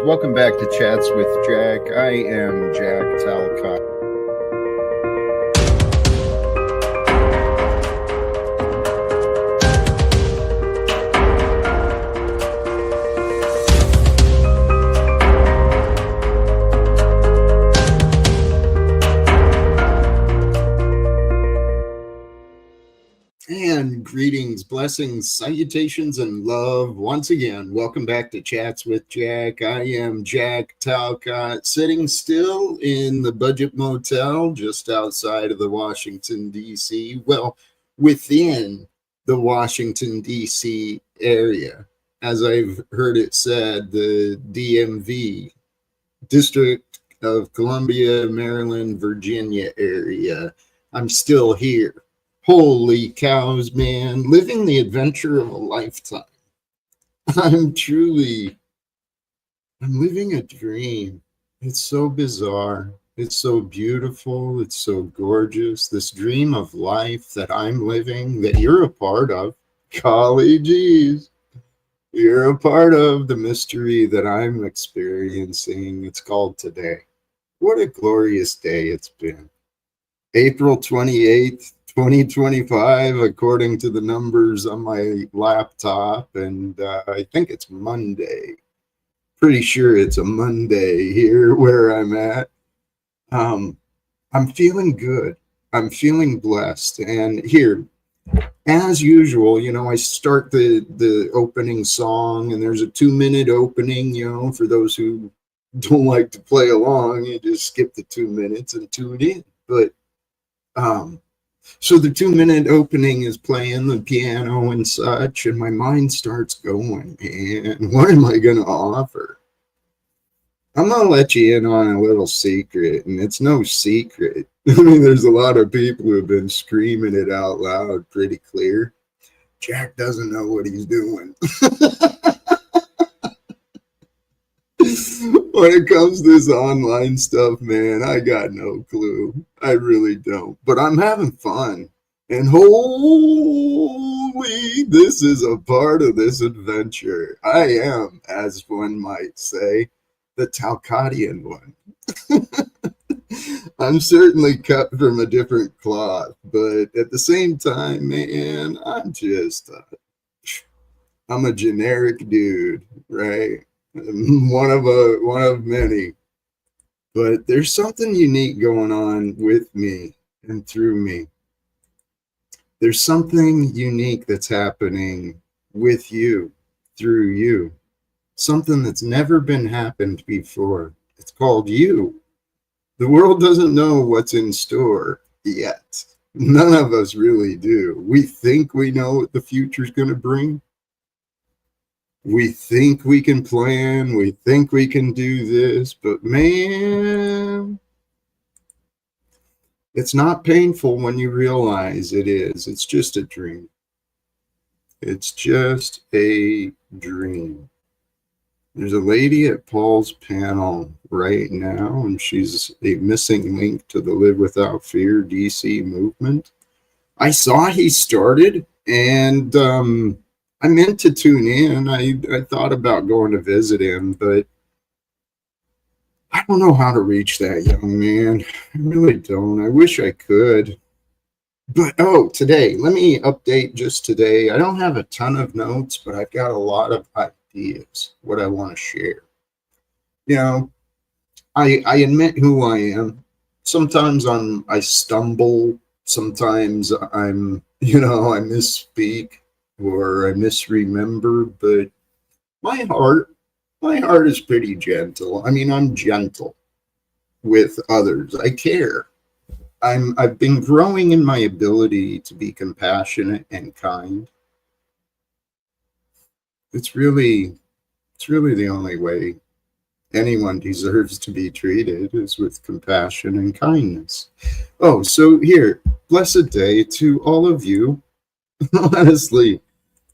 Welcome back to Chats with Jack. I am Jack Talcott. And greetings, blessings, salutations, and love. Once again, welcome back to Chats with Jack. I am Jack Talcott, sitting still in the Budget Motel just outside of the Washington, D.C. Well, within the Washington, D.C. area. As I've heard it said, the DMV, District of Columbia, Maryland, Virginia area. I'm still here. Holy cows, man. Living the adventure of a lifetime. I'm living a dream. It's so bizarre. It's so beautiful. It's so gorgeous. This dream of life that I'm living, that you're a part of. Golly geez. You're a part of the mystery that I'm experiencing. It's called today. What a glorious day it's been. April 28th. 2025, according to the numbers on my laptop, and I think it's Monday. Pretty sure it's a Monday here where I'm at. I'm feeling good. I'm feeling blessed. And here, as usual, I start the opening song, and there's a 2-minute opening, for those who don't like to play along, you just skip the 2 minutes and tune in. But so the 2-minute opening is playing the piano and such, and my mind starts going, and what am I going to offer? I'm going to let you in on a little secret, and it's no secret. I mean, there's a lot of people who have been screaming it out loud pretty clear. Jack doesn't know what he's doing. When it comes to this online stuff, man, I got no clue. I really don't. But I'm having fun. And holy, this is a part of this adventure. I am, as one might say, the Talcottian one. I'm certainly cut from a different cloth. But at the same time, man, I'm a generic dude, right? One of many, but there's something unique going on with me and through me. There's something unique that's happening with you, through you, something that's never been happened before. It's called you. The world doesn't know what's in store yet. None of us really do. We think we know what the future's going to bring. We think we can plan, we think we can do this, but man, it's not painful when you realize it is. It's just a dream. It's just a dream. There's a lady at Paul's panel right now, and she's a missing link to the Live Without Fear DC movement. I saw he started, and I meant to tune in. I thought about going to visit him, but I don't know how to reach that young man. I really don't. I wish I could. But, today, let me update just today. I don't have a ton of notes, but I've got a lot of ideas, what I want to share. I admit who I am. Sometimes I stumble. Sometimes I misspeak. Or I misremember, but my heart is pretty gentle. I mean, I'm gentle with others. I care. I've been growing in my ability to be compassionate and kind. It's really the only way anyone deserves to be treated is with compassion and kindness. Oh, so here, blessed day to all of you. Honestly,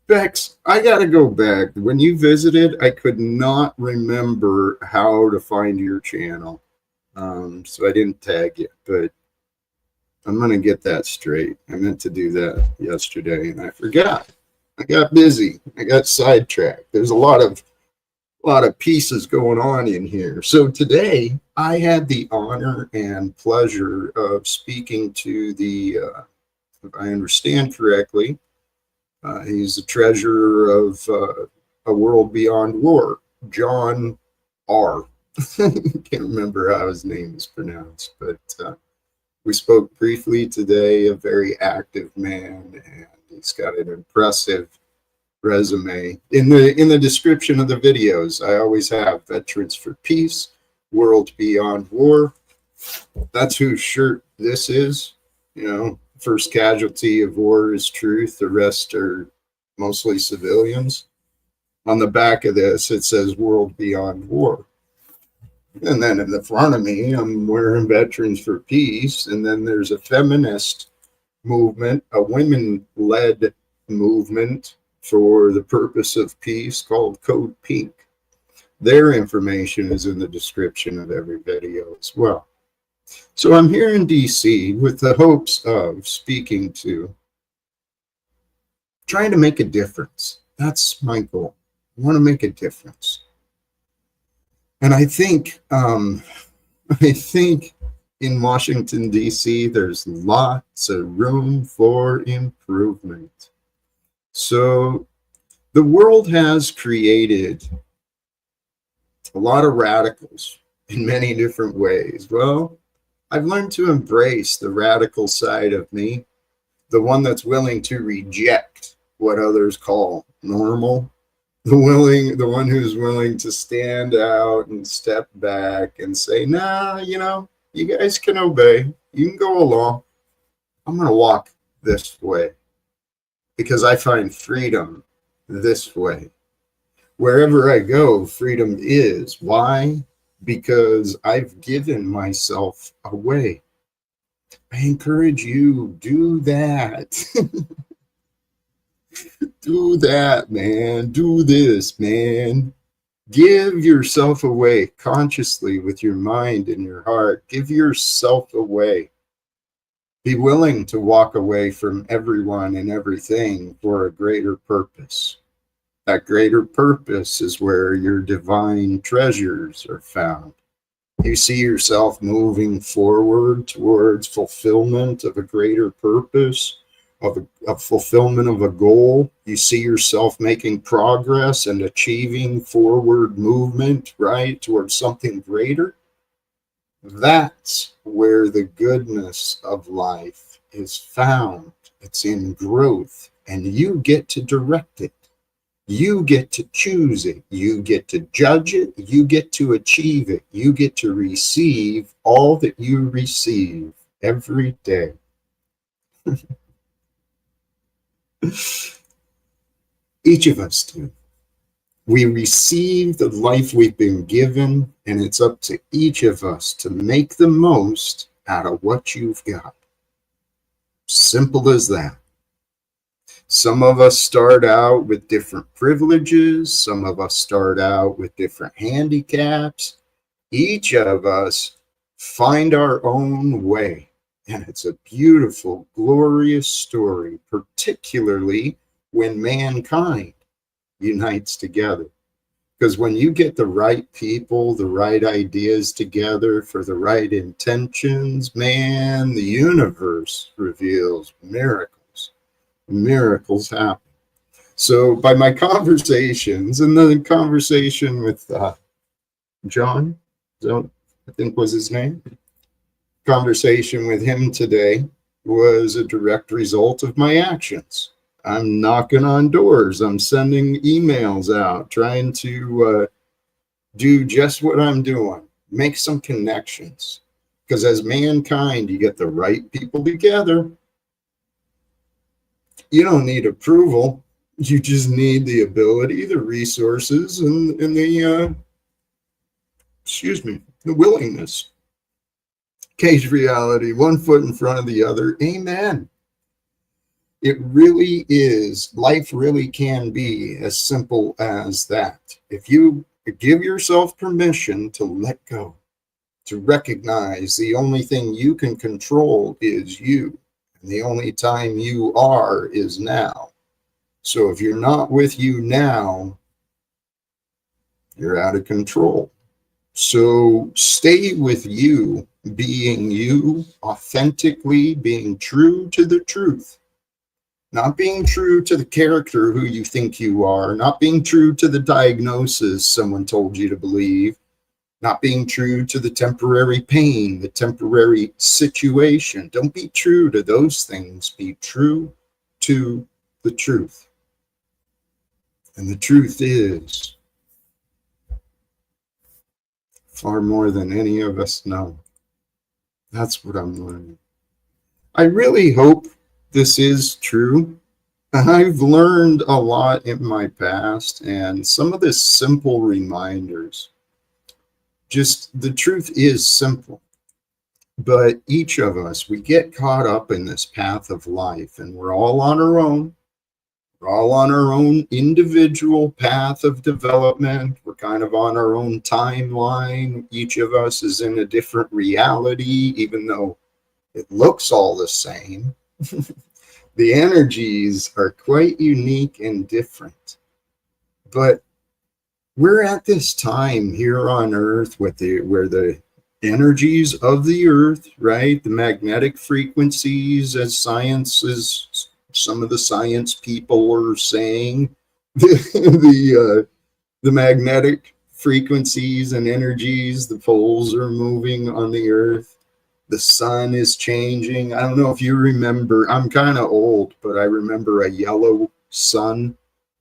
Bex, I gotta go back. When you visited, I could not remember how to find your channel. So I didn't tag you, but I'm gonna get that straight. I meant to do that yesterday and I forgot. I got busy. I got sidetracked. There's a lot of A lot of pieces going on in here. So today I had the honor and pleasure of speaking to if I understand correctly, he's the treasurer of A World Beyond War, John R. Can't remember how his name is pronounced, but we spoke briefly today. A very active man, and he's got an impressive resume. In the description of the videos, I always have Veterans for Peace, World Beyond War. That's whose shirt this is. You know, first casualty of war is truth. The rest are mostly civilians. On the back of this, it says World Beyond War. And then in the front of me, I'm wearing Veterans for Peace. And then there's a feminist movement, a women-led movement for the purpose of peace called Code Pink. Their information is in the description of every video as well. So I'm here in DC with the hopes of speaking to, trying to make a difference. That's my goal. I want to make a difference. And I think in Washington, D.C., there's lots of room for improvement. So the world has created a lot of radicals in many different ways. Well, I've learned to embrace the radical side of me, the one that's willing to reject what others call normal, the one who's willing to stand out and step back and say, nah, you guys can obey. You can go along. I'm going to walk this way because I find freedom this way. Wherever I go, freedom is. Why? Because I've given myself away. I encourage you, do that. Do that, man. Do this, man. Give yourself away consciously with your mind and your heart. Give yourself away. Be willing to walk away from everyone and everything for a greater purpose. That greater purpose is where your divine treasures are found. You see yourself moving forward towards fulfillment of a greater purpose, of a fulfillment of a goal. You see yourself making progress and achieving forward movement, right, towards something greater. That's where the goodness of life is found. It's in growth, and you get to direct it. You get to choose it. You get to judge it. You get to achieve it. You get to receive all that you receive every day. Each of us do. We receive the life we've been given, and it's up to each of us to make the most out of what you've got. Simple as that. Some of us start out with different privileges. Some of us start out with different handicaps. Each of us find our own way. And it's a beautiful, glorious story, particularly when mankind unites together. Because when you get the right people, the right ideas together for the right intentions, man, the universe reveals miracles. Miracles happen. So by my conversations, and the conversation with John, I think was his name, conversation with him today was a direct result of my actions. I'm knocking on doors. I'm sending emails out, trying to do just what I'm doing, make some connections. Because as mankind, you get the right people together. You don't need approval. You just need the ability, the resources, and the willingness. Cage reality, one foot in front of the other. Amen. It really is, life really can be as simple as that. If you give yourself permission to let go, to recognize the only thing you can control is you. And the only time you are is now. So if you're not with you now, You're out of control. So stay with you, being you, authentically being true to the truth, not being true to the character who you think you are, not being true to the diagnosis someone told you to believe, not being true to the temporary pain, the temporary situation. Don't be true to those things. Be true to the truth. And the truth is far more than any of us know. That's what I'm learning. I really hope this is true. I've learned a lot in my past, and some of the simple reminders. Just the truth is simple. But each of us, we get caught up in this path of life, and we're all on our own. We're all on our own individual path of development. We're kind of on our own timeline. Each of us is in a different reality, even though it looks all the same. The energies are quite unique and different. But we're at this time here on Earth where the energies of the Earth, right? The magnetic frequencies, as some of the science people are saying, the magnetic frequencies and energies, the poles are moving on the Earth. The sun is changing. I don't know if you remember, I'm kind of old, but I remember a yellow sun,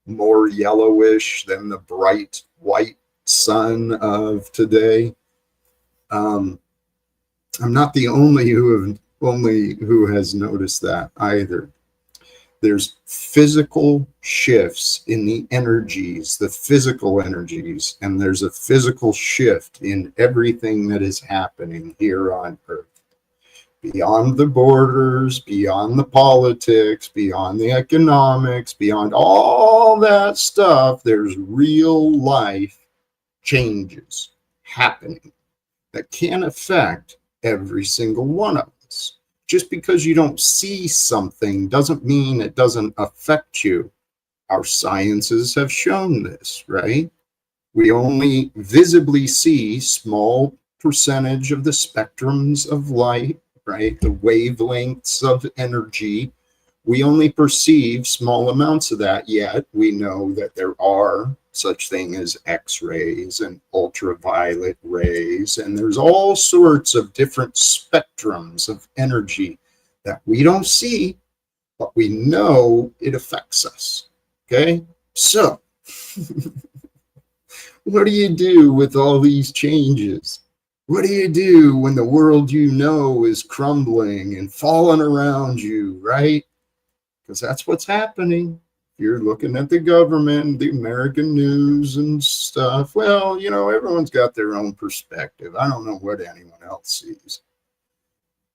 more yellowish than the bright white sun of today. I'm not the only who has noticed that either. There's physical shifts in the energies, the physical energies, and there's a physical shift in everything that is happening here on Earth. Beyond the borders, beyond the politics, beyond the economics, beyond all that stuff, there's real life changes happening that can affect every single one of us. Just because you don't see something doesn't mean it doesn't affect you. Our sciences have shown this, right? We only visibly see small percentage of the spectrums of light, right? The wavelengths of energy. We only perceive small amounts of that, yet we know that there are such thing as X-rays and ultraviolet rays, and there's all sorts of different spectrums of energy that we don't see, but we know it affects us. Okay, so what do you do with all these changes? What do you do when the world you know is crumbling and falling around you, right? Because that's what's happening. You're looking at the government, the American news and stuff. Well, you know, everyone's got their own perspective. I don't know what anyone else sees.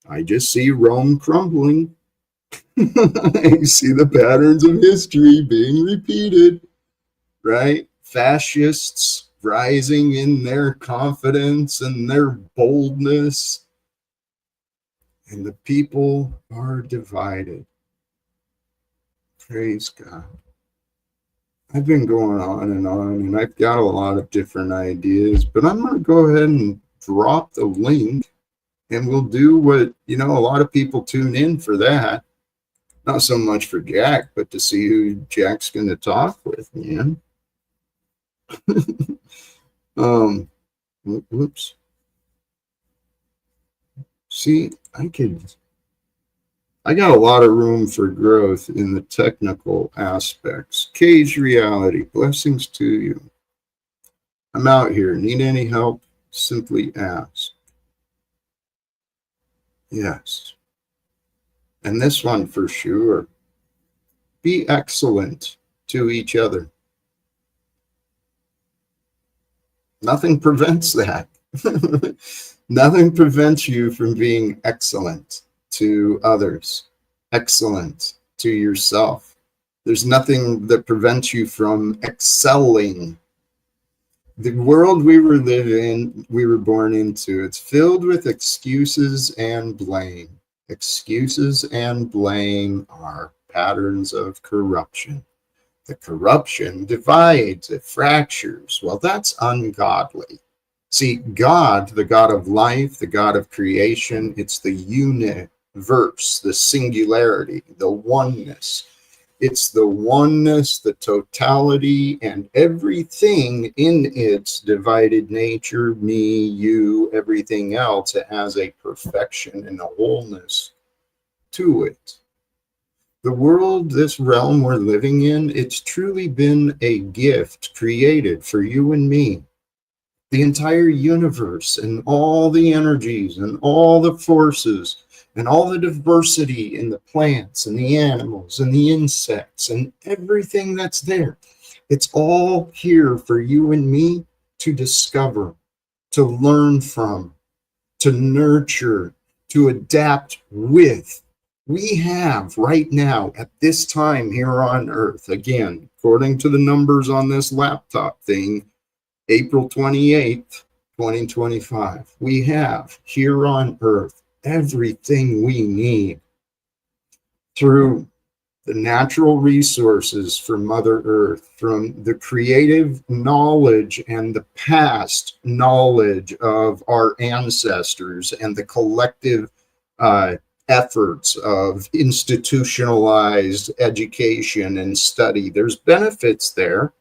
I just see Rome crumbling. I see the patterns of history being repeated, right? Fascists rising in their confidence and their boldness. And the people are divided. Praise God. I've been going on, and I've got a lot of different ideas, but I'm going to go ahead and drop the link, and we'll do what, you know, a lot of people tune in for that. Not so much for Jack, but to see who Jack's going to talk with, man. Whoops. See, I got a lot of room for growth in the technical aspects. Cage reality, blessings to you. I'm out here. Need any help? Simply ask. Yes. And this one for sure. Be excellent to each other. Nothing prevents that. Nothing prevents you from being excellent to others, excellent to yourself. There's nothing that prevents you from excelling. The world we were born into, it's filled with excuses and blame. Excuses and blame are patterns of corruption. The corruption divides, it fractures. Well, that's ungodly. See, God, the God of life, the God of creation, it's the universe, the singularity, the oneness. It's the oneness, the totality, and everything in its divided nature, me, you, everything else. It has a perfection and a wholeness to it. The world, this realm we're living in, it's truly been a gift created for you and me. The entire universe and all the energies and all the forces and all the diversity in the plants and the animals and the insects and everything that's there. It's all here for you and me to discover, to learn from, to nurture, to adapt with. We have right now at this time here on Earth, again, according to the numbers on this laptop thing, April 28th, 2025, we have here on Earth everything we need through the natural resources from Mother Earth, from the creative knowledge and the past knowledge of our ancestors and the collective efforts of institutionalized education and study. There's benefits there.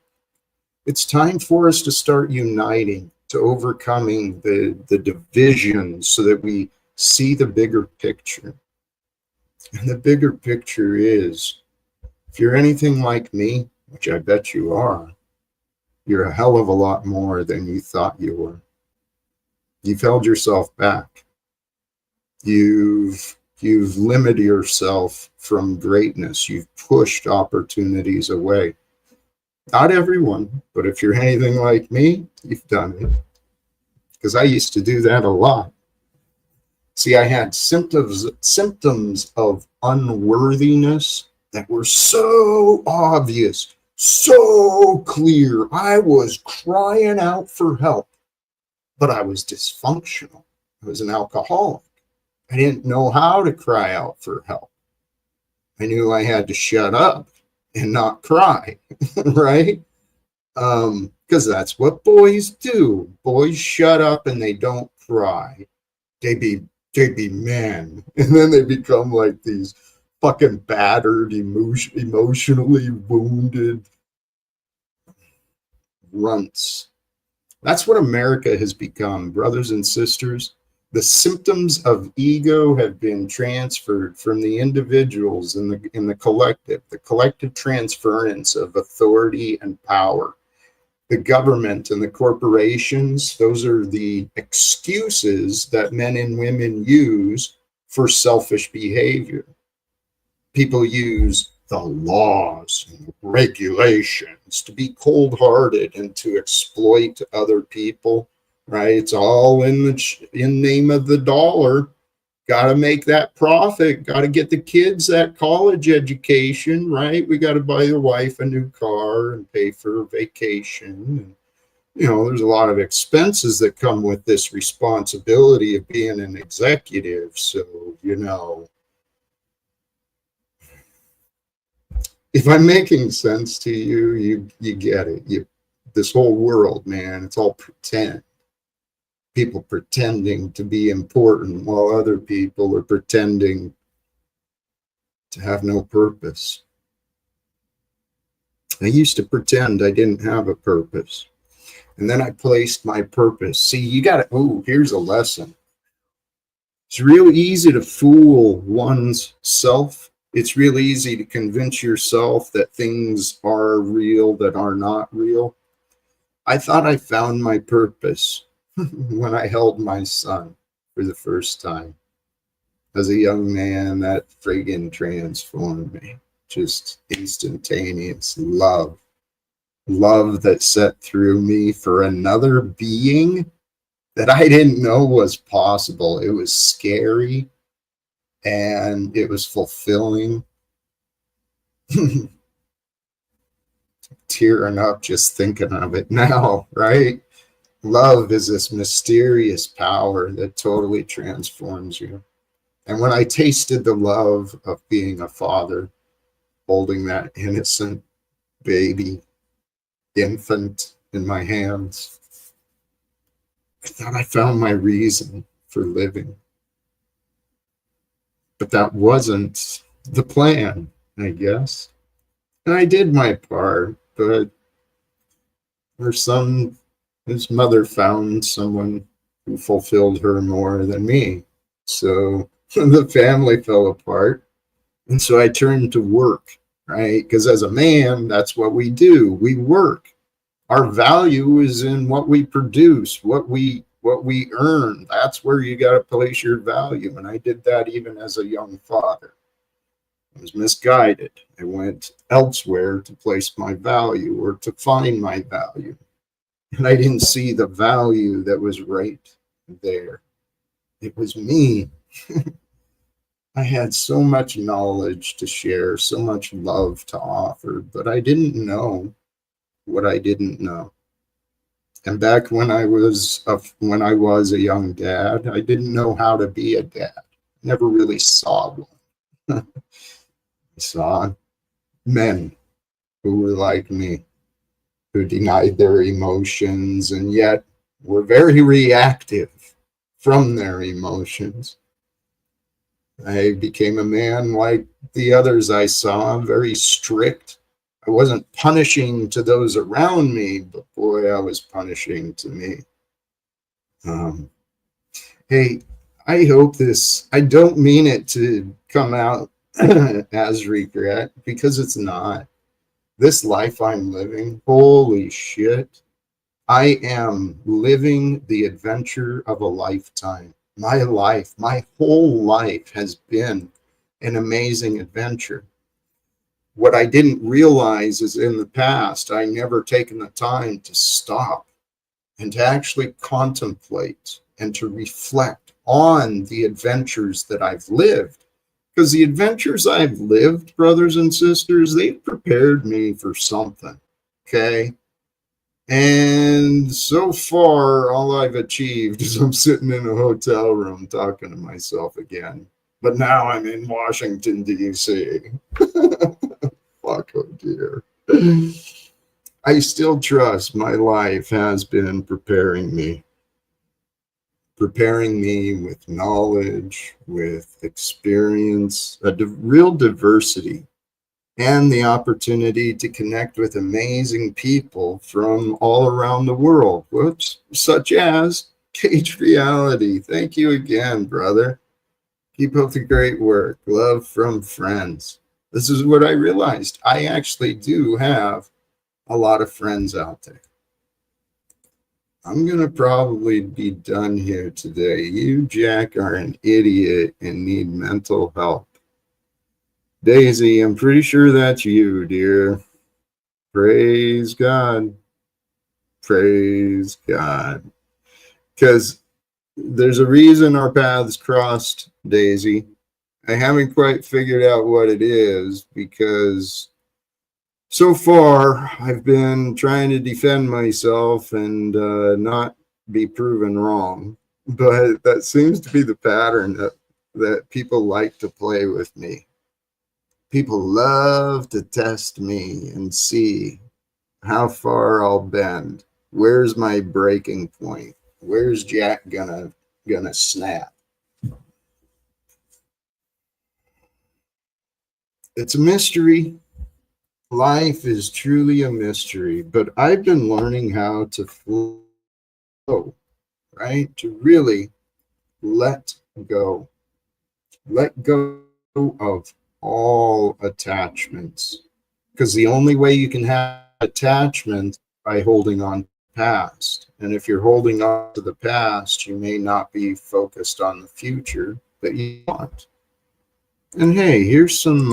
It's time for us to start uniting, to overcoming the divisions so that we see the bigger picture. And the bigger picture is, if you're anything like me, which I bet you are, you're a hell of a lot more than you thought you were. You've held yourself back. You've limited yourself from greatness. You've pushed opportunities away. Not everyone, but if you're anything like me, you've done it. Because I used to do that a lot. See, I had symptoms of unworthiness that were so obvious, so clear. I was crying out for help, but I was dysfunctional. I was an alcoholic. I didn't know how to cry out for help. I knew I had to shut up and not cry, right? Because that's what boys do. Boys shut up and they don't cry. They be men, and then they become like these fucking battered, emotionally wounded runts. That's what America has become, brothers and sisters. The symptoms of ego have been transferred from the individuals in the collective transference of authority and power. The government and the corporations, those are the excuses that men and women use for selfish behavior. People use the laws and regulations to be cold-hearted and to exploit other people, right? It's all in name of the dollar. Got to make that profit. Got to get the kids that college education, right? We got to buy the wife a new car and pay for vacation. And, there's a lot of expenses that come with this responsibility of being an executive. So, if I'm making sense to you, you get it. This whole world, man, it's all pretend. People pretending to be important while other people are pretending to have no purpose. I used to pretend I didn't have a purpose. And then I placed my purpose. See, here's a lesson. It's real easy to fool one's self. It's real easy to convince yourself that things are real that are not real. I thought I found my purpose when I held my son for the first time. As a young man, that friggin' transformed me. Just instantaneous love. Love that set through me for another being that I didn't know was possible. It was scary and it was fulfilling. Tearing up just thinking of it now, right? Love is this mysterious power that totally transforms you. And when I tasted the love of being a father, holding that innocent baby infant in my hands, I thought I found my reason for living. But that wasn't the plan, I guess. And I did my part, but his mother found someone who fulfilled her more than me. So the family fell apart. And so I turned to work, right? Because as a man, that's what we do. We work. Our value is in what we produce, what we earn. That's where you got to place your value. And I did that even as a young father. I was misguided. I went elsewhere to place my value or to find my value. And I didn't see the value that was right there. It was me. I had so much knowledge to share, so much love to offer, but I didn't know what I didn't know. And back when I was a young dad, I didn't know how to be a dad. Never really saw one. I saw men who were like me, who denied their emotions and yet were very reactive from their emotions. I became a man like the others I saw, very strict. I wasn't punishing to those around me, but boy, I was punishing to me. Hey, I hope I don't mean it to come out as regret, because it's not. This life I'm living, holy shit, I am living the adventure of a lifetime. My life, my whole life has been an amazing adventure. What I didn't realize is in the past, I never taken the time to stop and to actually contemplate and to reflect on the adventures that I've lived. Because the adventures I've lived, brothers and sisters, they've prepared me for something. Okay. And so far, all I've achieved is I'm sitting in a hotel room talking to myself again. But now I'm in Washington, D.C. Fuck, oh dear. I still trust my life has been preparing me with knowledge, with experience, real diversity, and the opportunity to connect with amazing people from all around the world. Whoops, such as Cage Reality. Thank you again, brother. Keep up the great work. Love from friends. This is what I realized. I actually do have a lot of friends out there. I'm going to probably be done here today. You, Jack, are an idiot and need mental help. Daisy, I'm pretty sure that's you, dear. Praise God. Praise God. Because there's a reason our paths crossed, Daisy. I haven't quite figured out what it is, because so far I've been trying to defend myself and not be proven wrong. But that seems to be the pattern that people like to play with me. People love to test me and see how far I'll bend. Where's my breaking point? Where's Jack gonna snap? It's a mystery. Life is truly a mystery, but I've been learning how to flow, right? To really let go. Let go of all attachments, because the only way you can have attachment by holding on to the past. And if you're holding on to the past, you may not be focused on the future that you want. And hey, here's some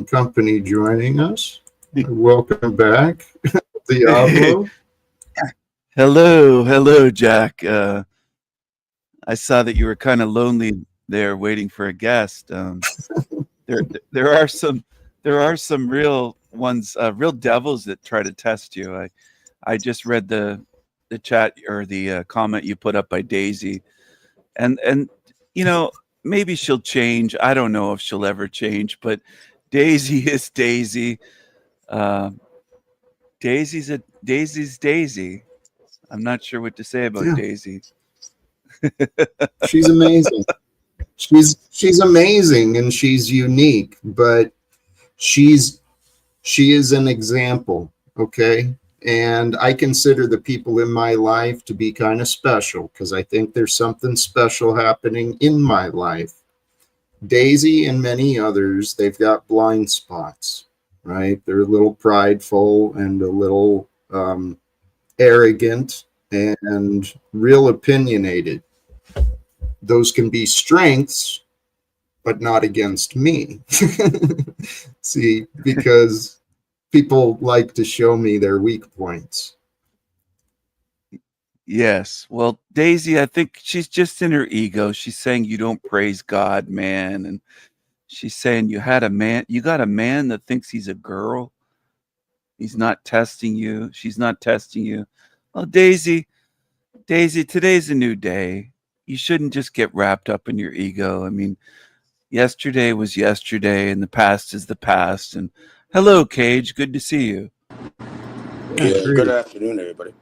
company joining us. Welcome back, Diablo. Hello, Jack. I saw that you were kind of lonely there, waiting for a guest. There are some real ones, real devils that try to test you. I just read the chat or the comment you put up by Daisy, and maybe she'll change. I don't know if she'll ever change, but Daisy is Daisy. Daisy's Daisy. I'm not sure what to say about Yeah, Daisy. she's amazing. She's amazing and she's unique, but she's she is an example, okay? And I consider the people in my life to be kind of special because I think there's something special happening in my life. Daisy and many others, they've got blind spots, right? They're a little prideful and a little arrogant and real opinionated. Those can be strengths, but not against me. See, because people like to show me their weak points. Yes. Well, Daisy, I think she's just in her ego. She's saying you don't praise God, man, and she's saying you got a man that thinks he's a girl. He's not testing you. She's not testing you. Well, Daisy, today's a new day. You shouldn't just get wrapped up in your ego. I mean, yesterday was yesterday and the past is the past. And hello, Cage. Good to see you. Yeah, Yeah, good great. afternoon, everybody.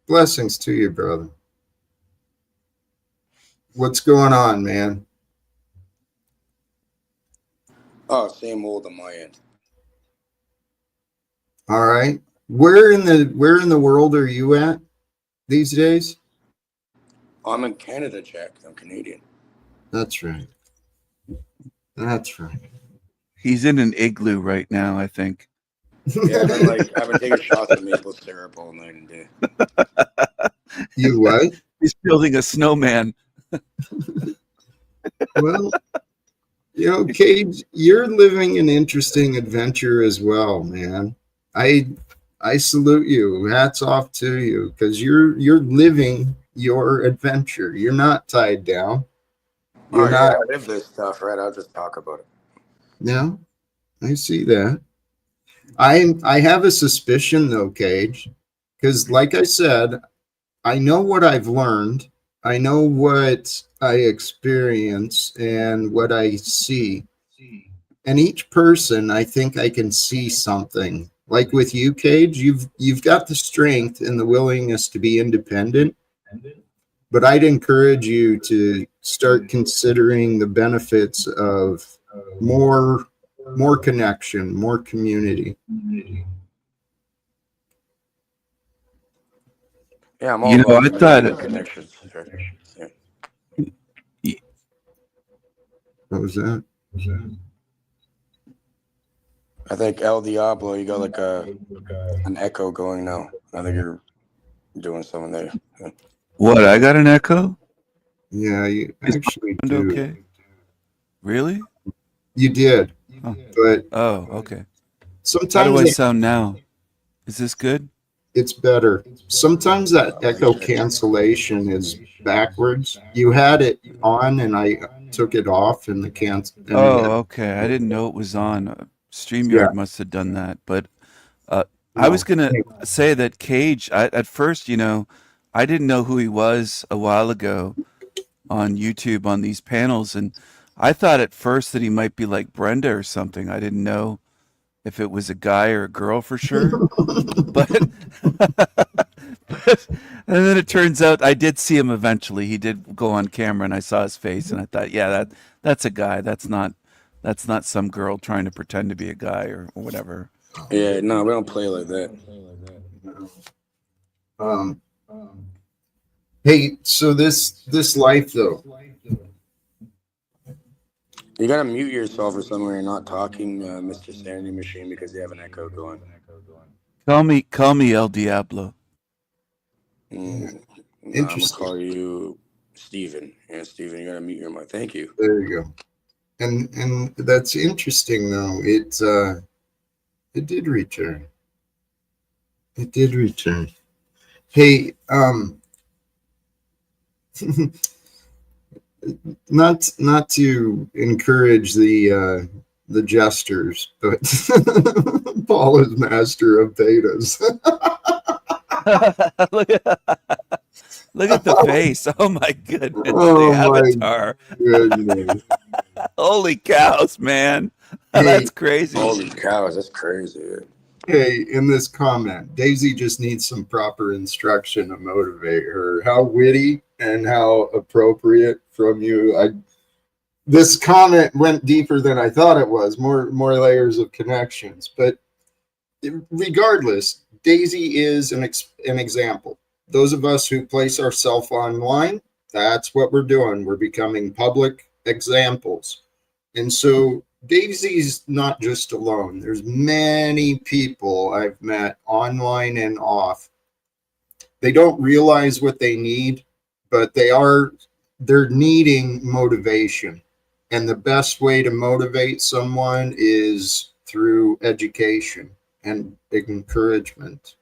Blessings to you, brother. What's going on, man? Oh, same old on my end. All right. Where in the world are you at these days? I'm in Canada, Jack. I'm Canadian. That's right. That's right. He's in an igloo right now, I think. Yeah, I've been taking shots of maple syrup all night and day. You what? He's building a snowman. Well, Cage, you're living an interesting adventure as well, man. I salute you. Hats off to you because you're living your adventure. You're not tied down. You're Oh, yeah, not. I live this stuff, right? I'll just talk about it. No, I see that. I have a suspicion though, Cage, because like I said, I know what I've learned. I know what I experience and what I see. And each person, I think I can see something. Like with you, Cage, you've got the strength and the willingness to be independent. But I'd encourage you to start considering the benefits of more connection, more community. Yeah, I'm all about I thought community connections. Yeah. What was that? I think El Diablo, you got like an echo going now. I think you're doing something there. Yeah. What? I got an echo? Yeah, you actually do. Okay. Really? You did, Oh. but Oh, okay. How do sometimes I sound now? Is this good? it's better. Sometimes that echo cancellation is backwards. You had it on, and I took it off, and the cancel. Oh, okay. I didn't know it was on. Yeah. StreamYard must have done that. But I was going to say that Cage, at first, I didn't know who he was a while ago on YouTube on these panels. And I thought at first that he might be like Brenda or something. I didn't know if it was a guy or a girl for sure. but, and then it turns out I did see him eventually. He did go on camera and I saw his face and I thought, yeah, that's a guy. That's not some girl trying to pretend to be a guy or whatever. Yeah, no, we don't play like that. Hey, so this life though. You gotta mute yourself or something when you're not talking, Mr. Sanity Machine, because you have an echo going. Call me El Diablo. No, I'm gonna call you Steven. Yeah, Steven, you gotta mute your mic. Thank you. There you go. And that's interesting though. It did return. It did return. Hey, not to encourage the jesters, but Paul is master of betas. Look at the face. Oh my goodness. Oh the avatar. My goodness. Holy cows, man. Hey, that's crazy. Holy cows, that's crazy. Okay, in this comment, Daisy just needs some proper instruction to motivate her. How witty and how appropriate from you. This comment went deeper than I thought it was, more layers of connections. But regardless, Daisy is an example. Those of us who place ourselves online, that's what we're doing. We're becoming public examples. And so Daisy's not just alone. There's many people I've met online and off. They don't realize what they need, but they're needing motivation. And the best way to motivate someone is through education and encouragement.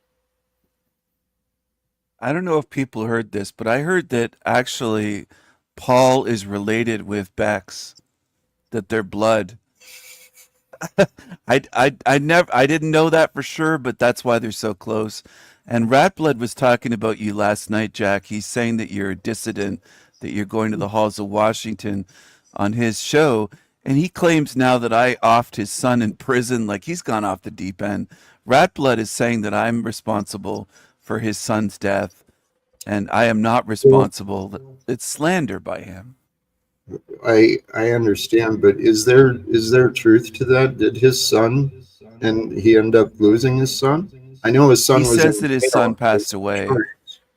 I don't know if people heard this, but I heard that actually Paul is related with Bex, that they're blood. I didn't know that for sure, but that's why they're so close. And Ratblood was talking about you last night, Jack. He's saying that you're a dissident, that you're going to the halls of Washington on his show, and he claims now that I offed his son in prison, like he's gone off the deep end. Ratblood is saying that I'm responsible for his son's death, and I am not responsible. It's slander by him. I understand, but is there truth to that? Did his son and he end up losing his son? I know his son He was says in that his son passed away,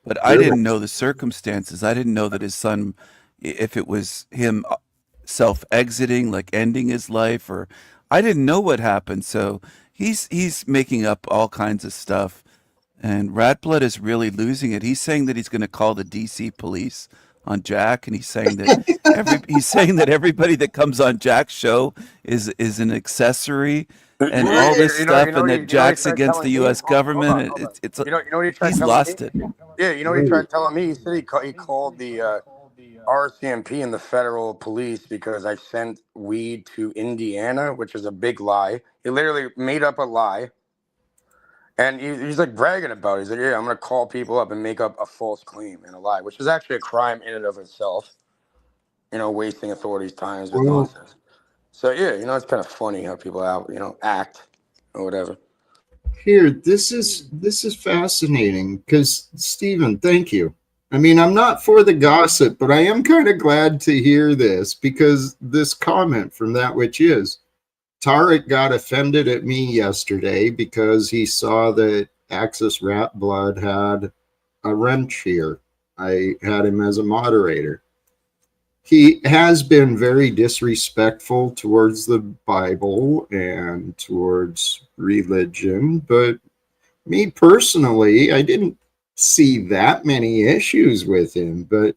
but I didn't know the circumstances. I didn't know that his son, if it was him self-exiting, like ending his life, or I didn't know what happened. So he's making up all kinds of stuff. And Ratblood is really losing it. He's saying that he's going to call the DC police on Jack, and he's saying that everybody that comes on Jack's show is an accessory and all this stuff, and that Jack's against the U.S. government. It's You know what he tried he's telling lost me? it. Yeah, you know what he tried telling me? He said he called the RCMP and the federal police because I sent weed to Indiana, which is a big lie. He literally made up a lie. And he's like bragging about it. He's like, yeah, I'm going to call people up and make up a false claim and a lie, which is actually a crime in and of itself. You know, wasting authorities' time with nonsense. So, yeah, it's kind of funny how people act or whatever. Here, this is fascinating because Stephen, thank you. I mean, I'm not for the gossip, but I am kind of glad to hear this because this comment from That Which Is. Tarek got offended at me yesterday because he saw that Axis Rat Blood had a wrench here. I had him as a moderator. He has been very disrespectful towards the Bible and towards religion, but me personally, I didn't see that many issues with him. But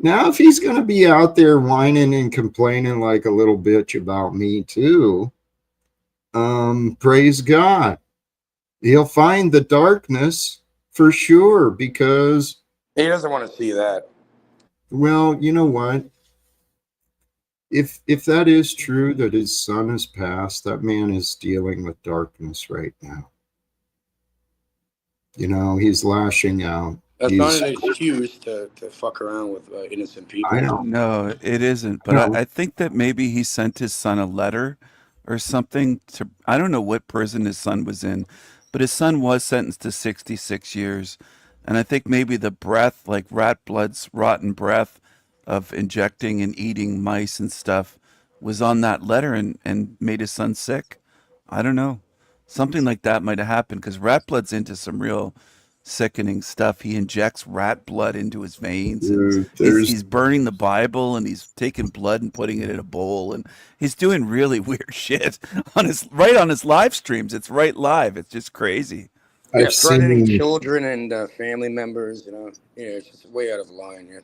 now if he's going to be out there whining and complaining like a little bitch about me too, praise God. He'll find the darkness for sure because he doesn't want to see that. Well, you know what? If that is true that his son has passed, that man is dealing with darkness right now. He's lashing out. That's not an excuse to fuck around with innocent people. I know. No, it isn't. But I think that maybe he sent his son a letter or something to, I don't know what prison his son was in, but his son was sentenced to 66 years. And I think maybe the breath, like Ratblood's rotten breath of injecting and eating mice and stuff, was on that letter and made his son sick. I don't know. Something like that might have happened because Ratblood's into some real sickening stuff. He injects rat blood into his veins. And he's burning the Bible, and he's taking blood and putting it in a bowl, and he's doing really weird shit on his live streams. It's right live. It's just crazy. Threatening children and family members. It's just way out of line. Yeah.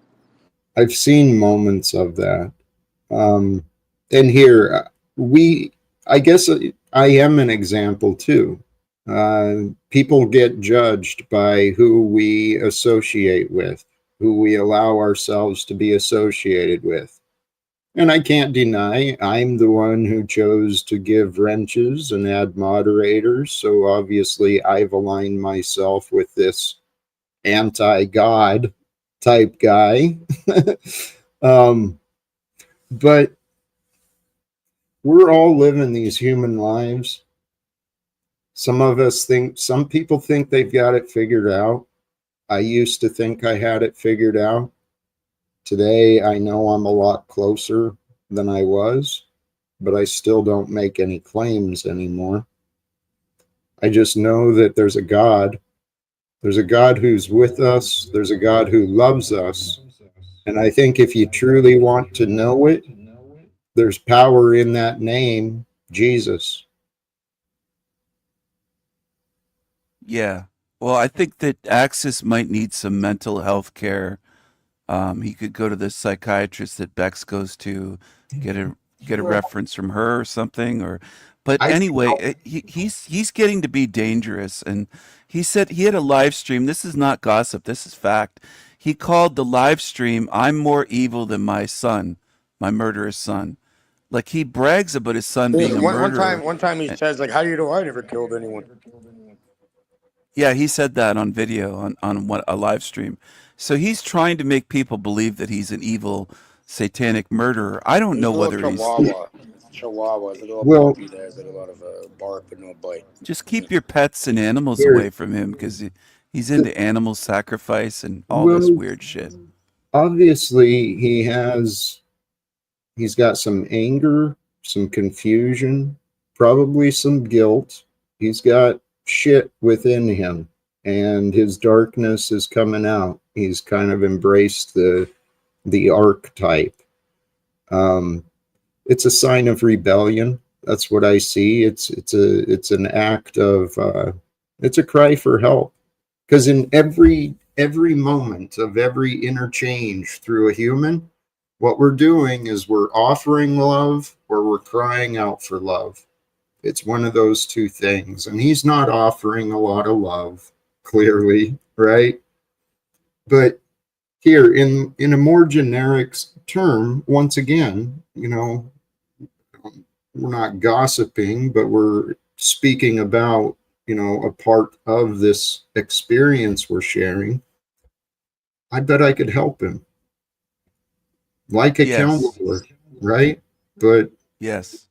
I've seen moments of that. And here I guess I am an example too. People get judged by who we associate with, who we allow ourselves to be associated with. And I can't deny I'm the one who chose to give wrenches and add moderators. So obviously I've aligned myself with this anti-God type guy. But we're all living these human lives. Some people think they've got it figured out. I used to think I had it figured out. Today, I know I'm a lot closer than I was, but I still don't make any claims anymore. I just know that there's a God. There's a God who's with us. There's a God who loves us. And I think if you truly want to know it, there's power in that name, Jesus. Yeah. Well, I think that Axis might need some mental health care. He could go to the psychiatrist that Bex goes to, get a reference from her or something. But I anyway, he's getting to be dangerous. And he said he had a live stream. This is not gossip. This is fact. He called the live stream, "I'm more evil than my son, my murderous son." Like he brags about his son being a murderer. One time he says, like, "How do you know I never killed anyone?" Yeah, he said that on video on a live stream. So he's trying to make people believe that he's an evil satanic murderer. I don't He's know a little whether he's chihuahua. Chihuahua is a little Well, puppy that has like a lot of bark but no bite. just keep your pets and animals here, away from him because he's into animal sacrifice and all this well, weird shit. obviously he's got some anger, some confusion, probably some guilt. He's got shit within him, and his darkness is coming out. He's kind of embraced the archetype. It's a sign of rebellion. That's what I see. It's an act of it's a cry for help. Because in every moment of every interchange through a human, what we're doing is we're offering love or we're crying out for love. It's one of those two things. And he's not offering a lot of love, clearly, right? But here, in a more generic term, once again, we're not gossiping, but we're speaking about, a part of this experience we're sharing. I bet I could help him. Like a counselor, right? But yes.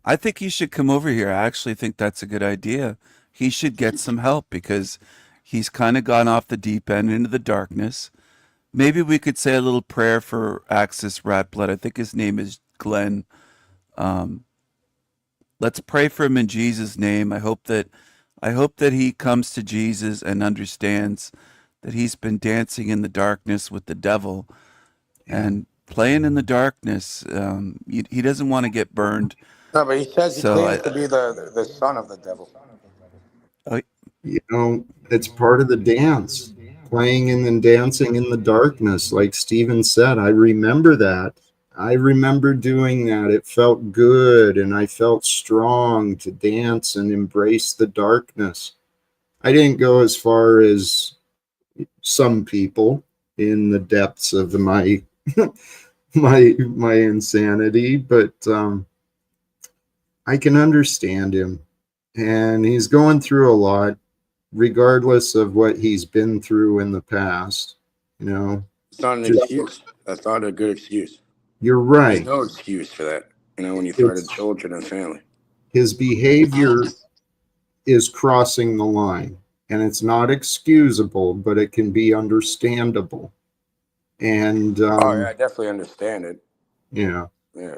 I think he should come over here. I actually think that's a good idea. He should get some help because he's kind of gone off the deep end into the darkness. Maybe we could say a little prayer for Axis Ratblood. I think his name is Glenn. Let's pray for him in Jesus' name. I hope that he comes to Jesus and understands that he's been dancing in the darkness with the devil and playing in the darkness. He doesn't want to get burned. No, but he says he So claims to be the son of the devil. it's part of the dance, playing in and dancing in the darkness. Like Stephen said, I remember that. I remember doing that. It felt good, and I felt strong to dance and embrace the darkness. I didn't go as far as some people in the depths of my my insanity, but I can understand him, and he's going through a lot, regardless of what he's been through in the past. It's not an excuse. That's not a good excuse. You're right. There's no excuse for that. When you threaten children and family. His behavior is crossing the line, and it's not excusable, but it can be understandable. And I definitely understand it. yeah. Yeah.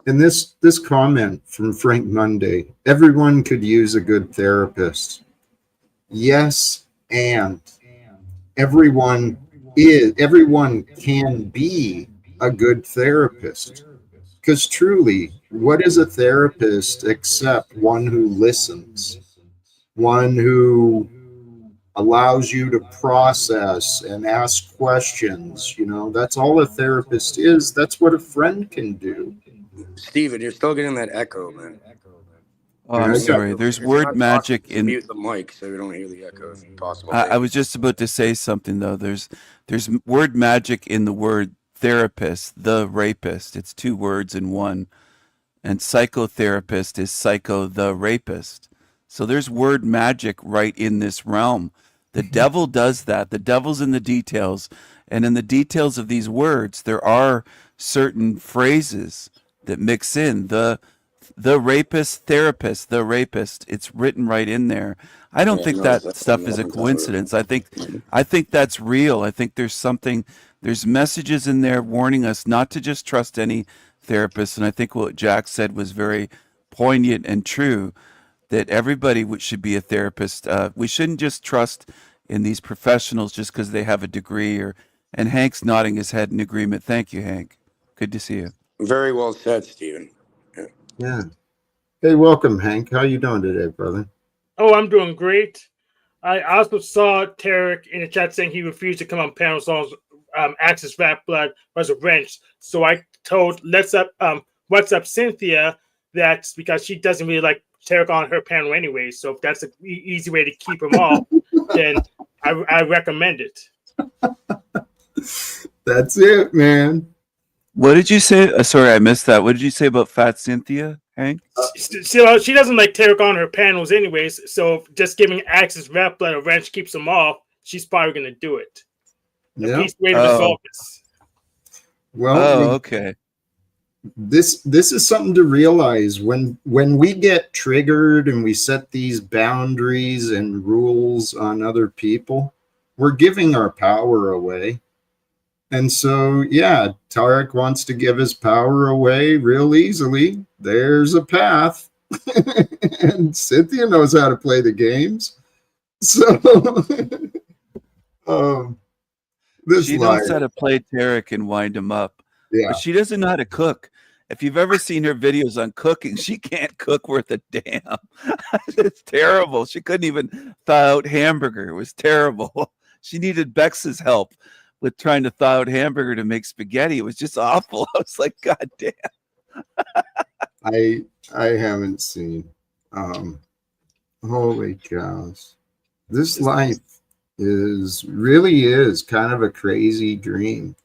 And this comment from Frank Monday: everyone could use a good therapist. Yes, and everyone can be a good therapist. Because truly, what is a therapist except one who listens, one who allows you to process and ask questions? That's all a therapist is. That's what a friend can do. Steven, you're still getting that echo, man. Oh, I'm sorry. There's word magic in. Mute the mic so we don't hear the echo if possible. I was just about to say something though. There's word magic in the word therapist, the rapist. It's two words in one. And psychotherapist is psycho the rapist. So there's word magic right in this realm. The devil does that. The devil's in the details. And in the details of these words, there are certain phrases that mix in. The the rapist therapist, the rapist. It's written right in there. I don't Yeah, think no, that stuff is a coincidence. I think that's real. I think there's messages in there warning us not to just trust any therapist. And I think what Jack said was very poignant and true, that everybody should be a therapist. We shouldn't just trust in these professionals just because they have a degree. And Hank's nodding his head in agreement. Thank you, Hank. Good to see you. very well said, Stephen. Yeah. Hey, welcome, Hank. How you doing today, brother? Oh, I'm doing great. I also saw Tarek in the chat saying he refused to come on panels on Axis Rap Blood was a wrench. So I told What's Up Cynthia that's because she doesn't really like Tarek on her panel anyway. So if that's an easy way to keep him off, then I recommend it. That's it, man. What did you say? Sorry, I missed that. What did you say about Fat Cynthia, Hank? So she doesn't like Tarek on her panels anyways. So just giving Axis Rap Blood a wrench keeps him off. She's probably going to do it. Yeah. Way to resolve this. Well, okay. This is something to realize when we get triggered and we set these boundaries and rules on other people, we're giving our power away. And so, yeah, Tarek wants to give his power away real easily. There's a path. And Cynthia knows how to play the games. So, she knows how to play Tarek and wind him up. Yeah. But she doesn't know how to cook. If you've ever seen her videos on cooking, she can't cook worth a damn. It's terrible. She couldn't even thaw out hamburger. It was terrible. She needed Bex's help with trying to thaw out hamburger to make spaghetti. It was just awful. I was like, God damn. I haven't seen. Holy cows. This life really is kind of a crazy dream.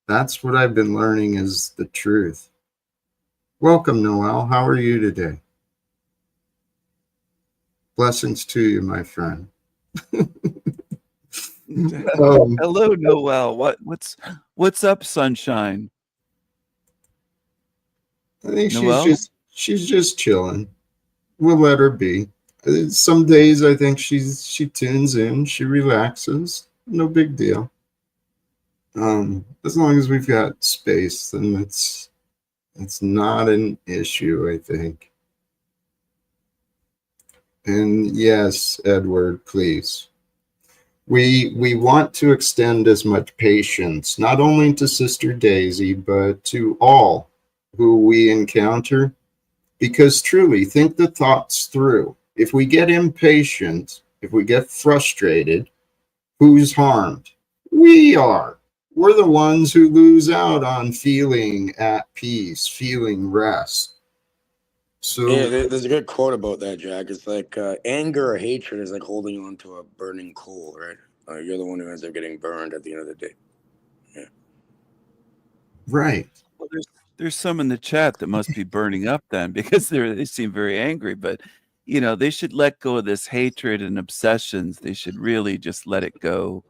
That's what I've been learning is the truth. Welcome, Noel. How are you today? Blessings to you, my friend. Hello, Noel. What's up, sunshine? I think she's just chilling. We'll let her be. Some days I think she tunes in, she relaxes. No big deal. As long as we've got space, then it's not an issue, I think. And yes, Edward, please. We want to extend as much patience, not only to Sister Daisy, but to all who we encounter, because truly, think the thoughts through. If we get impatient, if we get frustrated, who's harmed? We are. We're the ones who lose out on feeling at peace, feeling rest. So yeah, there's a good quote about that, Jack. It's like anger or hatred is like holding on to a burning coal, right? You're the one who ends up getting burned at the end of the day. Yeah. Right. Well, there's some in the chat that must be burning up then because they seem very angry. But they should let go of this hatred and obsessions. They should really just let it go.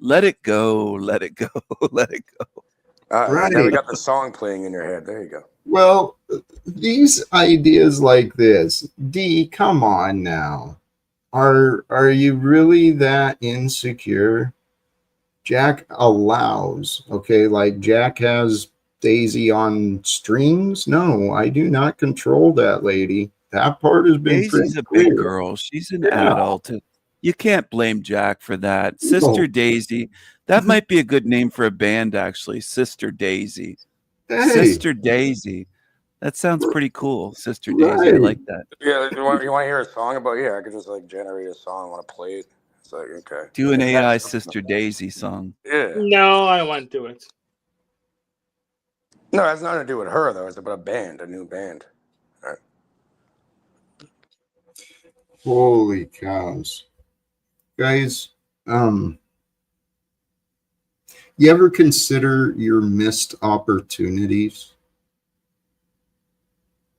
Let it go. Let it go. Let it go. Right. Now we got the song playing in your head. There you go. Well, these ideas like this, D, come on now. Are you really that insecure? Jack allows, okay, like Jack has Daisy on strings. No, I do not control that lady. That part has been Daisy's a clear. big girl. She's an adult. You can't blame Jack for that. Sister Daisy, that might be a good name for a band, actually. Sister Daisy. Hey. Sister Daisy. That sounds pretty cool. Sister Daisy. I like that. Yeah, you want to hear a song about? Yeah, I could just like generate a song. I want to play it. It's like okay. Do an AI Sister Daisy song. Yeah. No, I don't want to do it. No, that's nothing to do with her though. It's about a band, a new band. All right. Holy cows. Guys, you ever consider your missed opportunities?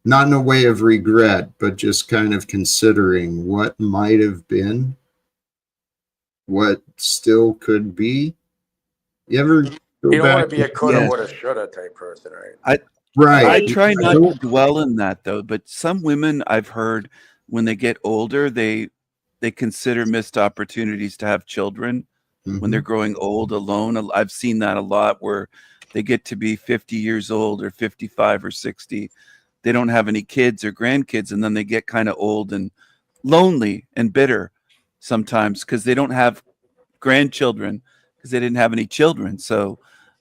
Not in a way of regret, but just kind of considering what might have been, what still could be. You ever go You don't back? want to be a coulda, woulda, shoulda type person, right? Right. I And try not to dwell in that though, but some women I've heard when they get older, they consider missed opportunities to have children when they're growing old alone. I've seen that a lot where they get to be 50 years old or 55 or 60. They don't have any kids or grandkids, and then they get kind of old and lonely and bitter sometimes because they don't have grandchildren because they didn't have any children. So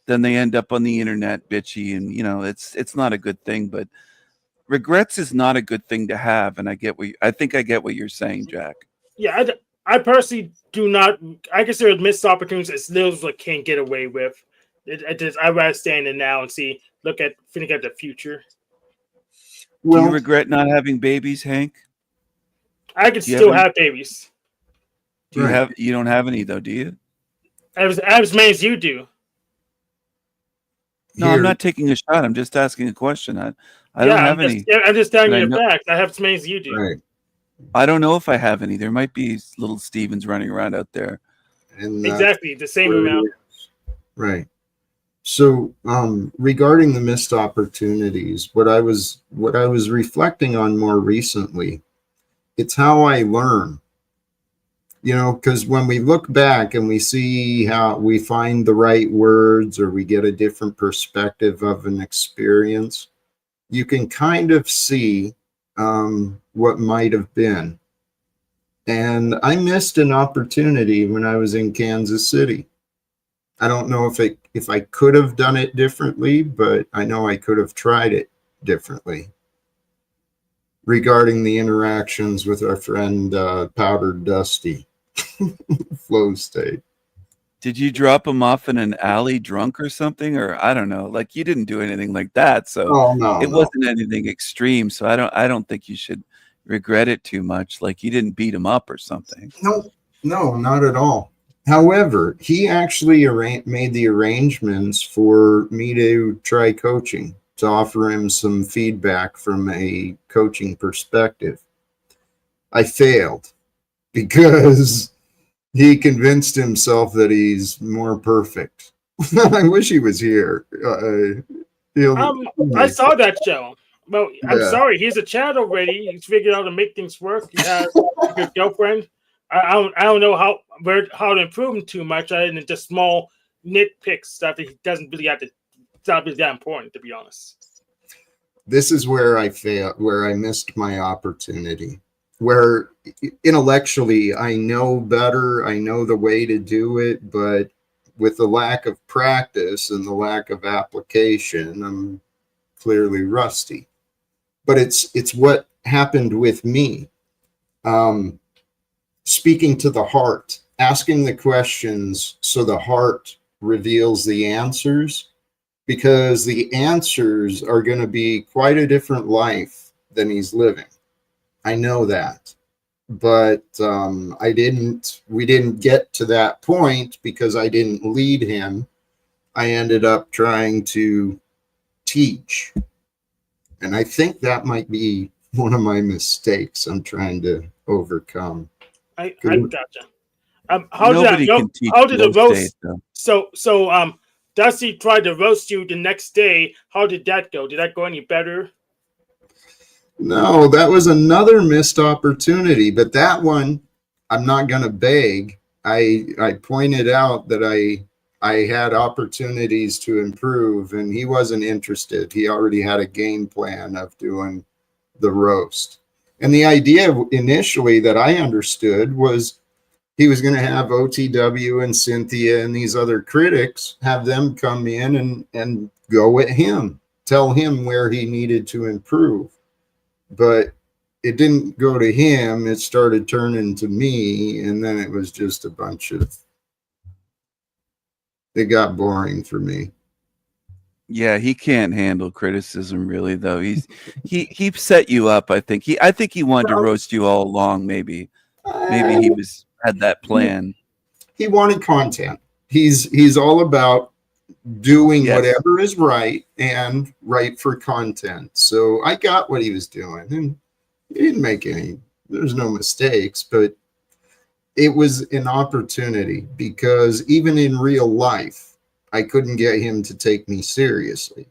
then they end up on the internet bitchy, and it's not a good thing. But regrets is not a good thing to have, and I think I get what you're saying, Jack. yeah, I personally do not. I consider missed opportunities as little as I can get away with. I'd rather stand in now and think at the future. Do you Well, regret not having babies, Hank? I can Do you have still any? have babies. right. You don't have any though, do you? As many as you do. No, I'm Here, not taking a shot. I'm just asking a question. I Yeah, don't have any. I'm just telling And I you the know facts. I have as many as you do. right. I don't know if I have any. There might be little Stevens running around out there. And Exactly, the same where it amount. is. Right. So, regarding the missed opportunities, what I was reflecting on more recently, it's how I learn. Because when we look back and we see how we find the right words or we get a different perspective of an experience, you can kind of see what might have been. And I missed an opportunity when I was in Kansas City. I don't know if I could have done it differently, but I know I could have tried it differently. Regarding the interactions with our friend Powdered Dusty, Flow State. Did you drop him off in an alley drunk or something? Or I don't know. Like you didn't do anything like that. So Oh no, it no, wasn't anything extreme. So I don't think you should regret it too much. Like you didn't beat him up or something. no, no, not at all. However, he actually made the arrangements for me to try coaching, to offer him some feedback from a coaching perspective. I failed because he convinced himself that he's more perfect. I wish he was here. I saw that show. Well, I'm Yeah. sorry. He's a child already. He's figured out how to make things work. He has a good girlfriend. I don't know how to improve him too much. Other than just small nitpick stuff that he doesn't really have to. It's not really that important, to be honest. This is where I failed, where I missed my opportunity. Where intellectually I know better, I know the way to do it, but with the lack of practice and the lack of application, I'm clearly rusty. But it's what happened with me. Speaking to the heart, asking the questions so the heart reveals the answers, because the answers are going to be quite a different life than he's living. I know that. But we didn't get to that point because I didn't lead him. I ended up trying to teach. And I think that might be one of my mistakes I'm trying to overcome. I gotcha. Nobody can teach How did the flow state, roast? though. So Dusty tried to roast you the next day. How did that go? Did that go any better? No, that was another missed opportunity. But that one, I'm not going to beg. I pointed out that I had opportunities to improve, and he wasn't interested. He already had a game plan of doing the roast. And the idea initially that I understood was he was going to have OTW and Cynthia and these other critics, have them come in and go at him, tell him where he needed to improve. But it didn't go to him. It started turning to me, and then it was just a bunch of, it got boring for me. Yeah, he can't handle criticism really though. He set you up, I think. I think he wanted to roast you all along, maybe. Maybe he had that plan. He wanted content. He's all about doing whatever is right and right for content. So I got what he was doing, and he didn't make there's no mistakes, but it was an opportunity because even in real life, I couldn't get him to take me seriously.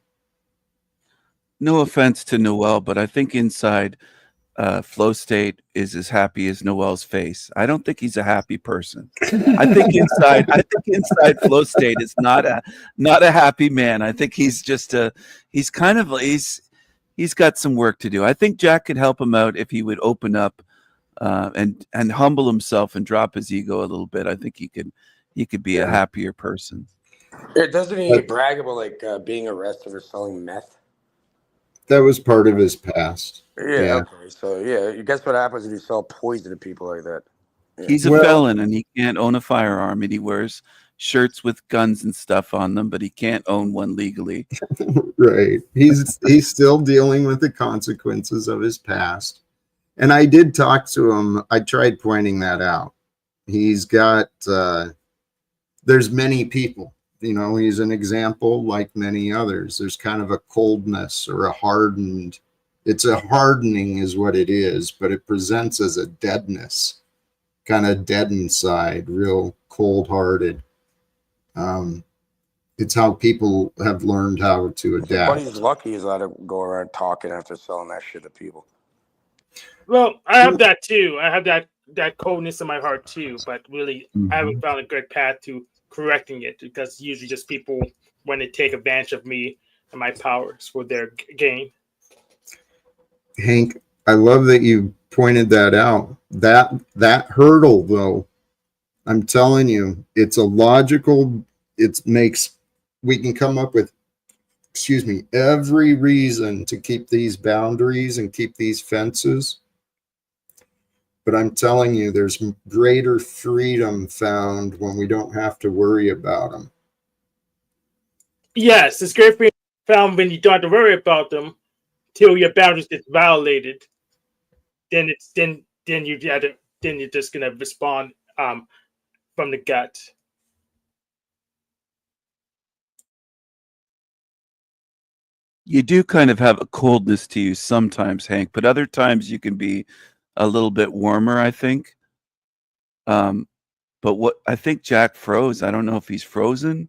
no offense to Noel, but I think inside flow state is as happy as Noel's face. I don't think he's a happy person. I think inside flow state is not a happy man. I think he's just he's got some work to do. I think Jack could help him out if he would open up and humble himself and drop his ego a little bit. I think he could be a happier person. Doesn't he brag about like being arrested for selling meth? That was part of his past. Yeah. Okay. So yeah, guess what happens if you sell poison to people like that? Yeah. He's a felon and he can't own a firearm, and he wears shirts with guns and stuff on them, but he can't own one legally. Right. He's still dealing with the consequences of his past. And I did talk to him. I tried pointing that out. He's got there's many people. You know, he's an example like many others. There's kind of a coldness or a hardened, it's a hardening is what it is, but it presents as a deadness, kind of dead inside, real cold-hearted. It's how people have learned how to adapt. But he's lucky he's allowed to go around talking after selling that shit to people. Well, I have that too. I have that coldness in my heart too, but really I haven't found a good path to correcting it, because usually just people when they take advantage of me and my powers for their gain. Hank, I love that you pointed that out. That hurdle, though, I'm telling you, it's a logical, we can come up with, every reason to keep these boundaries and keep these fences. But I'm telling you, there's greater freedom found when we don't have to worry about them. Yes, it's great freedom found when you don't have to worry about them till your boundaries get violated. Then you're just gonna respond from the gut. You do kind of have a coldness to you sometimes, Hank, but other times you can be a little bit warmer, I think. But what I think Jack froze. I don't know if he's frozen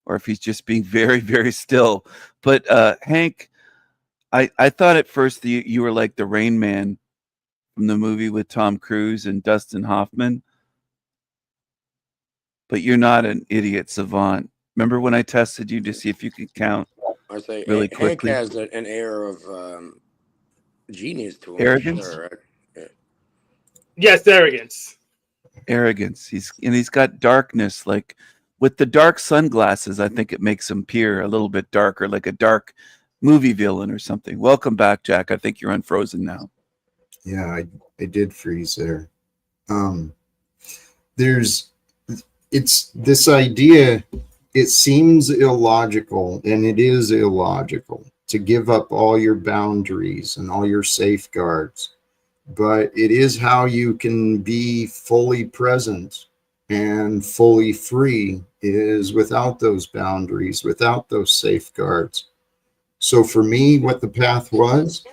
or if he's just being very, very still. But Hank, I thought at first that you were like the Rain Man from the movie with Tom Cruise and Dustin Hoffman. But you're not an idiot savant. Remember when I tested you to see if you could count I say really quickly? Hank has an air of genius to him. Arrogance? Sure, right? Yes, arrogance. He's got darkness, like with the dark sunglasses. I think it makes him appear a little bit darker, like a dark movie villain or something. Welcome back, Jack. I think you're unfrozen now. Yeah, I did freeze there. It's this idea. It seems illogical, and it is illogical to give up all your boundaries and all your safeguards. But it is how you can be fully present and fully free, is without those boundaries, without those safeguards. So for me, what the path was,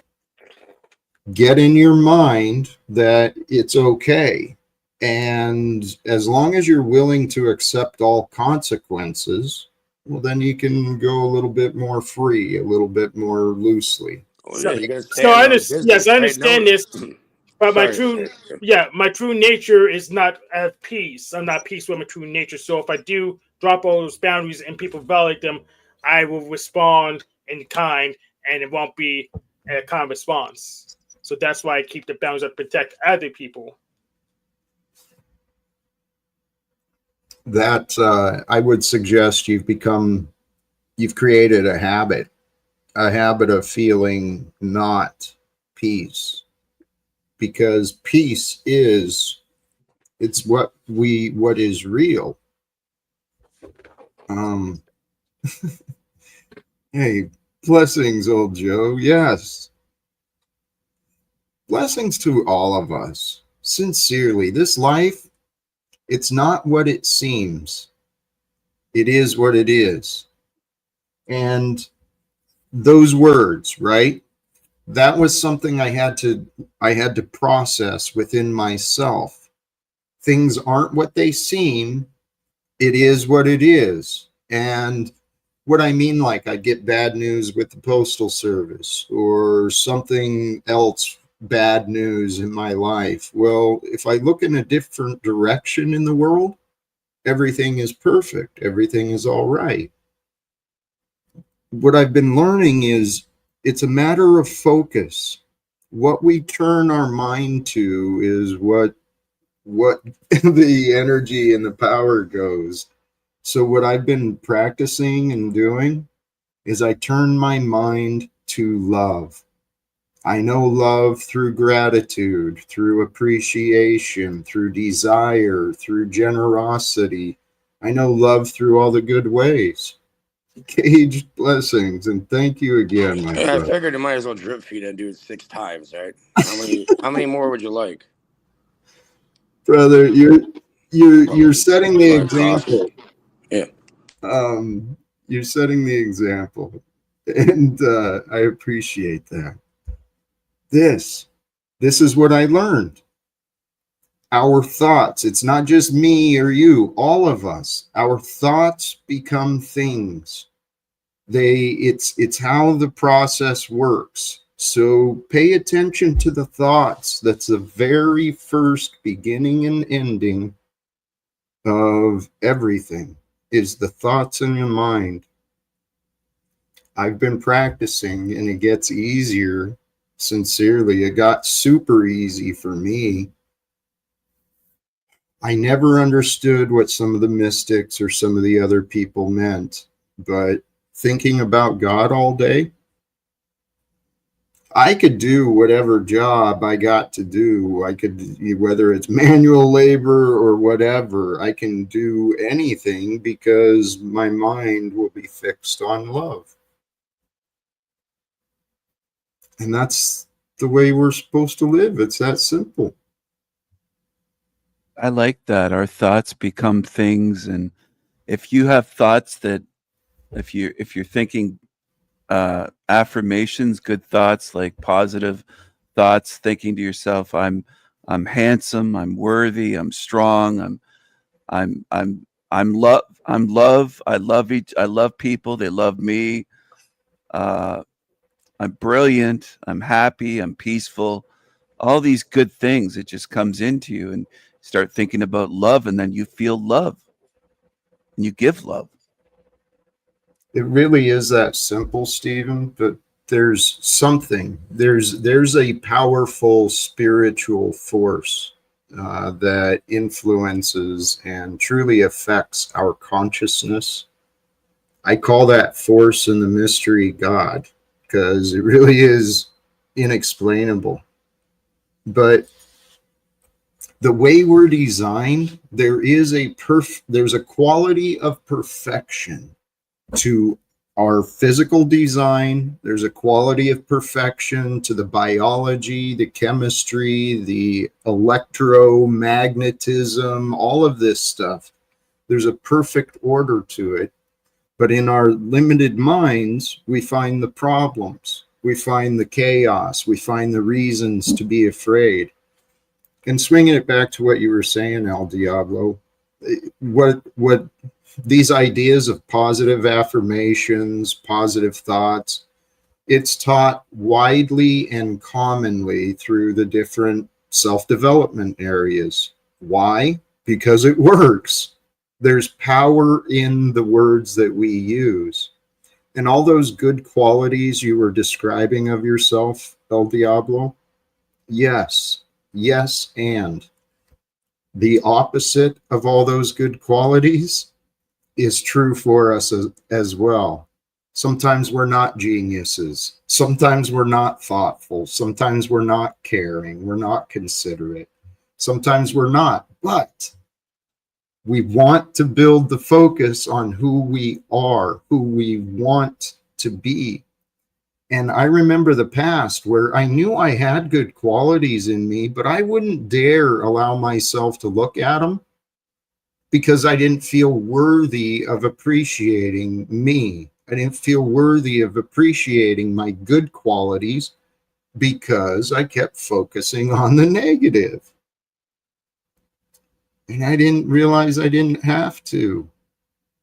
get in your mind that it's okay. And as long as you're willing to accept all consequences, well, then you can go a little bit more free, a little bit more loosely. So I understand this. But my true nature is not at peace. I'm not peace with my true nature. So if I do drop all those boundaries and people violate them, I will respond in kind, and it won't be a kind response. So that's why I keep the boundaries to protect other people. That I would suggest you've created a habit of feeling not peace. Because peace it's what is real. Hey, blessings, old Joe. Yes. Blessings to all of us. Sincerely, this life, it's not what it seems. It is what it is. And those words, right? That was something I had to process within myself. Things aren't what they seem. It is what it is. And what I mean, like I get bad news with the Postal Service or something else, bad news in my life. Well, if I look in a different direction in the world, everything is perfect. Everything is all right. What I've been learning is it's a matter of focus. What we turn our mind to is what the energy and the power goes. So what I've been practicing and doing is I turn my mind to love. I know love through gratitude, through appreciation, through desire, through generosity. I know love through all the good ways. Caged blessings, and thank you again, my Yeah, I brother. figured you might as well drip feed that dude 6 times, right? How many more would you like? Brother, you're setting the Buy coffee. example. Yeah. You're setting the example, and I appreciate that. This is what I learned. Our thoughts, it's not just me or you, all of us, our thoughts become things. It's how the process works. So pay attention to the thoughts. That's the very first beginning and ending of everything, is the thoughts in your mind. I've been practicing and it gets easier. Sincerely, it got super easy for me. I never understood what some of the mystics or some of the other people meant, but thinking about God all day, I could do whatever job I got to do. I could, whether it's manual labor or whatever, I can do anything because my mind will be fixed on love. And that's the way we're supposed to live. It's that simple. I like that. Our thoughts become things, and if you have thoughts that, if you're thinking affirmations, good thoughts, like positive thoughts, thinking to yourself, I'm handsome, I'm worthy, I'm strong, I'm love, I love people, they love me, uh, I'm brilliant, I'm happy, I'm peaceful. All these good things, it just comes into you, and start thinking about love, and then you feel love and you give love. It really is that simple, Stephen, but there's something, there's a powerful spiritual force that influences and truly affects our consciousness. I call that force in the mystery God, because it really is inexplainable. But the way we're designed, there's a quality of perfection to our physical design. There's a quality of perfection to the biology, the chemistry, the electromagnetism, all of this stuff. There's a perfect order to it. But in our limited minds, we find the problems, we find the chaos, we find the reasons to be afraid. And swinging it back to what you were saying, El Diablo, what these ideas of positive affirmations, positive thoughts, it's taught widely and commonly through the different self-development areas. Why? Because it works. There's power in the words that we use. And all those good qualities you were describing of yourself, El Diablo, yes, yes, and the opposite of all those good qualities is true for us as well. Sometimes we're not geniuses. Sometimes we're not thoughtful. Sometimes we're not caring. We're not considerate. Sometimes we're not. But we want to build the focus on who we are, who we want to be. And I remember the past where I knew I had good qualities in me, but I wouldn't dare allow myself to look at them because I didn't feel worthy of appreciating me. I didn't feel worthy of appreciating my good qualities because I kept focusing on the negative. And I didn't realize I didn't have to.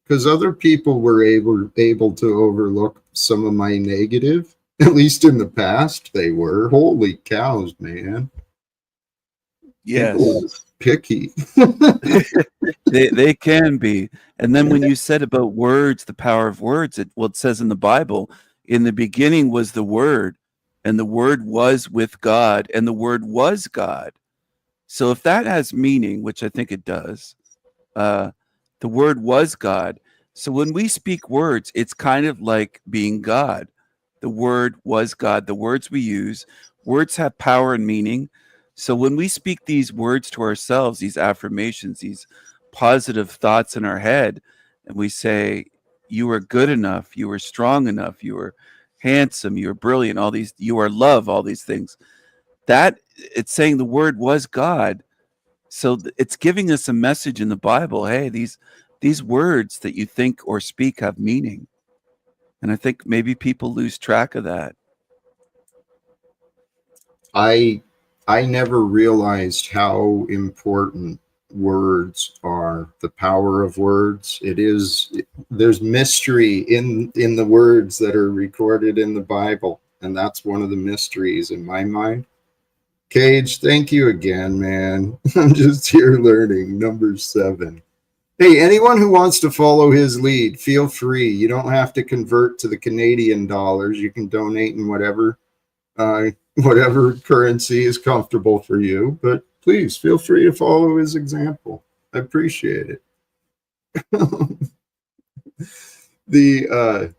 because other people were able to overlook some of my negative. At least in the past, they were. Holy cows, man! People Yes. are picky. They can be. And then when you said about words, the power of words, it says in the Bible, in the beginning was the Word, and the Word was with God, and the Word was God. So if that has meaning, which I think it does, uh, the Word was God. So when we speak words, it's kind of like being God. The Word was God. The words we use, words have power and meaning. So when we speak these words to ourselves, these affirmations, these positive thoughts in our head, and we say, you are good enough, you are strong enough, you are handsome, you are brilliant, all these, you are love, all these things, that it's saying the Word was God. So it's giving us a message in the Bible. Hey, these words that you think or speak have meaning. And I think maybe people lose track of that. I never realized how important words are, the power of words. There's mystery in the words that are recorded in the Bible, and that's one of the mysteries in my mind. Cage, thank you again, man. I'm just here learning. Number 7. Hey, anyone who wants to follow his lead, feel free. You don't have to convert to the Canadian dollars. You can donate in whatever currency is comfortable for you, but please feel free to follow his example. I appreciate it. The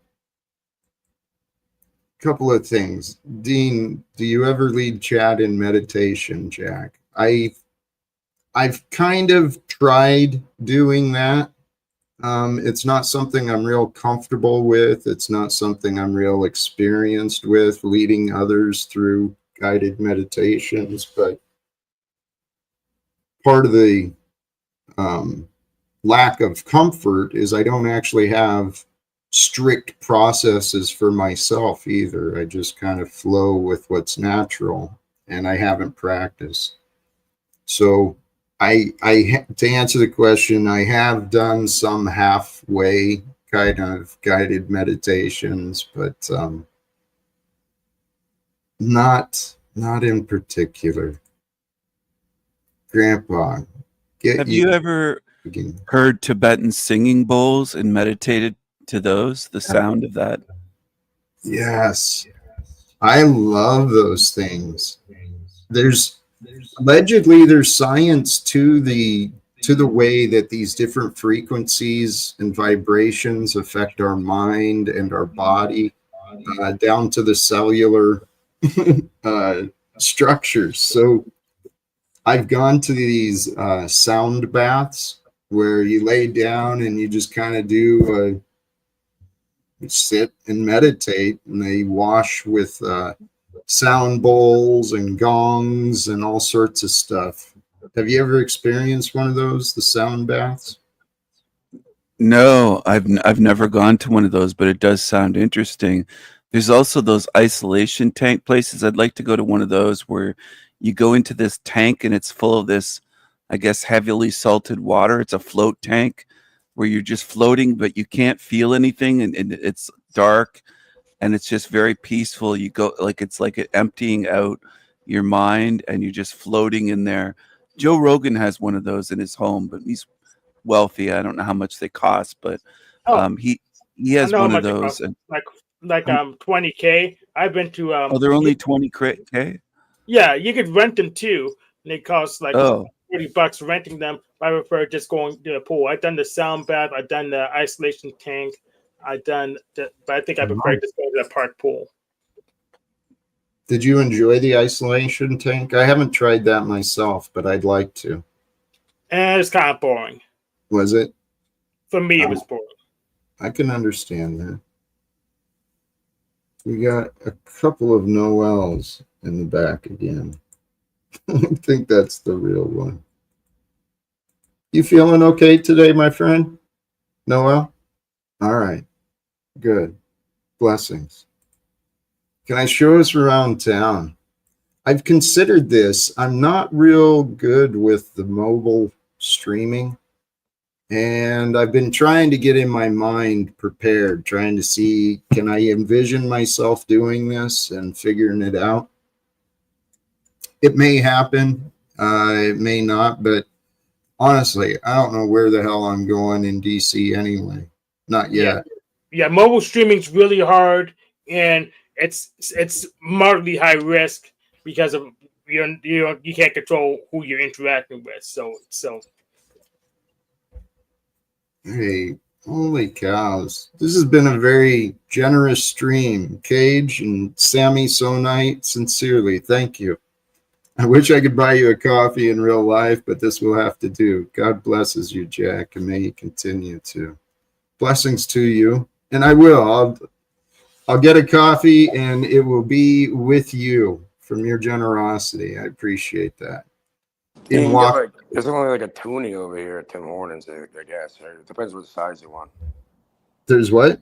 couple of things. Dean, do you ever lead chat in meditation, Jack? I've kind of tried doing that. It's not something I'm real comfortable with. It's not something I'm real experienced with, leading others through guided meditations. But part of the lack of comfort is I don't actually have strict processes for myself either. I just kind of flow with what's natural, and I haven't practiced. So to answer the question, I have done some halfway kind of guided meditations, but not in particular. Grandpa, Have you ever heard Tibetan singing bowls and meditated to those, the sound of that? Yes, I love those things. There's allegedly there's science to the way that these different frequencies and vibrations affect our mind and our body, down to the cellular structures. So I've gone to these sound baths where you lay down and you just kind of do sit and meditate, and they wash with sound bowls and gongs and all sorts of stuff. Have you ever experienced one of those, the sound baths? No, I've never gone to one of those, but it does sound interesting. There's also those isolation tank places. I'd like to go to one of those where you go into this tank and it's full of this, I guess, heavily salted water. It's a float tank where you're just floating, but you can't feel anything, and it's dark and it's just very peaceful. You go like it's like emptying out your mind and you're just floating in there. Joe Rogan has one of those in his home, but he's wealthy. I don't know how much they cost, but he has one of those. And like 20K. I've been to oh, they're only 20K. Yeah, you could rent them too. And they cost like $40 renting them. I prefer just going to the pool. I've done the sound bath. I've done the isolation tank. But I think I prefer just going to the park pool. Did you enjoy the isolation tank? I haven't tried that myself, but I'd like to. And it's kind of boring. Was it? For me, it was boring. I can understand that. We got a couple of Noels in the back again. I think that's the real one. You feeling okay today, my friend? Noel? All right. Good. Blessings. Can I show us around town? I've considered this. I'm not real good with the mobile streaming. And I've been trying to get in my mind prepared, trying to see, can I envision myself doing this and figuring it out? It may happen, it may not, but honestly, I don't know where the hell I'm going in DC anyway. Not Yeah, yet. yeah. Mobile streaming's really hard, and it's moderately high risk because of you can't control who you're interacting with. So Hey, holy cows. This has been a very generous stream. Cage and Sammy Sonite, sincerely, thank you. I wish I could buy you a coffee in real life, but this will have to do. God blesses you, Jack, and may he continue to. Blessings to you. And I will. I'll get a coffee and it will be with you from your generosity. I appreciate that. You In can get walk, there's only like a toonie over here at Tim Hortons, I guess. Right? It depends what size you want. there's what?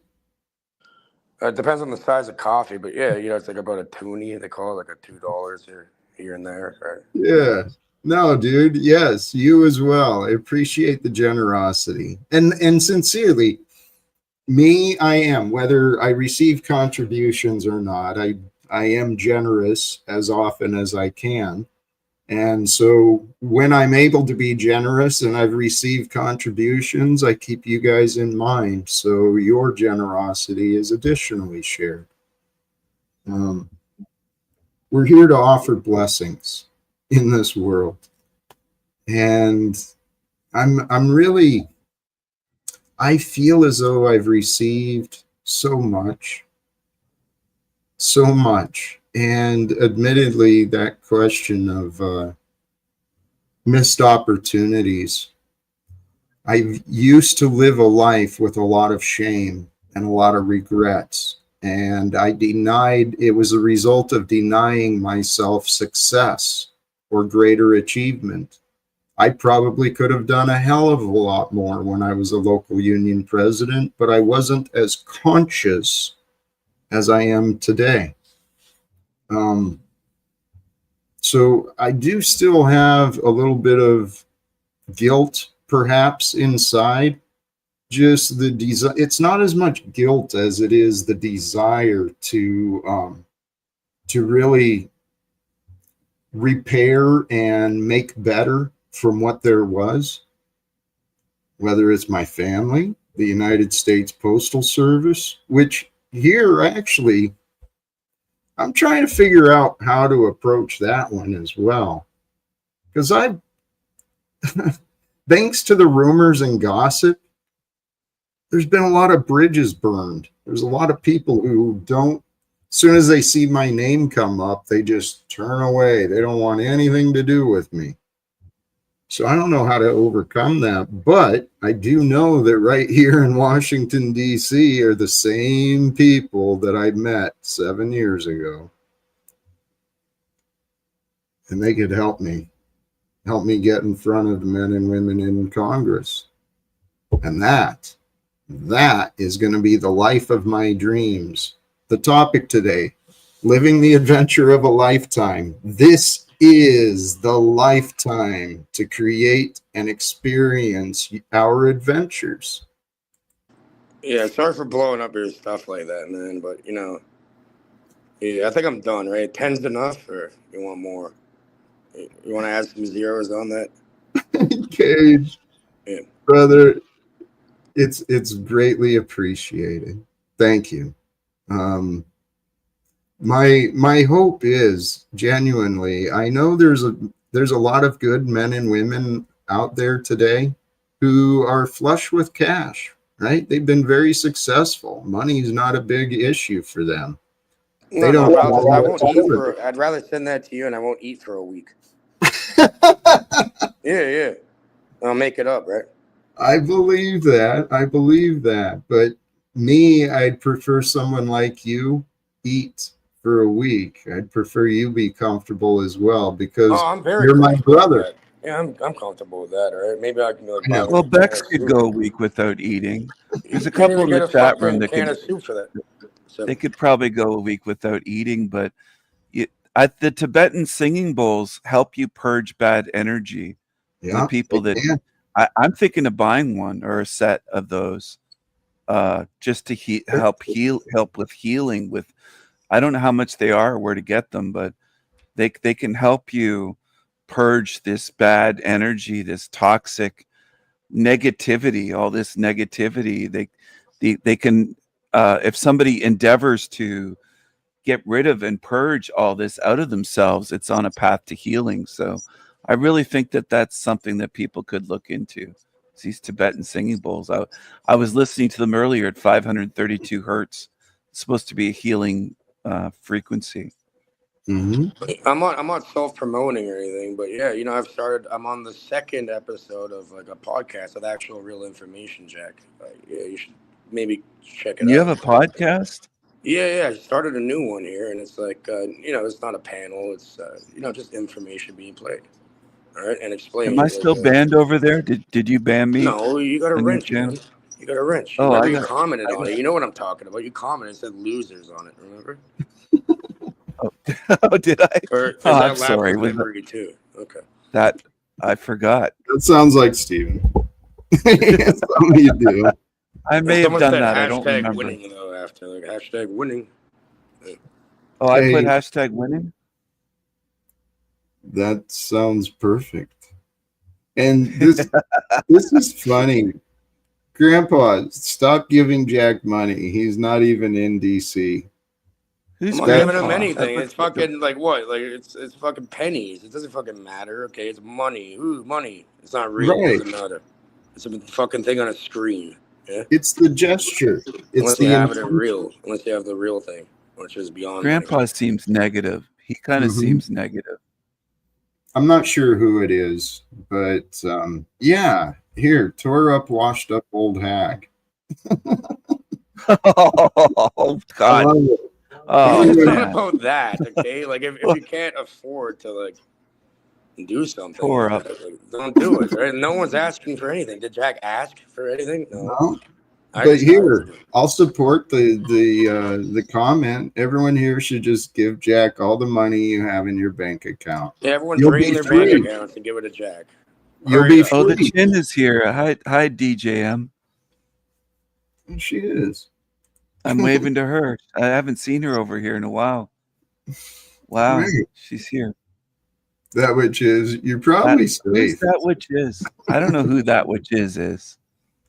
It depends on the size of coffee, but yeah, it's like about a toonie. They call it like a $2 here and there. Right? Yeah. No, dude. Yes, you as well. I appreciate the generosity. And sincerely, me, I am, whether I receive contributions or not, I am generous as often as I can. And so when I'm able to be generous and I've received contributions, I keep you guys in mind. So your generosity is additionally shared. We're here to offer blessings in this world. And I'm really, I feel as though I've received so much. And admittedly, that question of missed opportunities. I used to live a life with a lot of shame and a lot of regrets. And it was a result of denying myself success or greater achievement. I probably could have done a hell of a lot more when I was a local union president, but I wasn't as conscious as I am today. So I do still have a little bit of guilt, perhaps, inside. Just the desire. It's not as much guilt as it is the desire to really repair and make better from what there was. Whether it's my family, the United States Postal Service, which here actually, I'm trying to figure out how to approach that one as well. Because thanks to the rumors and gossip, there's been a lot of bridges burned. There's a lot of people who don't, as soon as they see my name come up, they just turn away. They don't want anything to do with me. So I don't know how to overcome that, but I do know that right here in Washington, D.C. are the same people that I met 7 years ago. And they could help me get in front of the men and women in Congress. And that is going to be the life of my dreams. The topic today, living the adventure of a lifetime. This is the lifetime to create and experience our adventures. Yeah, sorry for blowing up your stuff like that, man. But I think I'm done. Right? 10's enough, or you want more? You want to add some zeros on that? Cage, Yeah. brother, it's greatly appreciated. Thank you. My hope is genuinely, I know there's a lot of good men and women out there today who are flush with cash, right? They've been very successful. Money is not a big issue for them. No, no, I won't eat for. I'd rather send that to you, and I won't eat for a week. Yeah. I'll make it up, right? I believe that. But me, I'd prefer someone like you eat for a week. I'd prefer you be comfortable as well, because I'm very you're my brother. Yeah, I'm comfortable with that, all right? Maybe I can be like, Well, Bex could go a week without eating. There's a couple in the chat room that can of soup for that. So. They could probably go a week without eating, but the Tibetan singing bowls help you purge bad energy. Yeah, the people that can. I'm thinking of buying one or a set of those, just to help with healing. With I don't know how much they are or where to get them, but they can help you purge this bad energy, this toxic negativity, all this negativity. They can, if somebody endeavors to get rid of and purge all this out of themselves, it's on a path to healing. So I really think that that's something that people could look into. These Tibetan singing bowls. I was listening to them earlier at 532 hertz. It's supposed to be a healing frequency. Mm-hmm. I'm not self promoting or anything, but yeah, I'm on the second episode of like a podcast with actual real information, Jack. Yeah, you should maybe check it You out. have a podcast? Yeah, I started a new one here, and it's like, it's not a panel. It's, just information being played. All right, and explained. Am I still banned over there? Did you ban me No, you got a on your wrench, channel? man. You got a wrench. Oh, Remember, you commented on it. You know what I'm talking about. You commented, said losers on it, remember? Oh, did I? Or is Oh, that I'm sorry. lapse of memory, too? Okay. That I forgot. That sounds like Steven. That's something you do. I may have Someone done said that. I don't hashtag remember. winning, though, after. Like, hashtag winning. Oh, I put Hey. hashtag winning? That sounds perfect. And this is funny. Grandpa, stop giving Jack money. He's not even in DC. Who's I'm not giving grandpa? him anything. That It's fucking like what? Like it's fucking pennies. It doesn't fucking matter. Okay, it's money. Ooh, money. It's not real. Right. It doesn't matter. It's a fucking thing on a screen. Yeah. It's the gesture. It's Unless you the have it in real. Unless you have the real thing, which is beyond. Grandpa money. seems negative. He kind of seems negative. I'm not sure who it is, but yeah. Here, tore up, washed up old hag. Oh I God! love it. Oh It's not man! about that. Okay, like if you can't afford to like do something, Tore like up. that, like, don't do it. Right? No one's asking for anything. Did Jack ask for anything? No. No. I But just- here, I'll support the comment. Everyone here should just give Jack all the money you have in your bank account. Yeah, everyone You'll drain be their free. bank accounts and give it to Jack. You'll Hurry be up. Oh, the free. chin is here. Hi, DJM. She is. I'm waving to her. I haven't seen her over here in a while. Wow, Right. she's here. That which is, you're probably Who's safe. that witch is? I don't know who that witch is.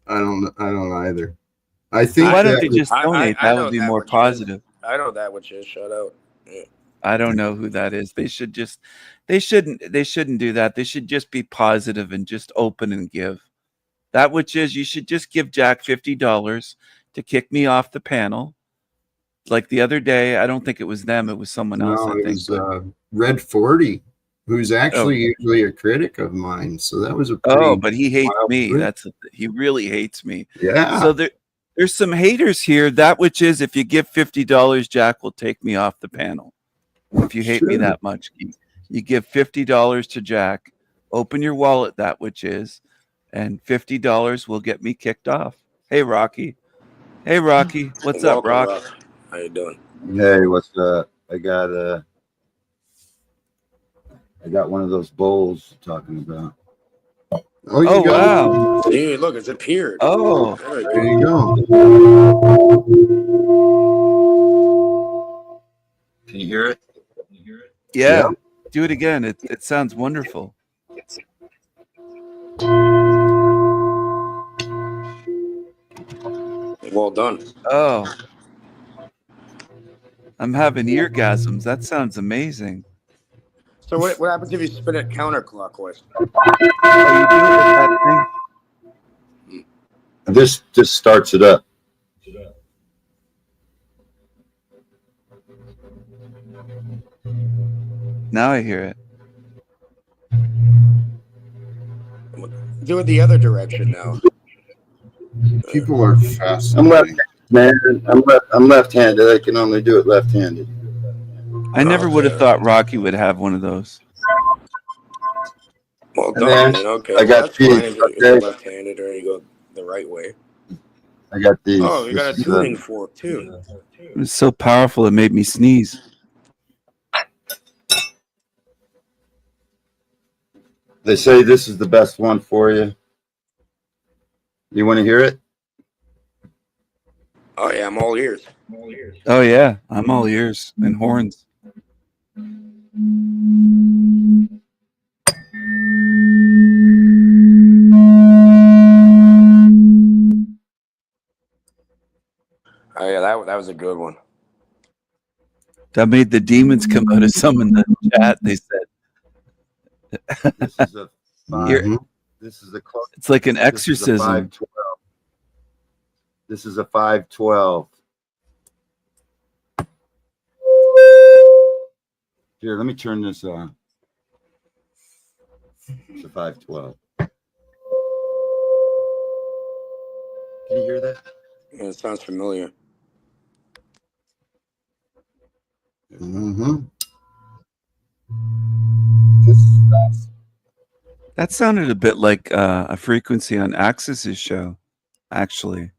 I don't either. I think Why don't that they just donate? I That know would be that more which is. positive. I know that which is. Shout out. Yeah. I don't know who that is. They shouldn't do that. They should just be positive and just open and give. That which is, you should just give Jack $50 to kick me off the panel. Like the other day, I don't think it was them, it was someone else, no, I it think. was Red 40, who's actually usually a critic of mine. So that was a pretty but he hates wild me. group. He really hates me. Yeah. So there's some haters here. That which is, if you give $50, Jack will take me off the panel. If you hate me that much, you give $50 to Jack. Open your wallet, that which is, and $50 will get me kicked off. Hey, Rocky. Hey, Rocky. What's up, Welcome, Rock? How you doing? Hey, what's up? I got one of those bowls you're talking about. Oh, you Oh, got wow. See, look, it's appeared. Oh. There you go. Can you hear it? Yeah. Do it again. It sounds wonderful. Well done. Oh. I'm having eargasms. That sounds amazing. So what happens if you spin it counterclockwise? Oh, you do it with that thing? This just starts it up. Now I hear it. Do it the other direction now. People are I'm fascinating. I'm left-handed. I can only do it left-handed. I never would have thought Rocky would have one of those. Well And done. then Man. Okay. I got that's fine these, if you're okay. left-handed or you go the right way. I got these. Oh, you got a This is, tuning fork too. It was so powerful it made me sneeze. They say this is the best one for you. You want to hear it? Oh yeah, I'm all ears. Oh yeah, I'm all ears and horns. Oh yeah, that was a good one. That made the demons come out of some in the chat. They said This is a Mhm. this is a close. it's like an This is a exorcism. 512. This is a 512. Here, let me turn this on. It's a 512. Can you hear that? Yeah, it sounds familiar. Mhm. This is fast. That sounded a bit like a frequency on Axis's show, actually.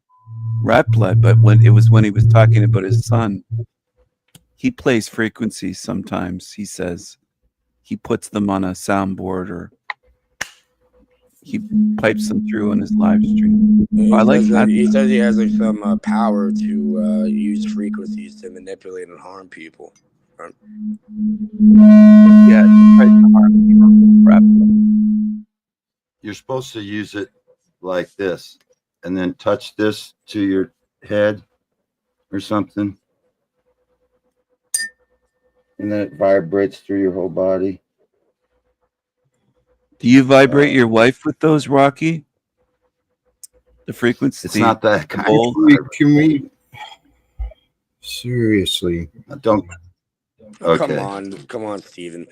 Rat Blood, but when he was talking about his son, he plays frequencies sometimes. He says he puts them on a soundboard or he pipes them through on his live stream. He I like says that. he says he has like some power to use frequencies to manipulate and harm people. Yeah, he tries to harm people with Rat Blood. You're supposed to use it like this and then touch this to your head or something. And then it vibrates through your whole body. Do you vibrate your wife with those, Rocky? The frequency? It's not that kind bowl? Can we seriously? Don't. Oh, Okay. come on, Steven.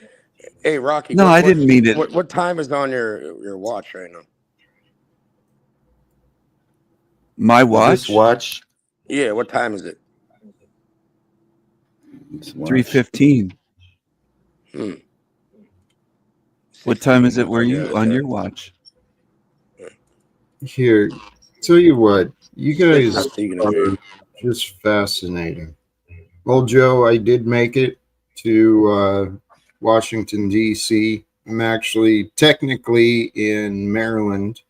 Hey, Rocky. No, I didn't mean it. What time is on your watch right now? My watch? This watch. Yeah, what time is it? 3:15. What time is it where you on your watch? Here, tell you what, you guys Not speaking of it. are just fascinating. Well, Joe, I did make it to Washington, D.C. I'm actually technically in Maryland,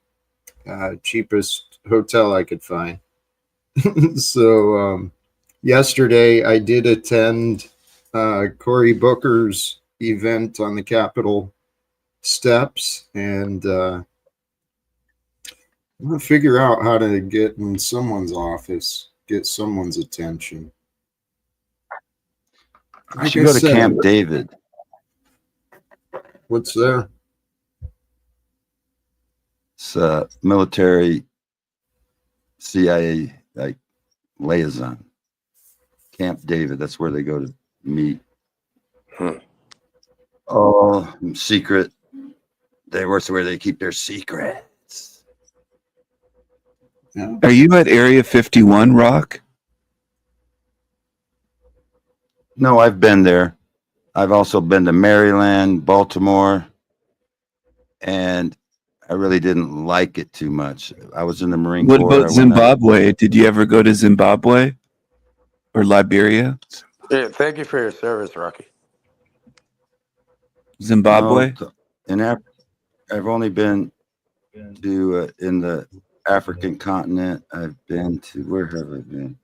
cheapest hotel I could find. So yesterday I did attend Cory Booker's event on the Capitol steps, and I'm going to figure out how to get in someone's office, get someone's attention. I should go to Camp David. What's there? It's a military CIA like liaison. Camp David. That's where they go to meet. Oh, secret. That's where they keep their secrets. Yeah. Are you at Area 51, Rock? No, I've been there. I've also been to Maryland, Baltimore, and I really didn't like it too much. I was in the Marine Corps. What about Zimbabwe? Did you ever go to Zimbabwe or Liberia? Yeah, thank you for your service, Rocky. Zimbabwe? No, in Africa, I've only been to in the African continent. I've been to, where have I been?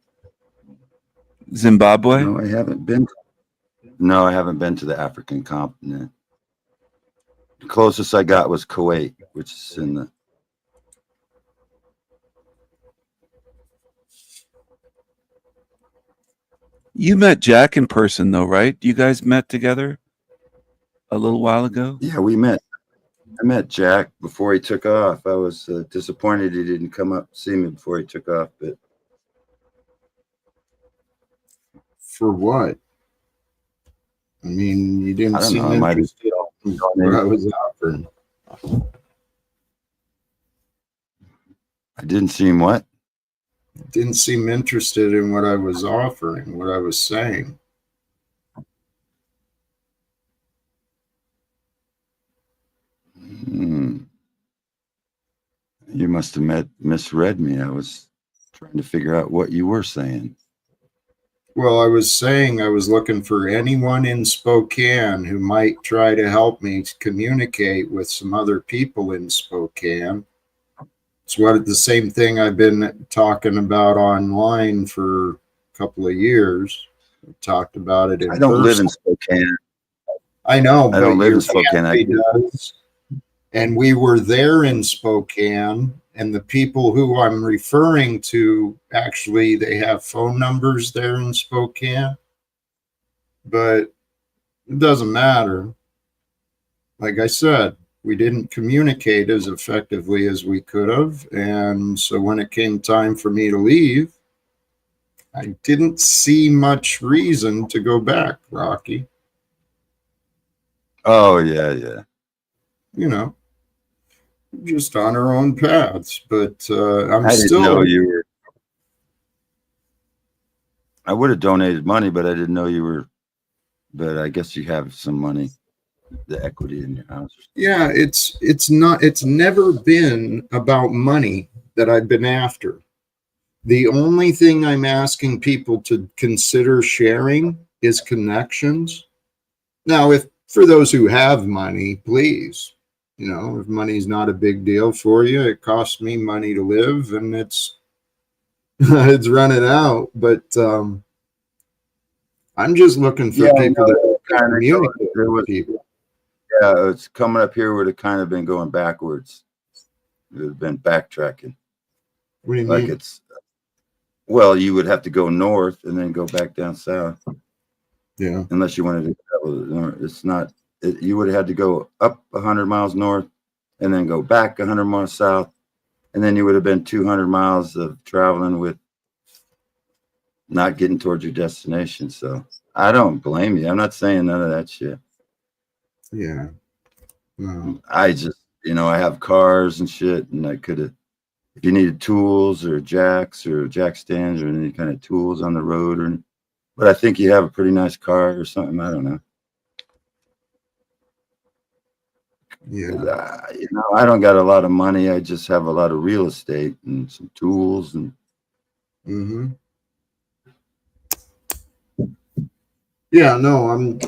Zimbabwe? No, I haven't been. No, I haven't been to the African continent. The closest I got was Kuwait, which is in the. You met Jack in person, though, right? You guys met together a little while ago? Yeah, we met. I met Jack before he took off. I was disappointed he didn't come up to see me before he took off. But For what? I mean, you didn't seem interested in what I was offering. I didn't seem what? Didn't seem interested in what I was offering, what I was saying. You must have misread me. I was trying to figure out what you were saying. Well, I was saying I was looking for anyone in Spokane who might try to help me to communicate with some other people in Spokane It's the same thing I've been talking about online for a couple of years. I've talked about it in I don't live person. in Spokane. I know, I but don't live your in Spokane. family does. And we were there in Spokane, and the people who I'm referring to, actually, they have phone numbers there in Spokane, but it doesn't matter. Like I said, we didn't communicate as effectively as we could have. And so when it came time for me to leave, I didn't see much reason to go back, Rocky. Oh, yeah, yeah. You know, just on our own paths. But I'm I didn't still. know you were. I would have donated money, but I didn't know you were. But I guess you have some money, the equity in your house. Yeah, it's never been about money that I've been after. The only thing I'm asking people to consider sharing is connections. Now, if for those who have money, please, if money's not a big deal for you, it costs me money to live, and it's it's running out. But I'm just looking for people that kind of communicate with people. Yeah, it's coming up here would have kind of been going backwards. It would have been backtracking. What do you Like mean? Well, you would have to go north and then go back down south. Yeah. Unless you wanted to travel north. It's not. You would have had to go up 100 miles north and then go back 100 miles south, and then you would have been 200 miles of traveling with not getting towards your destination. So I don't blame you. I'm not saying none of that shit. Yeah. No. I just, I have cars and shit, and I could have, if you needed tools or jack stands or any kind of tools on the road, but I think you have a pretty nice car or something. I don't know. Yeah. I don't got a lot of money. I just have a lot of real estate and some tools and. Mm-hmm. Yeah, no,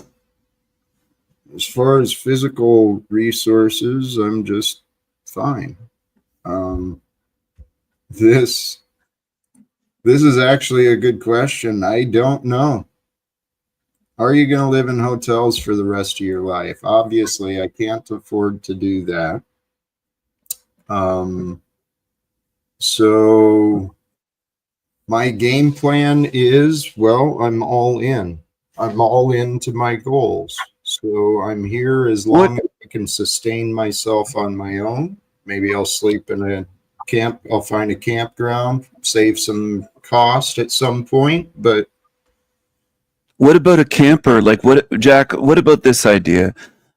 as far as physical resources, I'm just fine. This is actually a good question. I don't know. Are you going to live in hotels for the rest of your life? Obviously, I can't afford to do that. So my game plan is, well, I'm all in. I'm all into my goals. So I'm here as long as I can sustain myself on my own. Maybe I'll sleep in a camp. I'll find a campground, save some cost at some point. But what about a camper? Like Jack, what about this idea?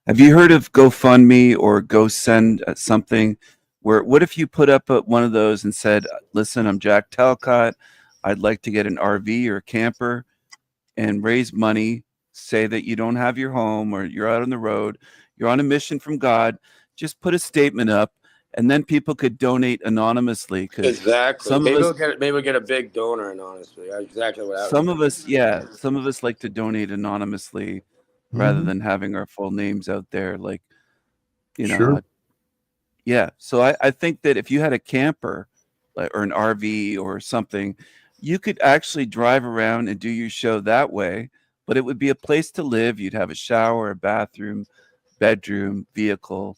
Have you heard of GoFundMe or GoSend something? What if you put up one of those and said, listen, I'm Jack Talcott. I'd like to get an RV or a camper and raise money. Say that you don't have your home or you're out on the road. You're on a mission from God. Just put a statement up, and then people could donate anonymously. Exactly. Maybe we'll get a big donor anonymously. Exactly what some of us like to donate anonymously rather than having our full names out there. Like, sure. Yeah. So I think that if you had a camper or an RV or something, you could actually drive around and do your show that way, but it would be a place to live. You'd have a shower, a bathroom, bedroom, vehicle,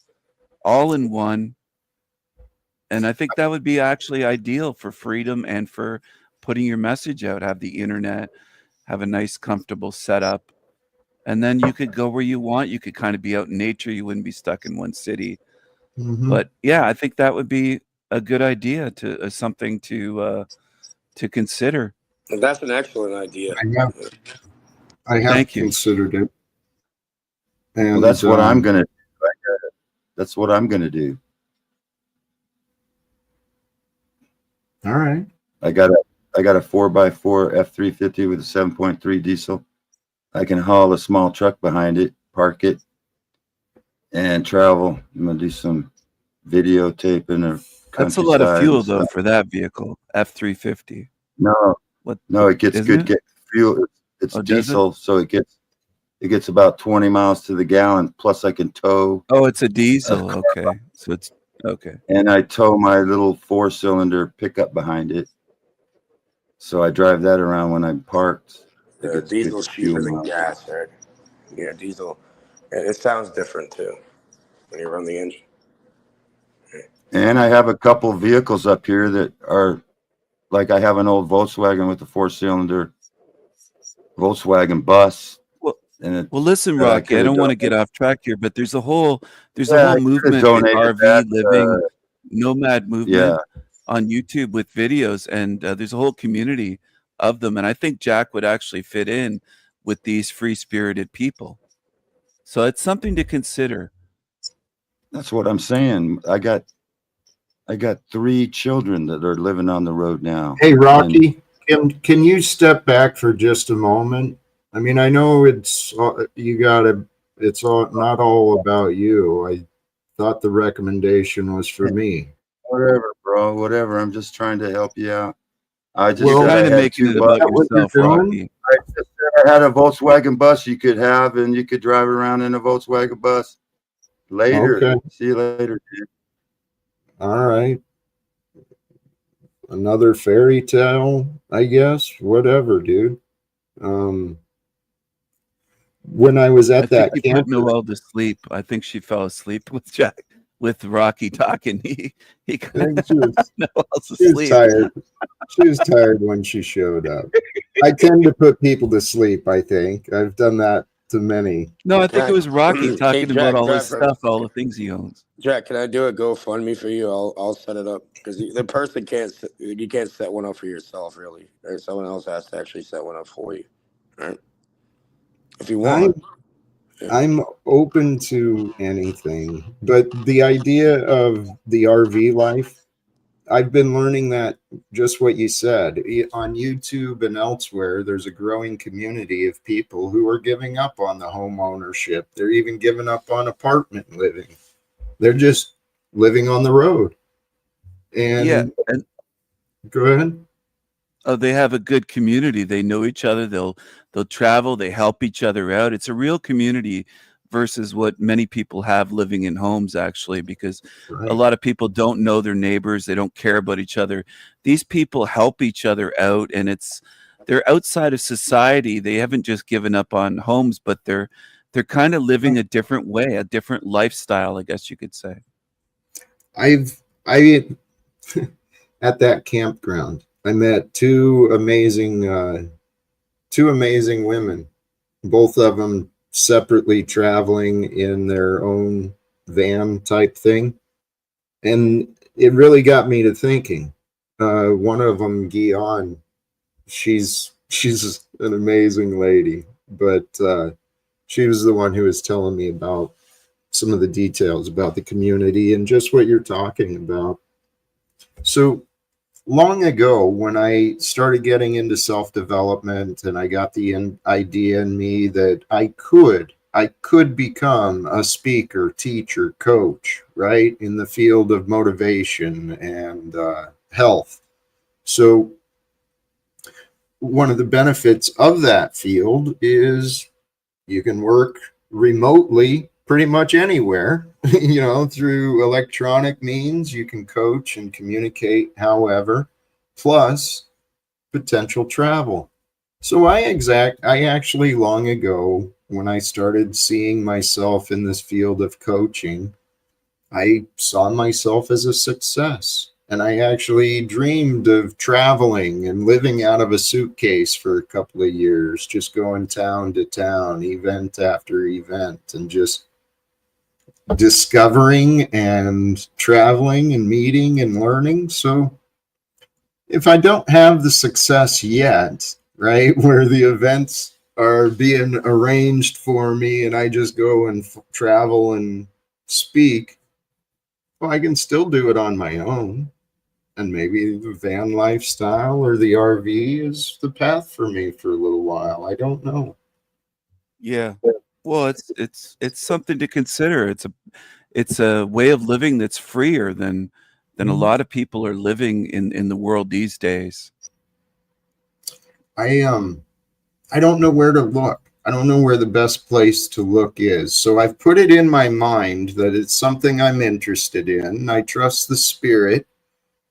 all in one. And I think that would be actually ideal for freedom and for putting your message out, have the internet, have a nice, comfortable setup. And then you could go where you want. You could kind of be out in nature. You wouldn't be stuck in one city. But yeah, I think that would be a good idea to something to consider. That's an excellent idea. I have considered it. And well, that's what I'm gonna. That's what I'm gonna do. All right. I got a 4x4 F350 with a 7.3 diesel. I can haul a small truck behind it, park it, and travel. I'm gonna do some videotaping. That's a lot of fuel though for that vehicle, F350. No, it gets good fuel. It's diesel, so it gets about 20 miles to the gallon. Plus, I can tow. Oh, it's a diesel. Okay, so it's Okay. and I tow my little 4-cylinder pickup behind it. So I drive that around when I'm parked. It gets good Diesel's cheaper fuel than mileage. gas, right? Yeah, diesel. It sounds different too when you run the engine. And I have a couple vehicles up here that are like, I have an old Volkswagen with a 4-cylinder Volkswagen bus, Well, and well, listen, that I Rocky, could I have don't want to get donated. off track here, but there's a whole Yeah, I could have movement with donated RV that. living, nomad Yeah, movement on YouTube with videos, and there's a whole community of them. And I think Jack would actually fit in with these free-spirited people. So it's something to consider. that's what I'm saying. I got 3 children that are living on the road now. Hey, And Rocky, can you step back for just a moment? I mean, I know it's it's all not all about you. I thought the recommendation was for me. whatever, bro, whatever. I'm just trying to help you out. I just You're Well, said I kind of had making 2 it is about that what you're yourself, doing? Rocky. I just said I had a Volkswagen bus you could have, and you could drive around in a Volkswagen bus. Later. Okay. See you later, dude. All right. Another fairy tale, I guess. Whatever, dude. Um, when I was I at think that you put camp, Noelle to sleep. I think she fell asleep with Jack, with Rocky talking. He I think she was Noelle's she was asleep. tired. She was tired when she showed up. I tend to put people to sleep, I think. I've done that to many. No, I think it Jack, was Rocky hey talking about Jack, all his stuff, all the things he owns. Jack, can I do a GoFundMe for you? I'll set it up because the person you can't set one up for yourself really. Right? Someone else has to actually set one up for you, right? If you I'm want. Yeah. I'm open to anything, but the idea of the RV life, I've been learning that just what you said on YouTube and elsewhere, there's a growing community of people who are giving up on the home ownership. They're even giving up on apartment living. They're just living on the road. Yeah, And and go ahead. they have a good community. They know each other. They'll travel. They help each other out. It's a real community versus what many people have living in homes, actually, because a Right. lot of people don't know their neighbors. They don't care about each other. These people help each other out, and they're outside of society. They haven't just given up on homes, but they're kind of living a different way, a different lifestyle, I guess you could say. I at that campground, I met two amazing women, both of them separately traveling in their own van type thing. And it really got me to thinking. One of them, Guion, she's an amazing lady, but she was the one who was telling me about some of the details about the community and just what you're talking about. So long ago, when I started getting into self-development and I got the idea in me that I could become a speaker, teacher, coach, right, in the field of motivation and health. So one of the benefits of that field is you can work remotely pretty much anywhere, through electronic means. You can coach and communicate however, plus potential travel. So I actually long ago, when I started seeing myself in this field of coaching, I saw myself as a success. And I actually dreamed of traveling and living out of a suitcase for a couple of years, just going town to town, event after event, and just discovering and traveling and meeting and learning. So if I don't have the success yet, right, where the events are being arranged for me and I just go and travel and speak, well, I can still do it on my own. And maybe the van lifestyle or the RV is the path for me for a little while. I don't know. Yeah. Well, it's something to consider. It's a way of living that's freer than a lot of people are living in the world these days. I don't know where to look. I don't know where the best place to look is. So I've put it in my mind that it's something I'm interested in. I trust the spirit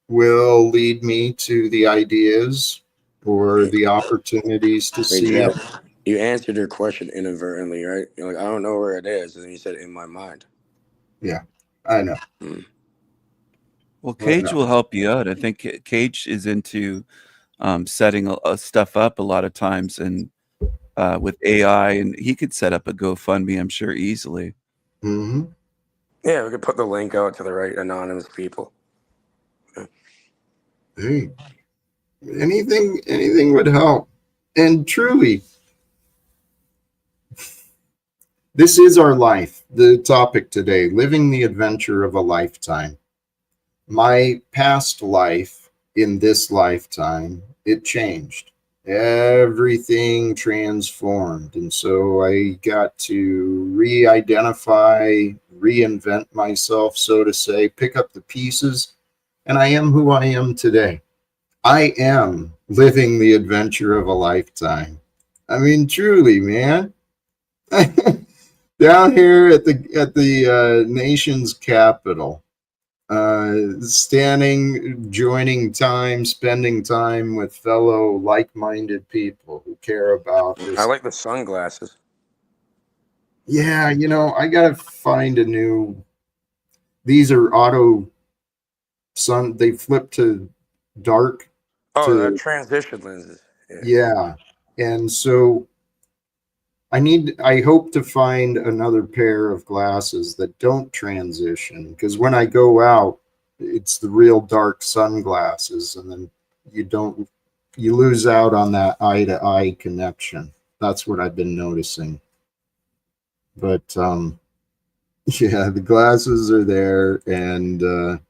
will lead me to the ideas or the opportunities to Wait, see it. Jack, you answered your question inadvertently, right? You're like, I don't know where it is, and then you said in my mind. Yeah, I know. Hmm. Well, I Cage know. will help you out. I think Cage is into setting stuff up a lot of times, and with AI, and he could set up a GoFundMe, I'm sure, easily. Hmm. Yeah, we could put the link out to the right anonymous people. Hey, anything would help. And truly, this is our life. The topic today, living the adventure of a lifetime. My past life in this lifetime, it changed. Everything transformed. And so I got to re-identify, reinvent myself, so to say, pick up the pieces, and I am who I am today. I am living the adventure of a lifetime. I mean, truly, man. Down here at the nation's capital, standing, joining time, spending time with fellow like-minded people who care about I this. like the sunglasses. Yeah, I gotta find a new. These are auto sun. They flip to dark Oh, to transition lenses. Yeah. yeah, and so I hope to find another pair of glasses that don't transition, because when I go out, it's the real dark sunglasses, and then you lose out on that eye to eye connection. That's what I've been noticing. But yeah, the glasses are there, and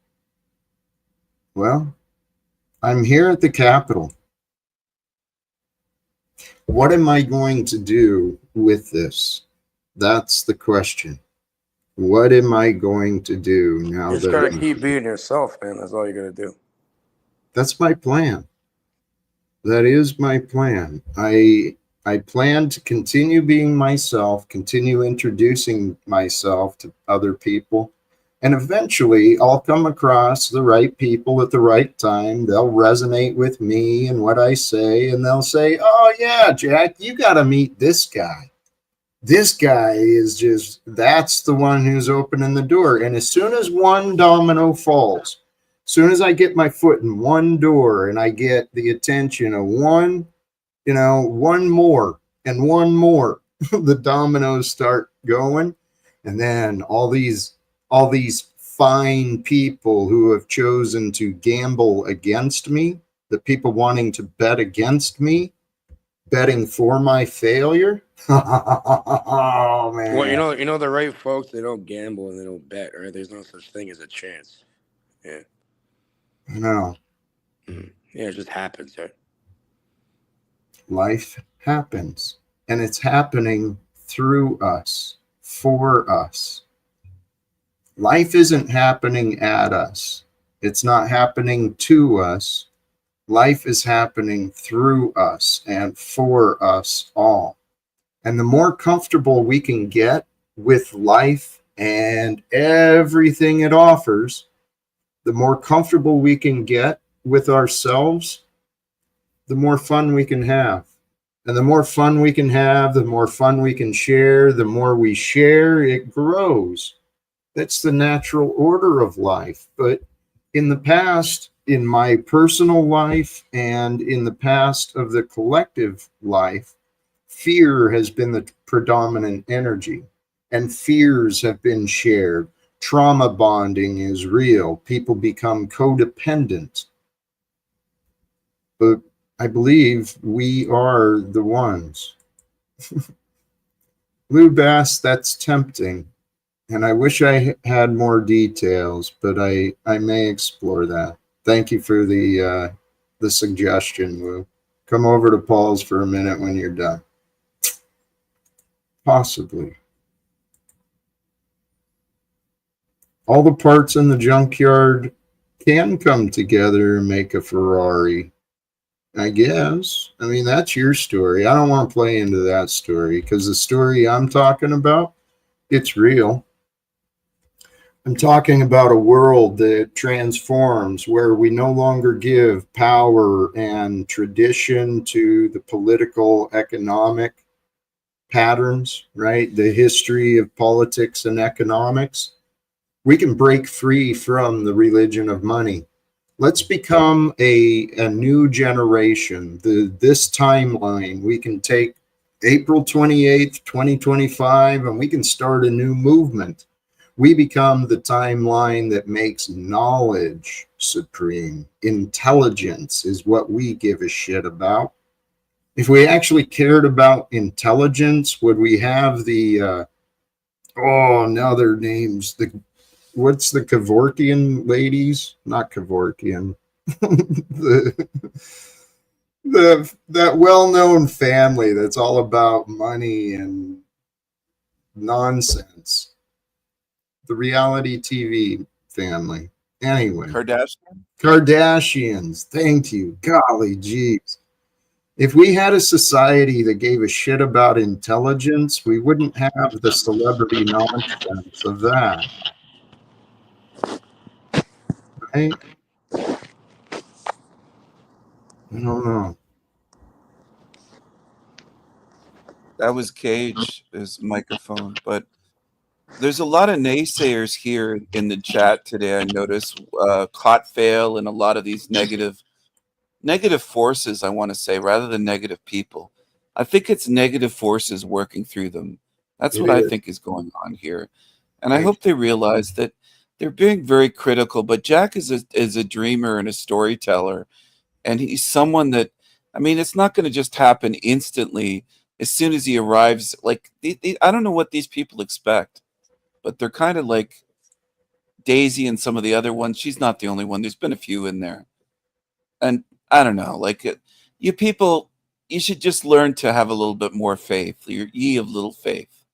well, I'm here at the Capitol. What am I going to do with this? That's the question. What am I going to do now You just that gotta I'm... keep being yourself, man. That's all you gotta do. That's my plan. That is my plan. I plan to continue being myself, continue introducing myself to other people, and eventually I'll come across the right people at the right time. They'll resonate with me and what I say, and they'll say, "Oh yeah, Jack, you got to meet this guy. This guy is that's the one who's opening the door." And as soon as one domino falls, as soon as I get my foot in one door and I get the attention of one more and one more, the dominoes start going. And then all these fine people who have chosen to gamble against me, the people wanting to bet against me, betting for my failure. Oh Well, man, the right folks. They don't gamble and they don't bet, right? There's no such thing as a chance. Yeah. I know. Yeah, it just happens, right? Life happens, and it's happening through us, for us. Life isn't happening at us. It's not happening to us. Life is happening through us and for us all. And the more comfortable we can get with life and everything it offers, the more comfortable we can get with ourselves, the more fun we can have. And the more fun we can have, the more fun we can share. The more we share, it grows. That's the natural order of life. But in the past, in my personal life and in the past of the collective life, fear has been the predominant energy, and fears have been shared. Trauma bonding is real. People become codependent. But I believe we are the ones. Lou Bass, that's tempting. And I wish I had more details, but I may explore that. Thank you for the suggestion, Lou. Come over to Paul's for a minute when you're done. Possibly. All the parts in the junkyard can come together and make a Ferrari. I guess. I mean, that's your story. I don't want to play into that story because the story I'm talking about, it's real. I'm talking about a world that transforms where we no longer give power and tradition to the political, economic patterns, right? The history of politics and economics. We can break free from the religion of money. Let's become a new generation. This timeline, we can take April 28th, 2025, and we can start a new movement. We become the timeline that makes knowledge supreme. Intelligence is what we give a shit about. If we actually cared about intelligence, would we have the, now their names, what's the Kevorkian ladies? Not Kevorkian. the, that well-known family that's all about money and nonsense. The reality TV family. Anyway. Kardashians. Thank you. Golly geez. If we had a society that gave a shit about intelligence, we wouldn't have the celebrity nonsense of that. Right? I don't know. That was Cage, his microphone. But there's a lot of naysayers here in the chat today. I noticed caught fail and a lot of these negative forces, I want to say, rather than negative people. I think it's negative forces working through them. That's what I think is going on here. And I hope they realize that they're being very critical. But Jack is a dreamer and a storyteller. And he's someone that, I mean, it's not going to just happen instantly as soon as he arrives. Like, I don't know what these people expect, but they're kind of like Daisy and some of the other ones. She's not the only one. There's been a few in there. And I don't know, like you people, you should just learn to have a little bit more faith. You're ye of little faith.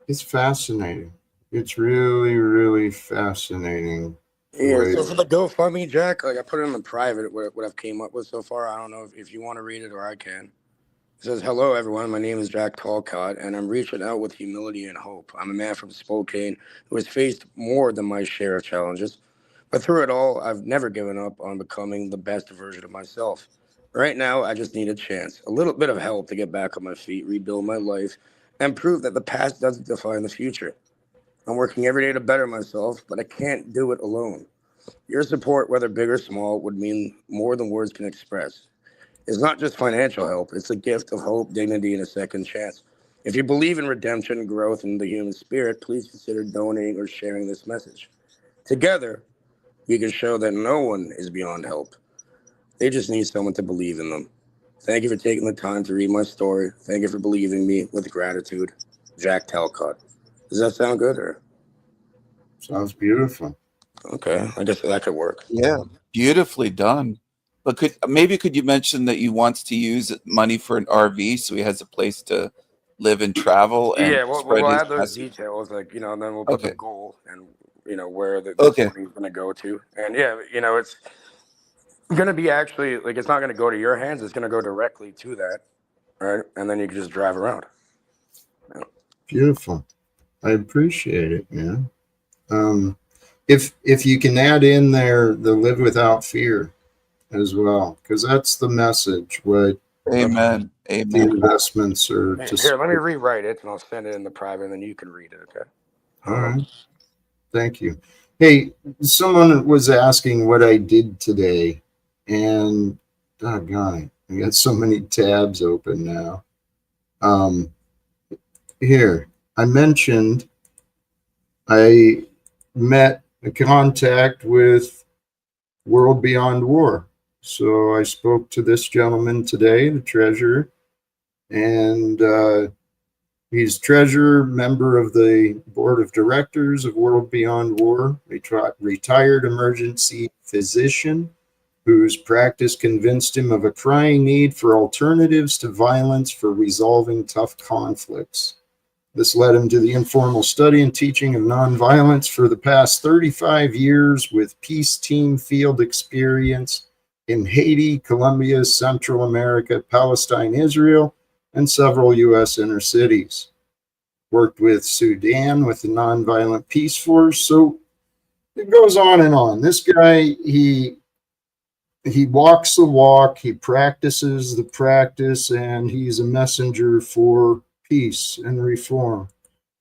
It's fascinating. It's really, really fascinating. Yeah, so for the GoFundMe, Jack, like I put it in the private, what I've came up with so far. I don't know if you want to read it or I can. It says, "Hello, everyone. My name is Jack Talcott, and I'm reaching out with humility and hope. I'm a man from Spokane who has faced more than my share of challenges. But through it all, I've never given up on becoming the best version of myself. Right now, I just need a chance, a little bit of help to get back on my feet, rebuild my life, and prove that the past doesn't define the future. I'm working every day to better myself, but I can't do it alone. Your support, whether big or small, would mean more than words can express. It's not just financial help, it's a gift of hope, dignity, and a second chance. If you believe in redemption, growth, and the human spirit, please consider donating or sharing this message. Together, we can show that no one is beyond help. They just need someone to believe in them. Thank you for taking the time to read my story. Thank you for believing me. With gratitude, Jack Talcott." Does that sound good? Or sounds beautiful. Okay, I guess that could work. Yeah, beautifully done. But could you mention that he wants to use money for an RV so he has a place to live and travel and we'll his add those message? details, like, and then we'll put the goal and where this money is going to go to, and it's going to be actually like it's not going to go to your hands; it's going to go directly to that, right? And then you can just drive around. Beautiful. I appreciate it, man. If you can add in there the live without fear as well, because that's the message. What Amen. The investments are. Here, let me rewrite it, and I'll send it in the private, and then you can read it. Okay. All right. Thank you. Hey, someone was asking what I did today, and doggone it, I got so many tabs open now. Here, I mentioned I met a contact with World Beyond War. So I spoke to this gentleman today, the treasurer, and he's treasurer, member of the board of directors of World Beyond War, retired emergency physician whose practice convinced him of a crying need for alternatives to violence for resolving tough conflicts. This led him to the informal study and teaching of nonviolence for the past 35 years with peace team field experience in Haiti, Colombia, Central America, Palestine, Israel, and several U.S. inner cities. Worked with Sudan with the Nonviolent Peace Force. So it goes on and on. This guy, he walks the walk, he practices the practice, and he's a messenger for peace and reform.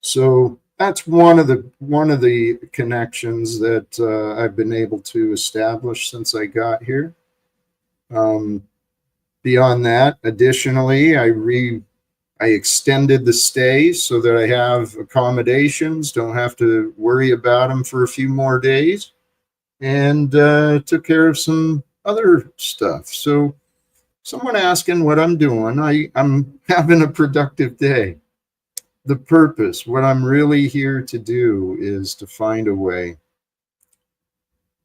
So that's one of the connections that I've been able to establish since I got here. Beyond that, additionally, I extended the stay so that I have accommodations, don't have to worry about them for a few more days, and took care of some other stuff. So someone asking what I'm doing, I'm having a productive day. The purpose, what I'm really here to do is to find a way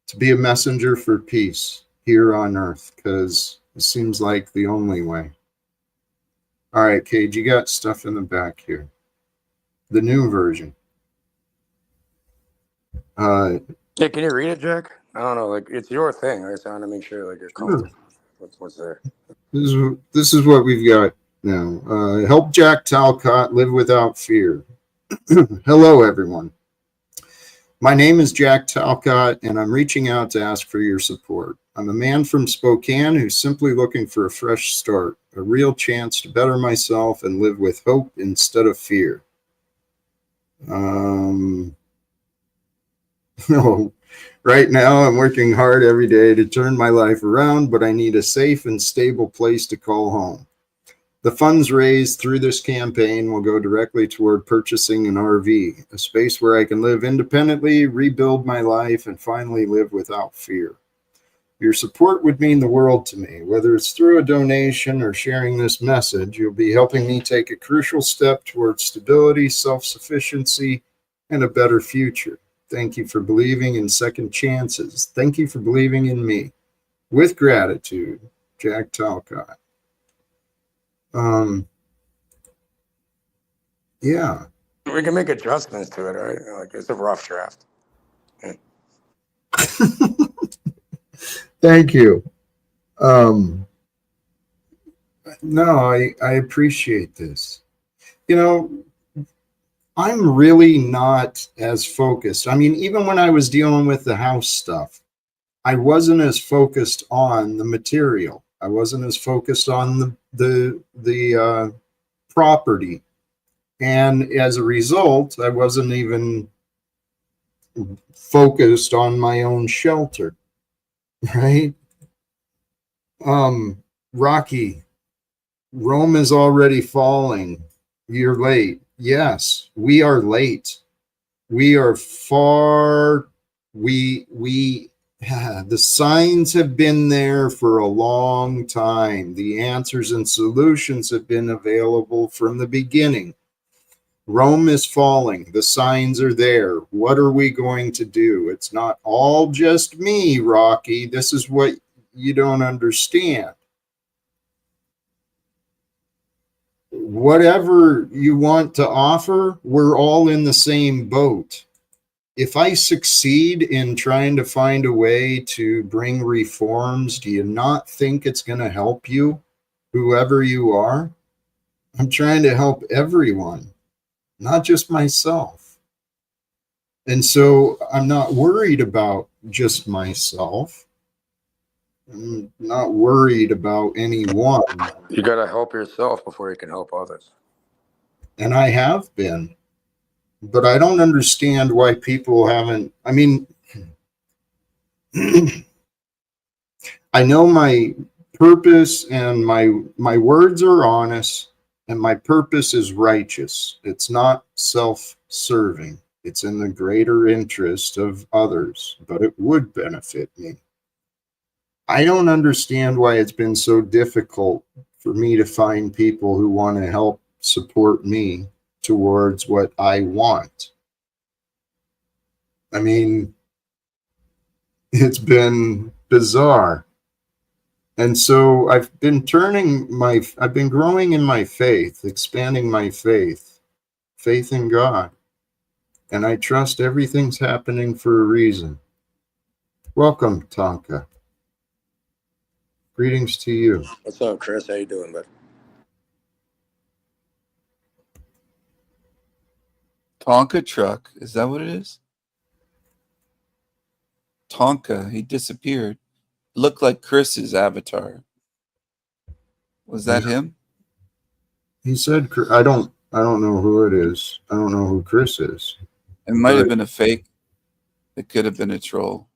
to be a messenger for peace here on earth, because it seems like the only way. All right, Cage, you got stuff in the back here. The new version. Yeah, can you read it, Jack? I don't know, like it's your thing. I just want to make sure like you're comfortable. What's there? This is what we've got now. Help Jack Talcott live without fear. Hello, everyone. My name is Jack Talcott, and I'm reaching out to ask for your support. I'm a man from Spokane who's simply looking for a fresh start, a real chance to better myself and live with hope instead of fear. No, right now I'm working hard every day to turn my life around, but I need a safe and stable place to call home. The funds raised through this campaign will go directly toward purchasing an RV, a space where I can live independently, rebuild my life, and finally live without fear. Your support would mean the world to me. Whether it's through a donation or sharing this message, you'll be helping me take a crucial step towards stability, self-sufficiency, and a better future. Thank you for believing in second chances. Thank you for believing in me. With gratitude, Jack Talcott. Yeah. We can make adjustments to it, right? Like it's a rough draft. Yeah. Thank you. No, I appreciate this. You know, I'm really not as focused. I mean, even when I was dealing with the house stuff, I wasn't as focused on the material. I wasn't as focused on the property. And as a result, I wasn't even focused on my own shelter, right? Rocky, Rome is already falling. You're late. Yes, we are late. We are far, the signs have been there for a long time. The answers and solutions have been available from the beginning. Rome is falling. The signs are there. What are we going to do? It's not all just me, Rocky. This is what you don't understand. Whatever you want to offer, we're all in the same boat. If I succeed in trying to find a way to bring reforms, do you not think it's going to help you, whoever you are? I'm trying to help everyone, not just myself. And so I'm not worried about just myself. I'm not worried about anyone. You got to help yourself before you can help others. And I have been. But I don't understand why people haven't. I mean, I know my purpose and my words are honest, and my purpose is righteous. It's not self-serving. It's in the greater interest of others, but it would benefit me. I don't understand why it's been so difficult for me to find people who want to help support me towards what I want. I mean, it's been bizarre. And so I've been growing in my faith, expanding my faith in God. And I trust everything's happening for a reason. Welcome, Tonka. Greetings to you. What's up, Chris? How you doing, bud? Tonka truck. Is that what it is? Tonka. He disappeared. Looked like Chris's avatar. Was that him? He said, I don't know who it is. I don't know who Chris is. It might have been a fake. It could have been a troll.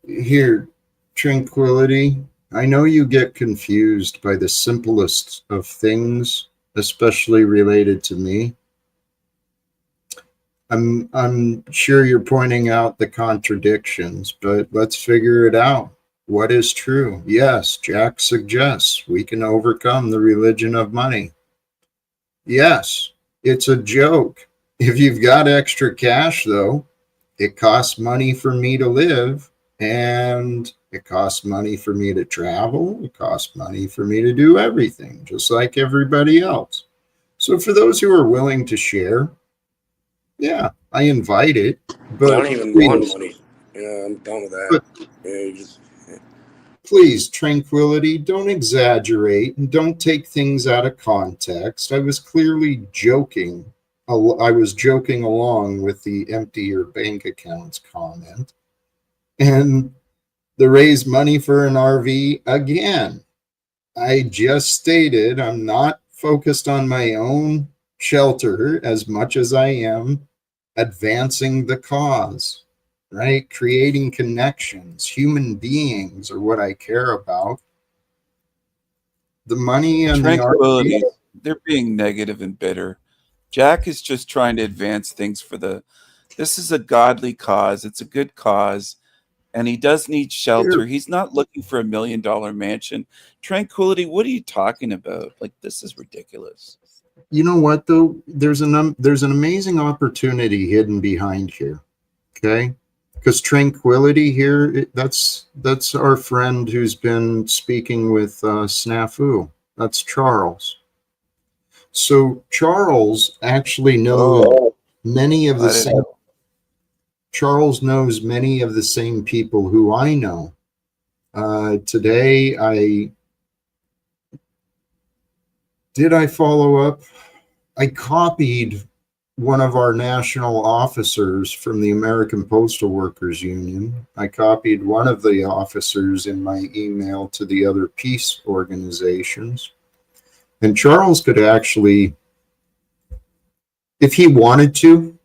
Here, Tranquility. I know you get confused by the simplest of things, especially related to me. I'm sure you're pointing out the contradictions, but let's figure it out. What is true? Yes, Jack suggests we can overcome the religion of money. Yes, it's a joke. If you've got extra cash, though, it costs money for me to live, and it costs money for me to travel. It costs money for me to do everything, just like everybody else. So for those who are willing to share, yeah, I invite it. But I don't even want money. Yeah, I'm done with that. Please, Tranquility, don't exaggerate and don't take things out of context. I was clearly joking. I was joking along with the empty your bank accounts comment. And the raise money for an RV, again, I just stated I'm not focused on my own shelter as much as I am advancing the cause, right? Creating connections. Human beings are what I care about. The money and Tranquility. the RV. They're being negative and bitter. Jack is just trying to advance things for this is a godly cause. It's a good cause. And he does need shelter. He's not looking for $1 million mansion. Tranquility, what are you talking about? Like, this is ridiculous. You know what, though? There's an amazing opportunity hidden behind here. Okay? Because Tranquility here, that's our friend who's been speaking with Snafu. That's Charles. So Charles actually knows many of the same. Charles knows many of the same people who I know. Today, I follow up? I copied one of our national officers from the American Postal Workers Union. I copied one of the officers in my email to the other peace organizations. And Charles could actually, if he wanted to,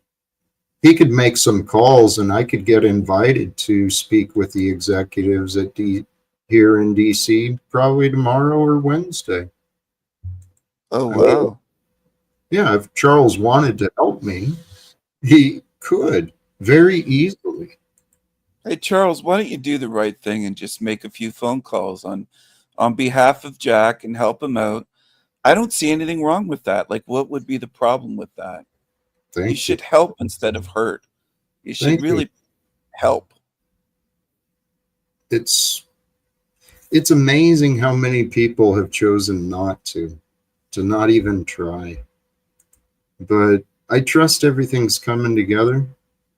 he could make some calls and I could get invited to speak with the executives at here in DC probably tomorrow or Wednesday. Oh, wow. Yeah, if Charles wanted to help me, he could very easily. Hey, Charles, why don't you do the right thing and just make a few phone calls on behalf of Jack and help him out? I don't see anything wrong with that. Like, what would be the problem with that? You should help instead of hurt. You should really help. It's amazing how many people have chosen not to not even try. But I trust everything's coming together.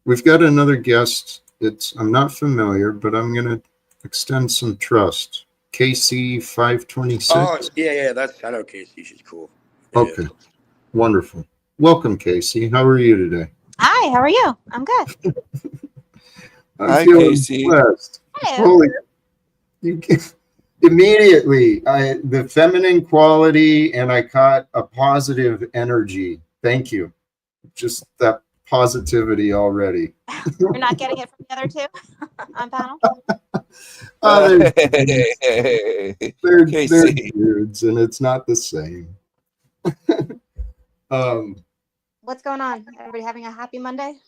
We've got another guest. I'm not familiar, but I'm going to extend some trust. KC 526. Oh, yeah, I know Casey. She's cool. Yeah, okay, wonderful. Welcome, Casey. How are you today? Hi, how are you? I'm good. Hi, Casey. Blessed. Holy, immediately, the feminine quality, and I caught a positive energy. Thank you. Just that positivity already. You're not getting it from the other two on panel? They're dudes, and it's not the same. What's going on? Everybody having a happy Monday?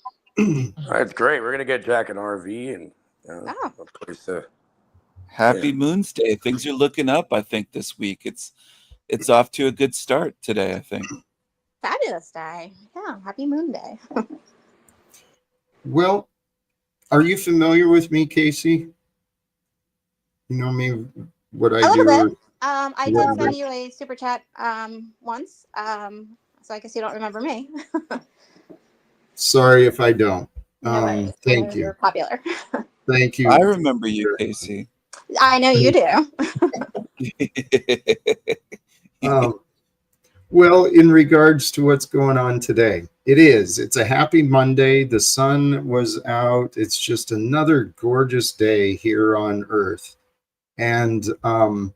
That's great. We're gonna get Jack an RV and a place to. Happy Moon's Day. Things are looking up, I think, this week. It's off to a good start today, I think. Fabulous day. Yeah, happy Moon Day. Well, are you familiar with me, Casey? You know me, what I do? A little bit. I did send you a super chat once, so I guess you don't remember me. Sorry if I don't. No, thank you. You're popular. Thank you. I remember you, Casey. I know you do. Well, in regards to what's going on today, it's a happy Monday. The sun was out. It's just another gorgeous day here on Earth. And I'm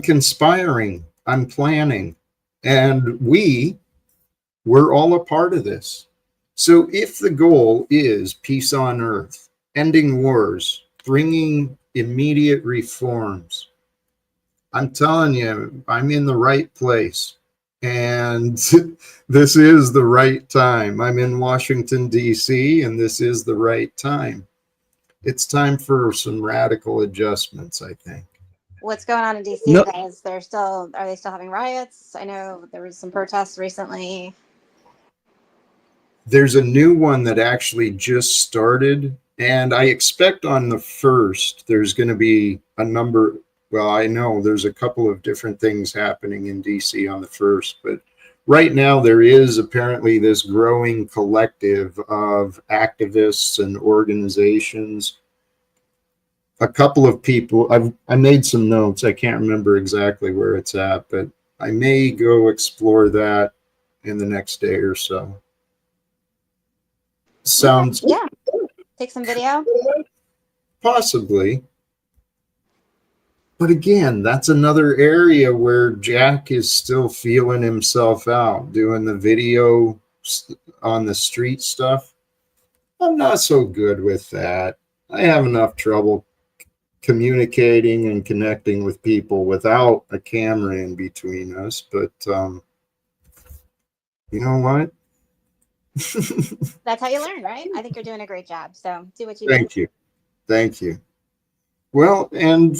conspiring, I'm planning, and we're all a part of this. So if the goal is peace on Earth, ending wars, bringing immediate reforms, I'm telling you, I'm in the right place. And this is the right time. I'm in Washington, D.C., and this is the right time. It's time for some radical adjustments, I think. What's going on in DC, No, guys? Are they still having riots? I know there was some protests recently. There's a new one that actually just started, and I expect on the 1st there's going to be a number. Well, I know there's a couple of different things happening in DC on the 1st, but right now there is apparently this growing collective of activists and organizations. A couple of people, I made some notes. I can't remember exactly where it's at, but I may go explore that in the next day or so. Sounds Yeah. Take some video. possibly. But again, that's another area where Jack is still feeling himself out, doing the video on the street stuff. I'm not so good with that. I have enough trouble communicating and connecting with people without a camera in between us. But you know what? That's how you learn, right? I think you're doing a great job. So do what you Thank you. Thank you. Well, and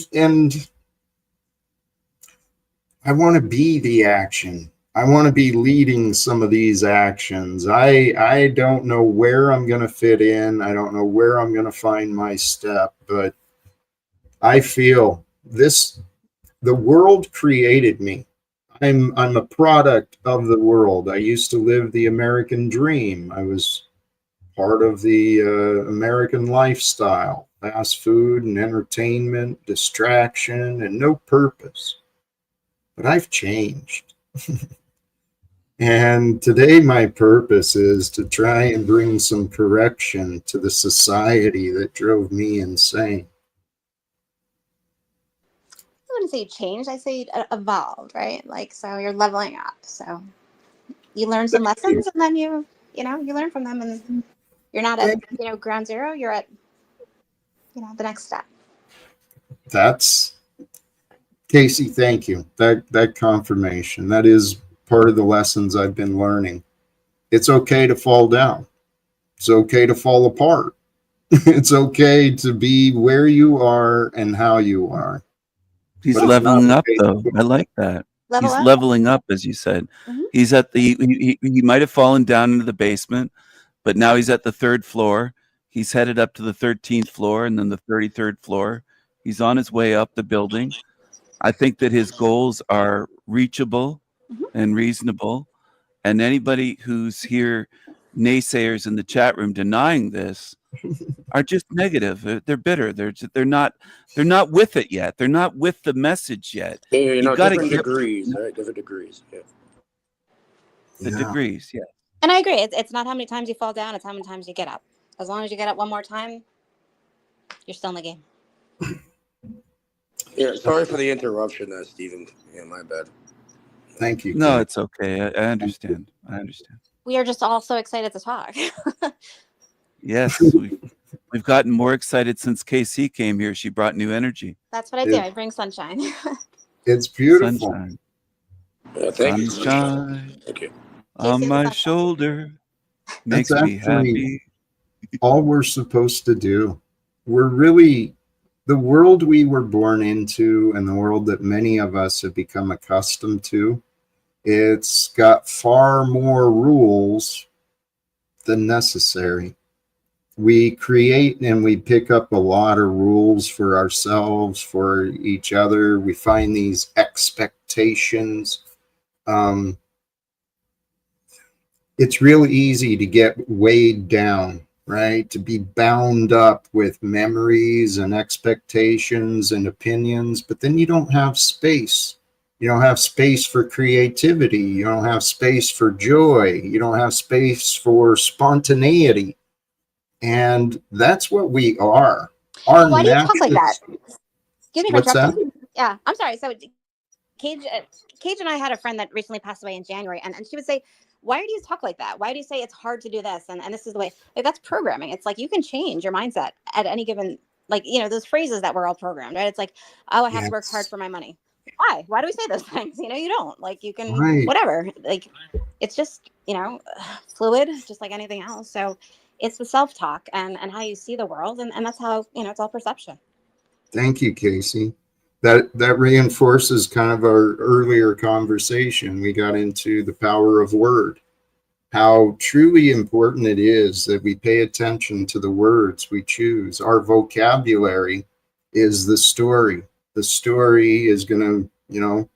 I want to be the action. I want to be leading some of these actions. I don't know where I'm going to fit in. I don't know where I'm going to find my step, but I feel the world created me. I'm a product of the world. I used to live the American dream. I was part of the American lifestyle, fast food and entertainment, distraction, and no purpose. But I've changed. And today my purpose is to try and bring some correction to the society that drove me insane. I wouldn't say changed. I say evolved, right? Like, so you're leveling up. So you learn some lessons, and then you learn from them, and you're not at ground zero. You're at the next step. That's Casey. Thank you. That confirmation. That is part of the lessons I've been learning. It's okay to fall down. It's okay to fall apart. It's okay to be where you are and how you are. he's leveling up though. I like that. Level He's up. leveling up, as you said. Mhm. He's at he might have fallen down into the basement, but now he's at the 3rd floor. He's headed up to the 13th floor and then the 33rd floor. He's on his way up the building. I think that his goals are reachable and reasonable. And anybody who's here, naysayers in the chat room denying this, are just negative. They're bitter. They're not with it yet. They're not with the message yet. Yeah, You got to different get degrees, right? Different degrees. Yeah. the degrees. Yeah. And I agree. It's not how many times you fall down. It's how many times you get up. As long as you get up one more time, you're still in the game. Yeah. Sorry for the interruption, Stephen. Yeah, my bad. Thank you. No, it's okay. I understand. We are just all so excited to talk. Yes, we've gotten more excited since KC came here. She brought new energy. That's what I do. I bring sunshine. It's beautiful. Sunshine. Yeah, thank you. Sunshine Thank you. on my shoulder makes That's me happy. all we're supposed to do. We're really the world we were born into and the world that many of us have become accustomed to. It's got far more rules than necessary. We create and we pick up a lot of rules for ourselves, for each other. We find these expectations. It's real easy to get weighed down right? To be bound up with memories and expectations and opinions, but then you don't have space. You don't have space for creativity. You don't have space for joy. You don't have space for spontaneity. And that's what we are. Our Why do you talk like natural. that? Excuse me for What's that? interrupting. Yeah, I'm sorry. So Cage and I had a friend that recently passed away in January, and she would say, "Why do you talk like that? Why do you say it's hard to do this and this is the way?" Like, that's programming. It's like you can change your mindset at any given, like, those phrases that we're all programmed, right? It's like, "Oh, I have to work hard Yes. for my money." Why? Why do we say those things? You don't. Like, you can Right. whatever. Like, it's just fluid, just like anything else. So it's the self talk and how you see the world, and that's how it's all perception. Thank you, Casey. That reinforces kind of our earlier conversation. We got into the power of word, how truly important it is that we pay attention to the words we choose. Our vocabulary is the story. The story is going to,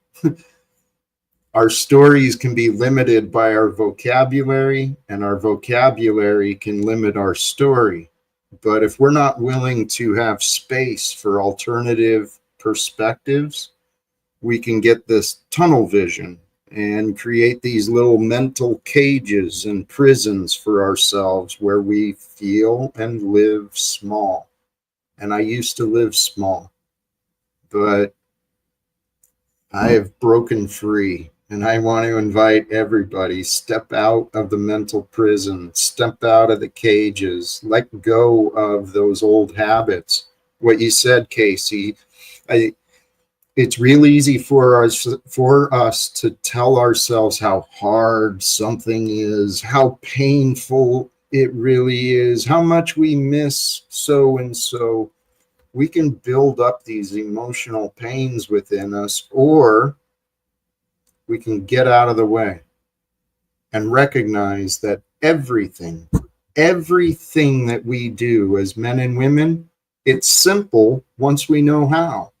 our stories can be limited by our vocabulary, and our vocabulary can limit our story. But if we're not willing to have space for alternative perspectives, we can get this tunnel vision and create these little mental cages and prisons for ourselves where we feel and live small. And I used to live small, but I have broken free. And I want to invite everybody, step out of the mental prison, step out of the cages, let go of those old habits. What you said, Casey, it's real easy for us to tell ourselves how hard something is, how painful it really is, how much we miss so and so. We can build up these emotional pains within us, or we can get out of the way and recognize that everything that we do as men and women, it's simple once we know how.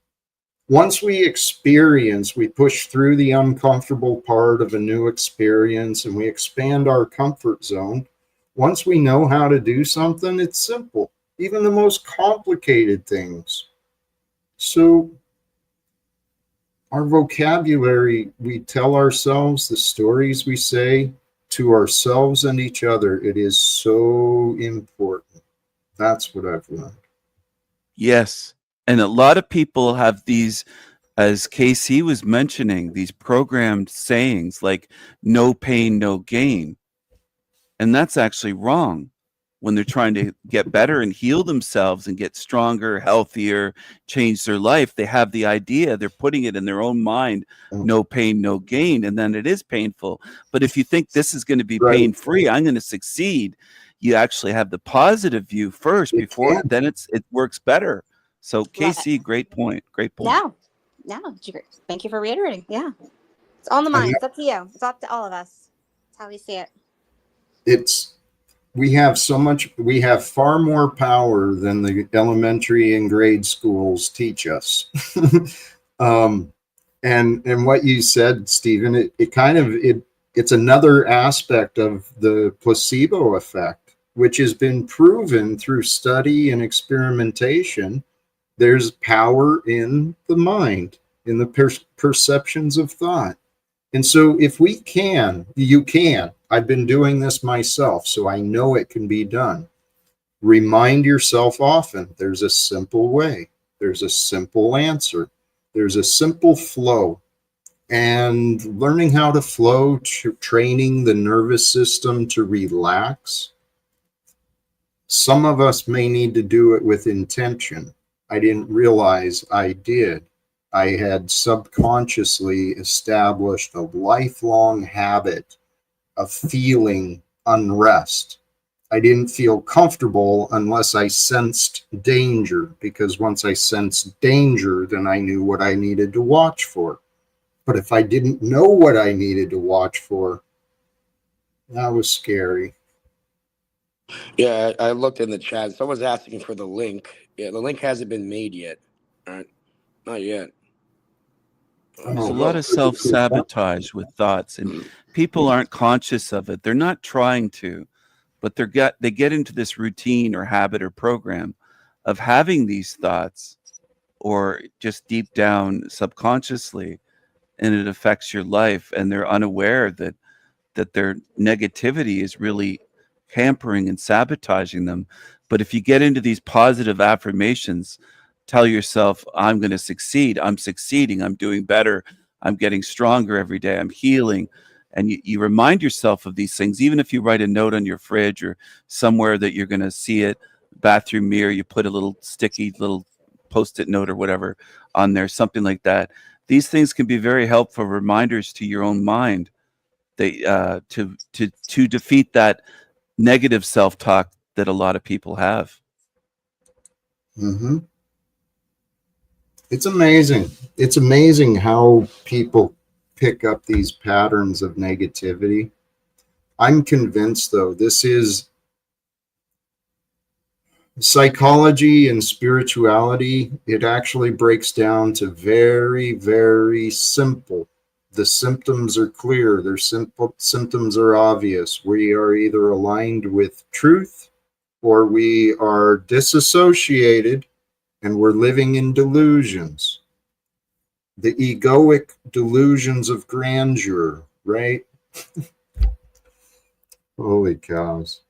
Once we experience, we push through the uncomfortable part of a new experience and we expand our comfort zone. Once we know how to do something, it's simple, even the most complicated things. So our vocabulary, we tell ourselves, the stories we say to ourselves and each other, it is so important. That's what I've learned. Yes. And a lot of people have these, as Casey was mentioning, these programmed sayings like no pain, no gain. And that's actually wrong. When they're trying to get better and heal themselves and get stronger, healthier, change their life, they have the idea, they're putting it in their own mind, no pain, no gain, and then it is painful. But if you think this is going to be pain-free, I'm going to succeed, you actually have the positive view first before, then it works better. So Casey, great point. Great point. No, thank you for reiterating. Yeah. It's all in the mind. It's up to you. It's up to all of us. It's how we see it. We have far more power than the elementary and grade schools teach us. And what you said, Stephen, it's another aspect of the placebo effect, which has been proven through study and experimentation. There's power in the mind, in the perceptions of thought. And so if you can, I've been doing this myself, so I know it can be done. Remind yourself often, there's a simple way. There's a simple answer. There's a simple flow. And learning how to flow, training the nervous system to relax. Some of us may need to do it with intention. I didn't realize I did. I had subconsciously established a lifelong habit of feeling unrest. I didn't feel comfortable unless I sensed danger, because once I sensed danger, then I knew what I needed to watch for. But if I didn't know what I needed to watch for, that was scary. Yeah, I looked in the chat. Someone's asking for the link. Yeah, the link hasn't been made yet. Not yet. There's a lot of self-sabotage with thoughts, and people aren't conscious of it. They're not trying to. but they get into this routine or habit or program of having these thoughts, or just deep down subconsciously, and it affects your life, and they're unaware that their negativity is really hampering and sabotaging them. But if you get into these positive affirmations, tell yourself, I'm going to succeed, I'm succeeding, I'm doing better, I'm getting stronger every day, I'm healing. And you remind yourself of these things, even if you write a note on your fridge or somewhere that you're going to see it, bathroom mirror, you put a little sticky little post-it note or whatever on there, something like that. These things can be very helpful reminders to your own mind, they to defeat that negative self-talk that a lot of people have. Mm-hmm. It's amazing. It's amazing how people pick up these patterns of negativity. I'm convinced, though, this is psychology and spirituality. It actually breaks down to very, very simple. The symptoms are clear. Their simple symptoms are obvious. We are either aligned with truth or we are disassociated and we're living in delusions. The egoic delusions of grandeur, right? Holy cows.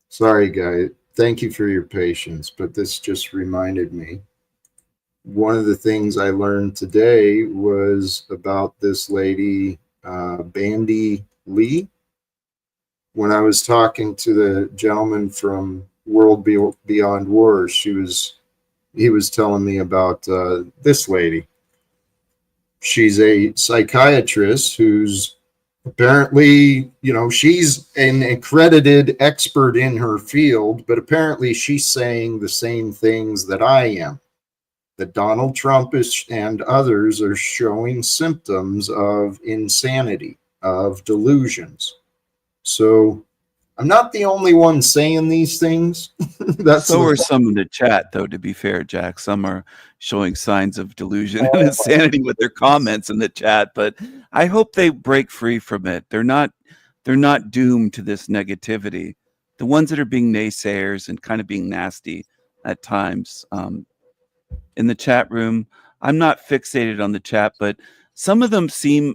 Sorry, guys. Thank you for your patience, but this just reminded me. One of the things I learned today was about this lady, Bandy Lee. When I was talking to the gentleman from World Beyond Wars, he was telling me about this lady. She's a psychiatrist who's apparently, she's an accredited expert in her field, but apparently she's saying the same things that I am. That Donald Trump and others are showing symptoms of insanity, of delusions. So I'm not the only one saying these things. So are some in the chat, though, to be fair, Jack. Some are showing signs of delusion and insanity with their comments in the chat, but I hope they break free from it. They're not doomed to this negativity. The ones that are being naysayers and kind of being nasty at times, in the chat room, I'm not fixated on the chat, but some of them seem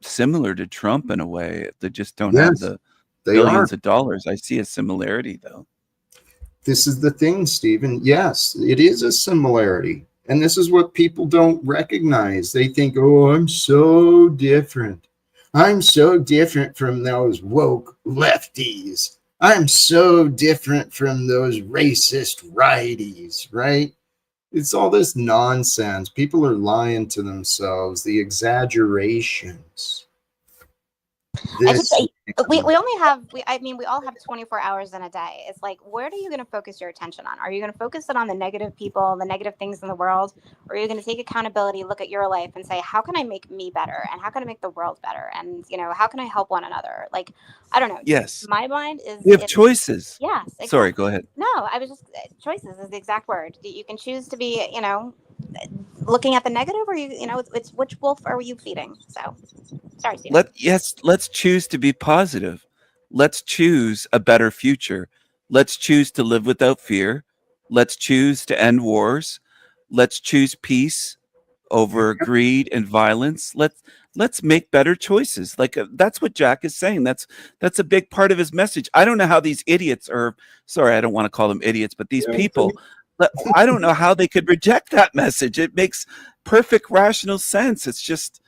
similar to Trump in a way. They just don't have the billions of dollars. I see a similarity, though. This is the thing, Stephen. Yes, it is a similarity. And this is what people don't recognize. They think, oh, I'm so different. I'm so different from those woke lefties. I'm so different from those racist righties, right? It's all this nonsense. People are lying to themselves. The exaggerations. We only have, we all have 24 hours in a day. It's like, where are you going to focus your attention on? Are you going to focus it on the negative people, the negative things in the world? Or are you going to take accountability, look at your life and say, how can I make me better? And how can I make the world better? And, how can I help one another? Like, I don't know. Yes. My mind is. We have choices. Yes. Exactly. Sorry, go ahead. No, I was just, choices is the exact word. You can choose to be, looking at the negative, or it's which wolf are you feeding? So sorry, Steve. Let's choose to be positive. Let's choose a better future. Let's choose to live without fear. Let's choose to end wars. Let's choose peace over greed and violence. Let's make better choices. Like that's what Jack is saying. That's a big part of his message. I don't know how these idiots I don't want to call them idiots, but these people, I don't know how they could reject that message. It makes perfect rational sense. It's just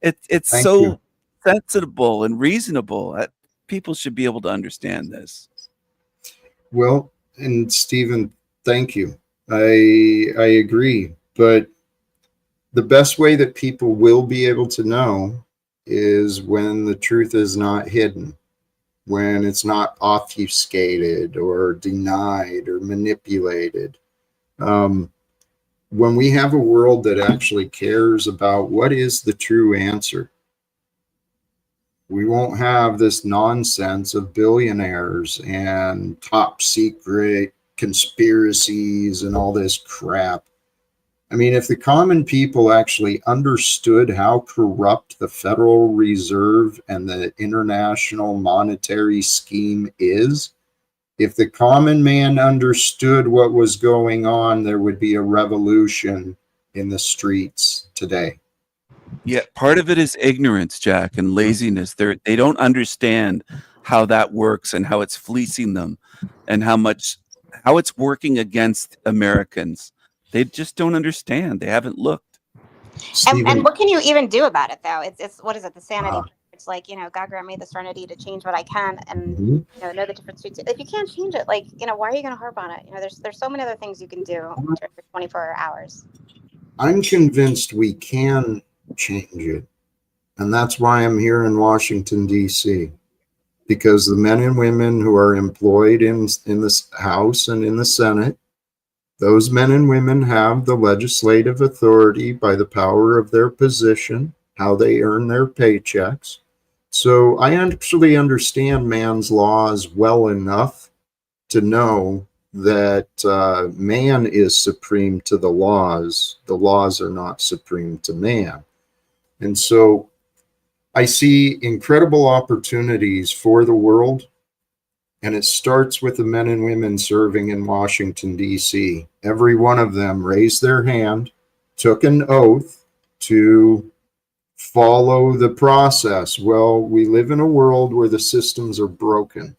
it's so sensible and reasonable. People should be able to understand this. Well, and Stephen, thank you. I agree, but the best way that people will be able to know is when the truth is not hidden, when it's not obfuscated or denied or manipulated. When we have a world that actually cares about what is the true answer, we won't have this nonsense of billionaires and top secret conspiracies and all this crap. I mean, if the common people actually understood how corrupt the Federal Reserve and the international monetary scheme is, If the common man understood what was going on, there would be a revolution in the streets today. Yeah, part of it is ignorance, Jack, and laziness. They don't understand how that works and how it's fleecing them and how it's working against Americans. They just don't understand. They haven't looked. And Stephen, what can you even do about it though? It's what is it? The sanity. uh, It's like, God grant me the serenity to change what I can, and mhm. know the difference between. If you can't change it, like, why are you going to harp on it? There's so many other things you can do during your 24 hours. I'm convinced we can change it. And that's why I'm here in Washington, D.C., because the men and women who are employed in this House and in the Senate, those men and women have the legislative authority by the power of their position, how they earn their paychecks. So I actually understand man's laws well enough to know that man is supreme to the laws. The laws are not supreme to man. And so I see incredible opportunities for the world. And it starts with the men and women serving in Washington, D.C. Every one of them raised their hand, took an oath to follow the process. Well, we live in a world where the systems are broken,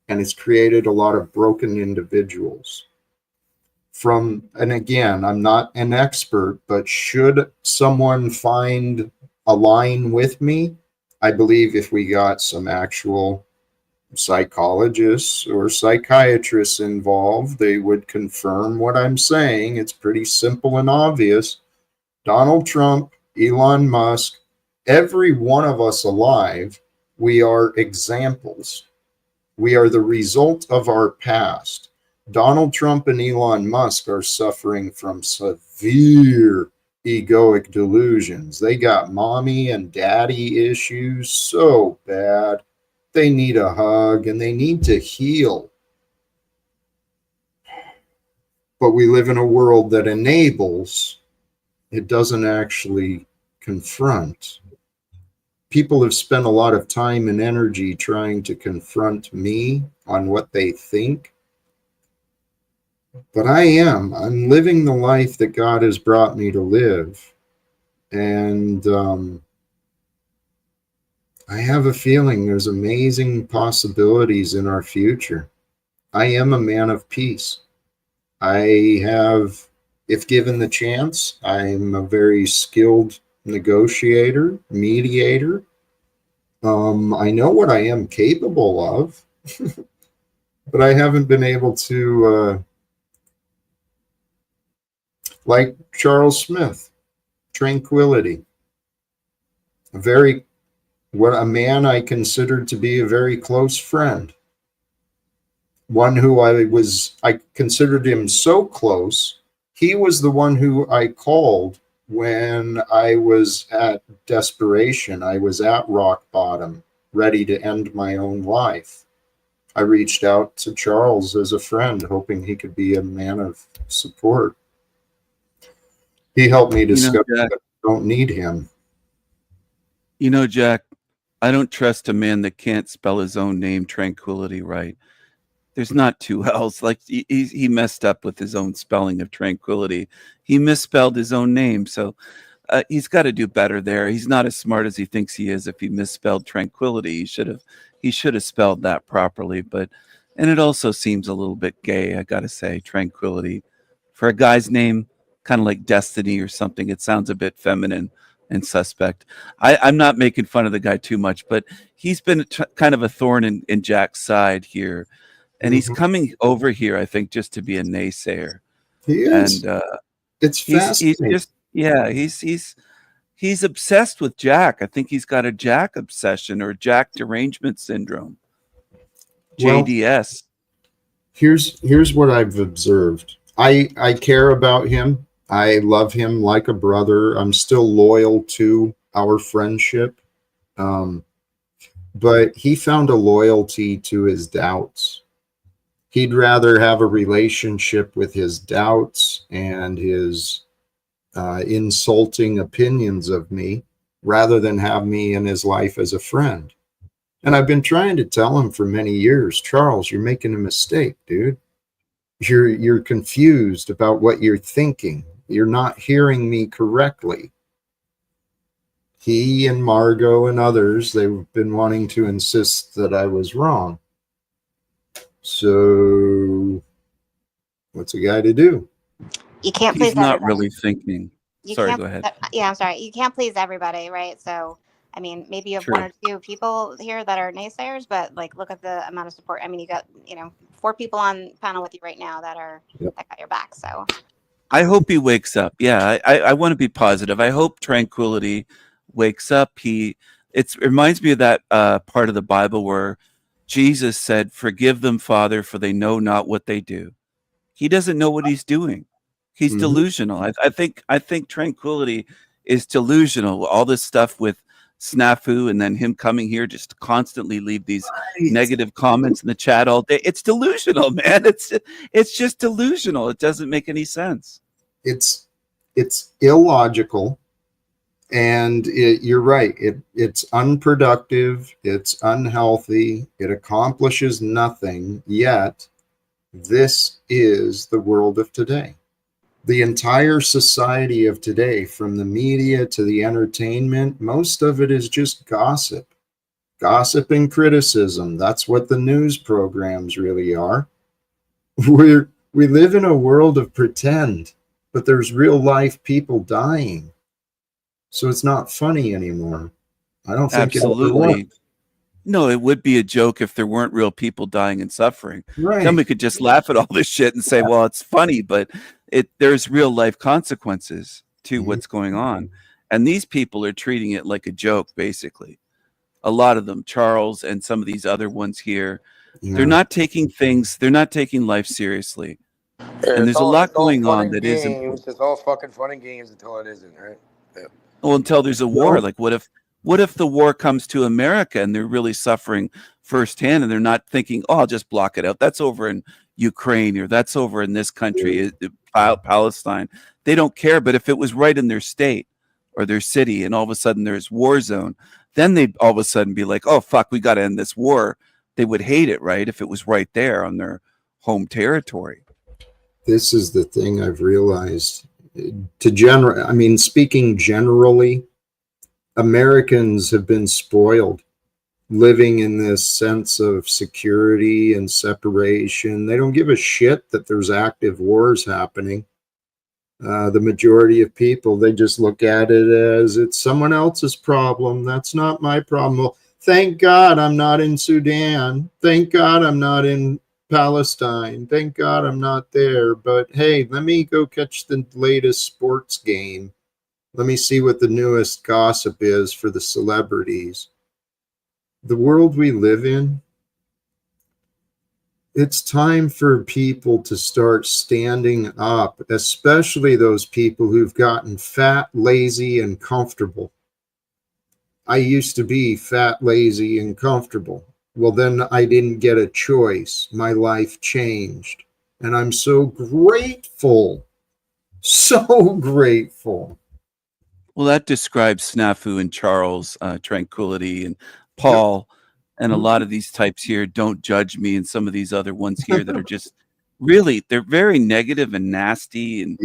and it's created a lot of broken individuals. And again, I'm not an expert, but should someone find a line with me, I believe if we got some actual psychologists or psychiatrists involved, they would confirm what I'm saying. It's pretty simple and obvious. Donald Trump, Elon Musk, every one of us alive, we are examples. We are the result of our past. Donald Trump and Elon Musk are suffering from severe egoic delusions. They got mommy and daddy issues so bad. They need a hug and they need to heal. But we live in a world that enables, it doesn't actually confront. People have spent a lot of time and energy trying to confront me on what they think. But I'm living the life that God has brought me to live. And I have a feeling there's amazing possibilities in our future. I am a man of peace. If given the chance, I'm a very skilled negotiator, mediator. I know what I am capable of, but I haven't been able to, like Charles Smith, tranquility. A man I considered to be a very close friend. One who I considered him so close, he was the one who I called when I was at desperation. I was at rock bottom, ready to end my own life. I reached out to Charles as a friend, hoping he could be a man of support. He helped me discover that I don't need him. Jack, I don't trust a man that can't spell his own name, Tranquility, right. There's not two L's. Like he messed up with his own spelling of tranquility. He misspelled his own name. So he's got to do better there. He's not as smart as he thinks he is. If he misspelled tranquility, he should have spelled that properly. And it also seems a little bit gay, I got to say, tranquility. For a guy's name, kind of like Destiny or something, it sounds a bit feminine and suspect. I'm not making fun of the guy too much, but he's been kind of a thorn in Jack's side here. And he's coming over here, I think, just to be a naysayer. He is. And it's fascinating. He's obsessed with Jack. I think he's got a Jack obsession or Jack derangement syndrome. JDS. Well, here's what I've observed. I care about him. I love him like a brother. I'm still loyal to our friendship. But he found a loyalty to his doubts. He'd rather have a relationship with his doubts and his insulting opinions of me rather than have me in his life as a friend. And I've been trying to tell him for many years, Charles, you're making a mistake, dude. You're confused about what you're thinking. You're not hearing me correctly. He and Margot and others, they've been wanting to insist that I was wrong. So what's a guy to do? You can't He's please not everybody. really thinking. You Sorry, can't. go ahead. Yeah, I'm sorry. You can't please everybody, right? So, I mean, maybe you have True. one or two people here that are naysayers, but like, look at the amount of support. I mean, you got 4 people on panel with you right now that got your back. So, I hope he wakes up. Yeah, I want to be positive. I hope Tranquility wakes up. It reminds me of that part of the Bible where Jesus said, "Forgive them, Father, for they know not what they do." He doesn't know what he's doing. He's delusional. I think Tranquility is delusional. All this stuff with Snafu and then him coming here just to constantly leave these negative comments in the chat all day. It's delusional, man. It's just delusional. It doesn't make any sense. It's illogical, and you're right. It's unproductive. It's unhealthy. It accomplishes nothing. Yet, this is the world of today. The entire society of today, from the media to the entertainment, most of it is just gossip. Gossip and criticism. That's what the news programs really are. We live in a world of pretend, but there's real life people dying. So it's not funny anymore. I don't think it ever was. Absolutely. No, it would be a joke if there weren't real people dying and suffering. Right. Then we could just laugh at all this shit and say, well, it's funny, but there's real life consequences to what's going on. And these people are treating it like a joke, basically. A lot of them, Charles and some of these other ones here, they're not taking life seriously. And there's a lot going on that is important. It's all fucking fun and games until it isn't, right? Yeah. Well, until there's a war. Like, what if the war comes to America and they're really suffering firsthand and they're not thinking, oh, I'll just block it out. That's over in Ukraine or that's over in this country, Palestine. They don't care. But if it was right in their state or their city and all of a sudden there's war zone, then they'd all of a sudden be like, oh, fuck, we got to end this war. They would hate it, right? If it was right there on their home territory. This is the thing I've realized. Speaking generally, Americans have been spoiled, living in this sense of security and separation. They don't give a shit that there's active wars happening. The majority of people, they just look at it as it's someone else's problem. That's not my problem. Well, thank God I'm not in Sudan. Thank God I'm not in Palestine. Thank God I'm not there. But hey, let me go catch the latest sports game. Let me see what the newest gossip is for the celebrities. The world we live in, it's time for people to start standing up, especially those people who've gotten fat, lazy, and comfortable. I used to be fat, lazy, and comfortable. Well, then I didn't get a choice. My life changed. And I'm so grateful. So grateful. Well, that describes Snafu and Charles, Tranquility and Paul, and a lot of these types here, Don't Judge Me, and some of these other ones here that are just really, they're very negative and nasty. And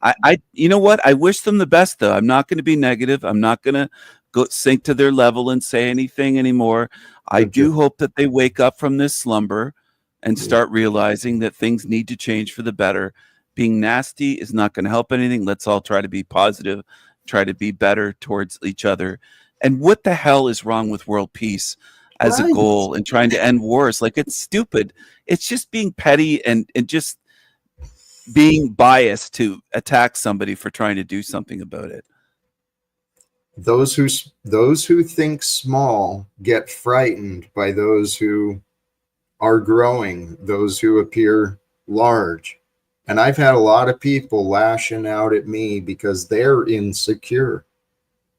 I you know what? I wish them the best, though. I'm not going to be negative. I'm not going to go sink to their level and say anything anymore. I do hope that they wake up from this slumber and start realizing that things need to change for the better. Being nasty is not going to help anything. Let's all try to be positive, try to be better towards each other. And what the hell is wrong with world peace as a goal and trying to end wars? Like, it's stupid. It's just being petty and just being biased to attack somebody for trying to do something about it. Those who think small get frightened by those who are growing, those who appear large. And I've had a lot of people lashing out at me because they're insecure,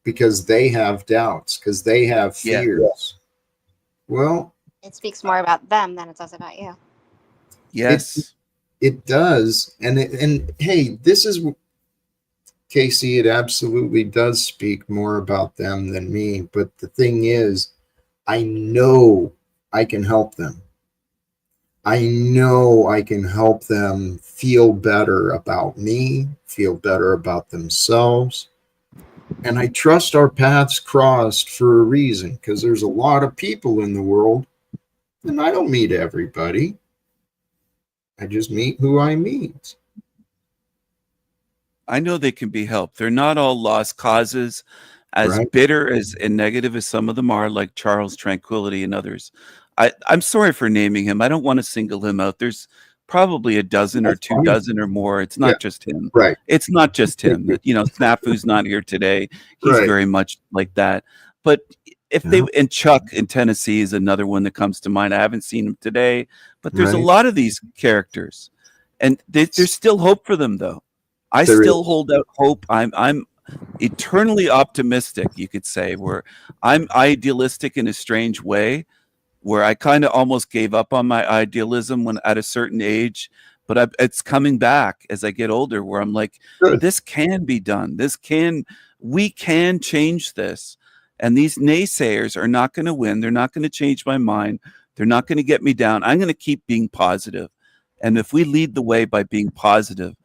because they have doubts, because they have fears. Well, it speaks more about them than it does about you. Yes, it does. And hey, this is, Casey, it absolutely does speak more about them than me. But the thing is, I know I can help them. I know I can help them feel better about me, feel better about themselves. And I trust our paths crossed for a reason, because there's a lot of people in the world, and I don't meet everybody. I just meet who I meet. I know they can be helped. They're not all lost causes, as Right? bitter as and negative as some of them are, like Charles Tranquility and others. I'm sorry for naming him. I don't want to single him out. There's probably a dozen or That's two fine. dozen or more. It's Yeah, not just him. right. It's not just him. You know, Snafu's not here today. He's Right. very much like that. But if they, Yeah. and Chuck in Tennessee is another one that comes to mind. I haven't seen him today, but there's a Right. lot of these characters, and there's still hope for them, though. I There is. still hold out hope. I'm eternally optimistic, you could say, where I'm idealistic in a strange way, where I kind of almost gave up on my idealism when at a certain age, but it's coming back as I get older, where I'm like, Good. this can be done. We can change this. And these naysayers are not going to win. They're not going to change my mind. They're not going to get me down. I'm going to keep being positive. And if we lead the way by being positive,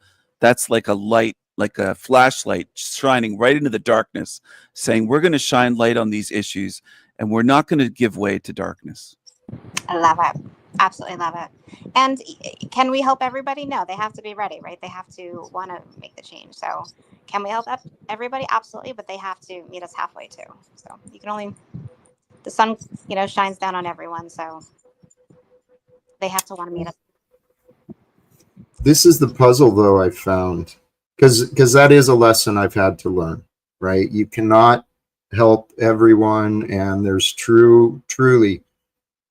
that's like a light, like a flashlight shining right into the darkness, saying we're going to shine light on these issues and we're not going to give way to darkness. I love it. Absolutely love it. And can we help everybody? No, they have to be ready, right? They have to want to make the change. So can we help everybody? Absolutely. But they have to meet us halfway too. So you can only, the sun, shines down on everyone. So they have to want to meet us. This is the puzzle, though, I found, because that is a lesson I've had to learn, right? You cannot help everyone, and there's truly,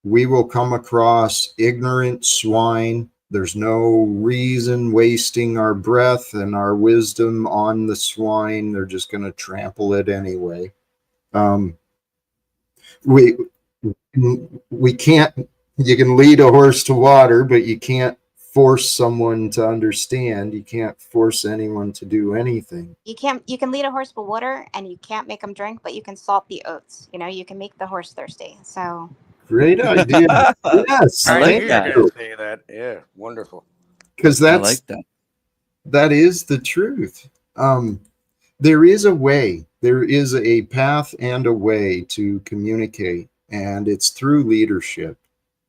we will come across ignorant swine. There's no reason wasting our breath and our wisdom on the swine. They're just going to trample it anyway. We can't. You can lead a horse to water, but you can't force someone to understand. You can't force anyone to do anything. You can lead a horse to water and you can't make them drink, but you can salt the oats. You can make the horse thirsty. So Great idea. Yes, I I like knew that. you were going to say that. Yeah, wonderful. because I like that. that is the truth. There is a way. There is a path and a way to communicate, and it's through leadership.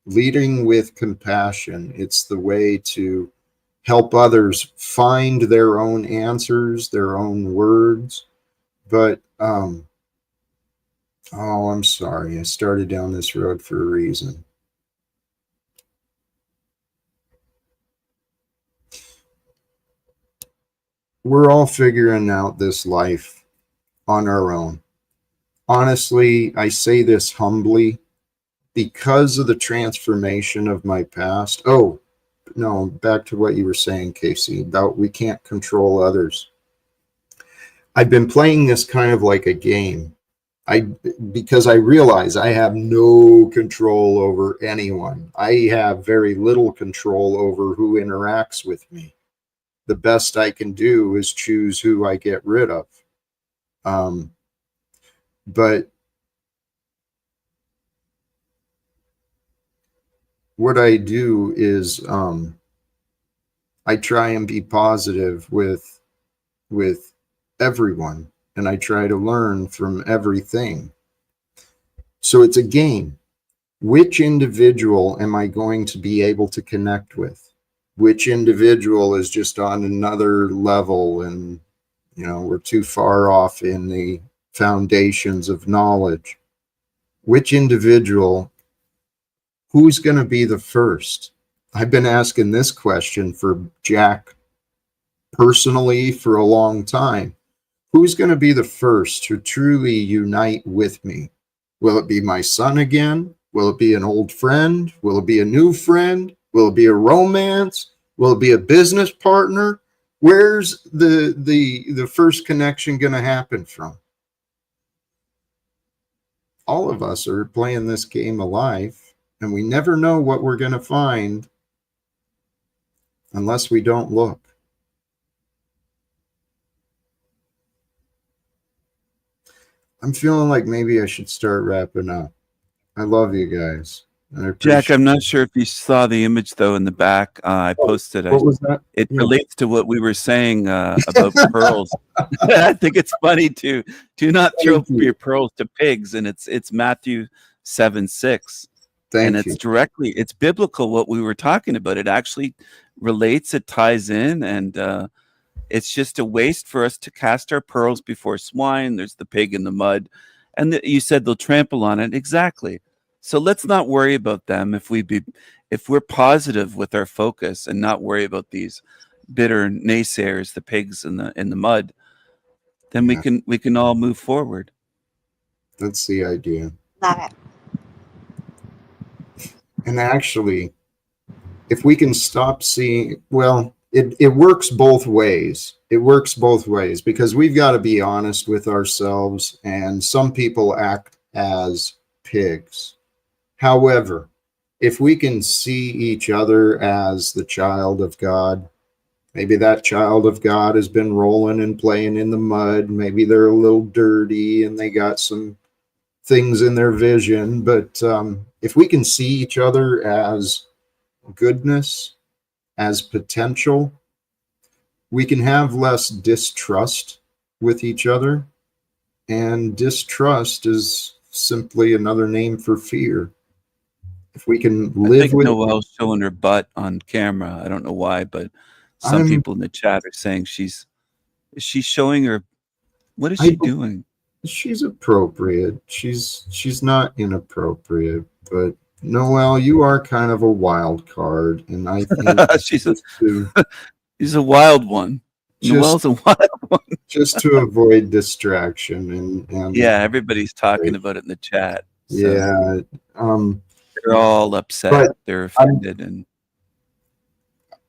Leading with compassion. It's the way to help others find their own answers, their own words. But oh, I'm sorry. I started down this road for a reason. We're all figuring out this life on our own. Honestly, I say this humbly because of the transformation of my past. Oh, no, back to what you were saying, Casey, about we can't control others. I've been playing this kind of like a game. Because I realize I have no control over anyone. I have very little control over who interacts with me. The best I can do is choose who I get rid of. But what I do is I try and be positive with everyone, and I try to learn from everything. So it's a game. Which individual am I going to be able to connect with? Which individual is just on another level, and we're too far off in the foundations of knowledge? Which individual, who's going to be the first? I've been asking this question for Jack personally for a long time. Who's going to be the first to truly unite with me? Will it be my son again? Will it be an old friend? Will it be a new friend? Will it be a romance? Will it be a business partner? Where's the first connection going to happen from? All of us are playing this game of life, and we never know what we're going to find unless we don't look. I'm feeling like maybe I should start wrapping up. I love you guys. I Jack, appreciate I'm not sure if you saw the image though in the back. I posted. What was that? It Yeah. relates to what we were saying about pearls. I think it's funny to do not throw Thank you. your pearls to pigs, and it's Matthew 7:6, and Thank you. it's biblical what we were talking about. It actually relates, it ties in, and it's just a waste for us to cast our pearls before swine. There's the pig in the mud, and you said they'll trample on it. Exactly. So let's not worry about them if we're positive with our focus and not worry about these bitter naysayers, the pigs in the mud. Then Yeah. we can all move forward. That's the idea. Love it. And actually, if we can stop seeing, well, it works both ways. It works both ways because we've got to be honest with ourselves, and some people act as pigs. However, if we can see each other as the child of God, maybe that child of God has been rolling and playing in the mud. Maybe they're a little dirty and they got some things in their vision. But if we can see each other as goodness, as potential, we can have less distrust with each other. And distrust is simply another name for fear. If we can I live think with Noelle's showing her butt on camera. I don't know why, but some people in the chat are saying is she showing her, what is she doing? She's appropriate. She's not inappropriate, but Noelle, you are kind of a wild card, and I think she's a wild one. Noelle's a wild one. Just to avoid distraction and yeah, everybody's talking about it in the chat. So yeah, they're all upset. They're offended, and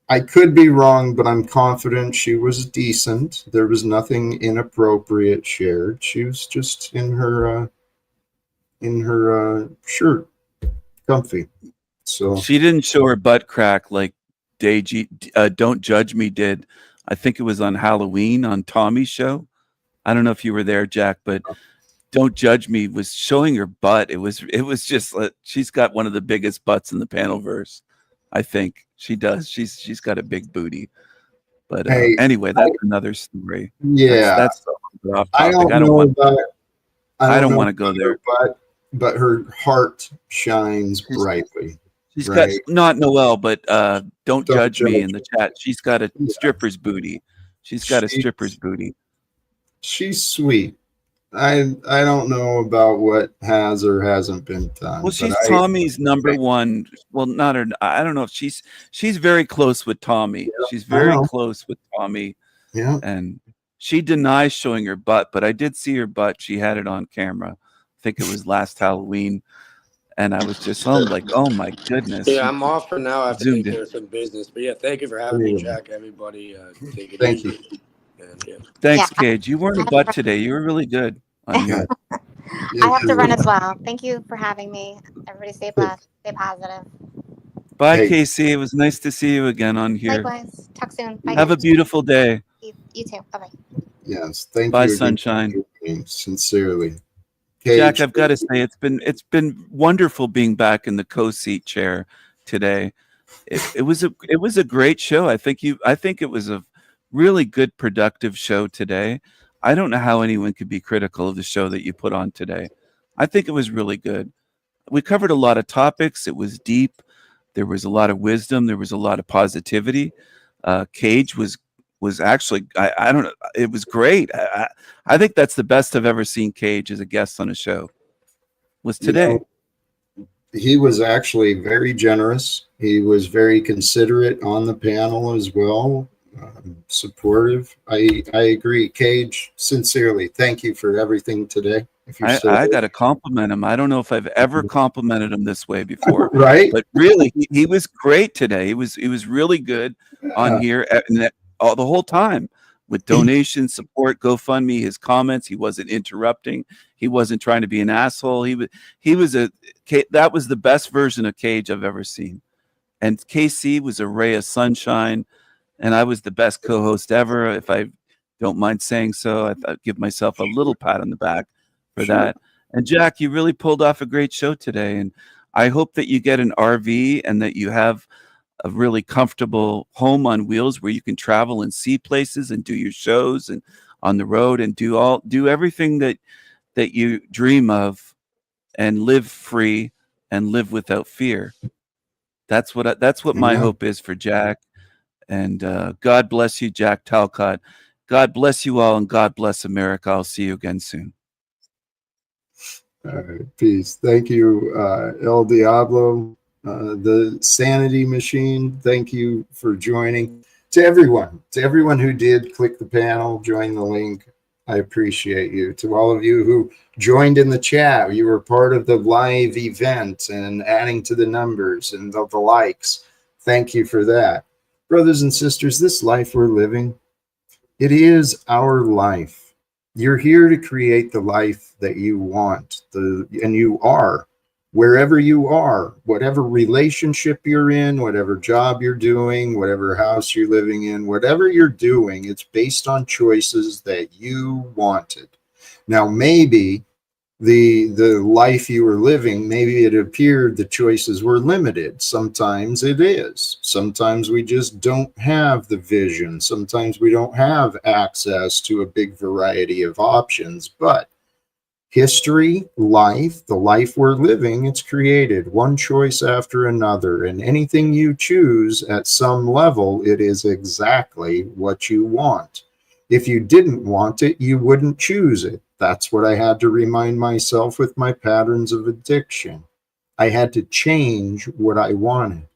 I could be wrong, but I'm confident she was decent. There was nothing inappropriate shared. She was just in her shirt, comfy. So she didn't show her butt crack like Don't Judge Me did. I think it was on Halloween on Tommy's show. I don't know if you were there, Jack, but Don't Judge Me was showing her butt. It was just she's got one of the biggest butts in the panelverse. I think she does. She's got a big booty. But anyway, that's another story. Yeah, that's off topic. I don't want to go there. But her heart shines brightly. She's got not Noelle, but don't judge me in the chat. She's got a stripper's booty. She's got a stripper's booty. She's sweet. I don't know about what has or hasn't been done. Well, she's Tommy's number one. Well, not her. I don't know if she's very close with Tommy. Yeah, she's very close with Tommy. Yeah. And she denies showing her butt, but I did see her butt. She had it on camera. I think it was last Halloween. And I was just like, oh my goodness. Yeah, I'm off for now. I have to take care of some business. But yeah, thank you for having me, Jack. Everybody, take it easy. You. And, yeah. Thanks, Cage. You weren't a butt today. You were really good on here. I have to run as well. Thank you for having me. Everybody stay blessed. Stay positive. Bye, Casey. It was nice to see you again on here. Likewise. Talk soon. Bye. Have a beautiful day. You too. Bye-bye. Yes. Thank you. Bye, sunshine. Sincerely. Cage. Jack, I've got to say, it's been wonderful being back in the co-seat chair today. It was a great show. I think it was a really good, productive show today. I don't know how anyone could be critical of the show that you put on today. I think it was really good. We covered a lot of topics. It was deep. There was a lot of wisdom. There was a lot of positivity. Cage was actually, I don't know, it was great. I think that's the best I've ever seen Cage as a guest on a show, was today. He was actually very generous. He was very considerate on the panel as well. Supportive. I agree. Cage, sincerely, thank you for everything today. I got to compliment him. I don't know if I've ever complimented him this way before. Right? But really, he was great today. He was really good on here the whole time with donations, support, GoFundMe, his comments. He wasn't interrupting. He wasn't trying to be an asshole. That was the best version of Cage I've ever seen. And KC was a ray of sunshine. And I was the best co-host ever, if I don't mind saying so. I give myself a little pat on the back for that. And Jack, you really pulled off a great show today. And I hope that you get an RV and that you have a really comfortable home on wheels where you can travel and see places and do your shows and on the road and do everything that you dream of, and live free and live without fear. That's what my hope is for Jack. And God bless you, Jack Talcott. God bless you all, and God bless America. I'll see you again soon. All right, peace. Thank you, El Diablo, the Sanity Machine. Thank you for joining. To everyone who did click the panel, join the link, I appreciate you. To all of you who joined in the chat, you were part of the live event and adding to the numbers and the likes. Thank you for that. Brothers and sisters, this life we're living, it is our life. You're here to create the life that you want, and you are. Wherever you are, whatever relationship you're in, whatever job you're doing, whatever house you're living in, whatever you're doing, it's based on choices that you wanted. Now, maybe the life you were living, maybe it appeared the choices were limited. Sometimes it is. Sometimes we just don't have the vision. Sometimes we don't have access to a big variety of options. But history, life, the life we're living, it's created one choice after another. And anything you choose at some level, it is exactly what you want. If you didn't want it, you wouldn't choose it. That's what I had to remind myself with my patterns of addiction. I had to change what I wanted.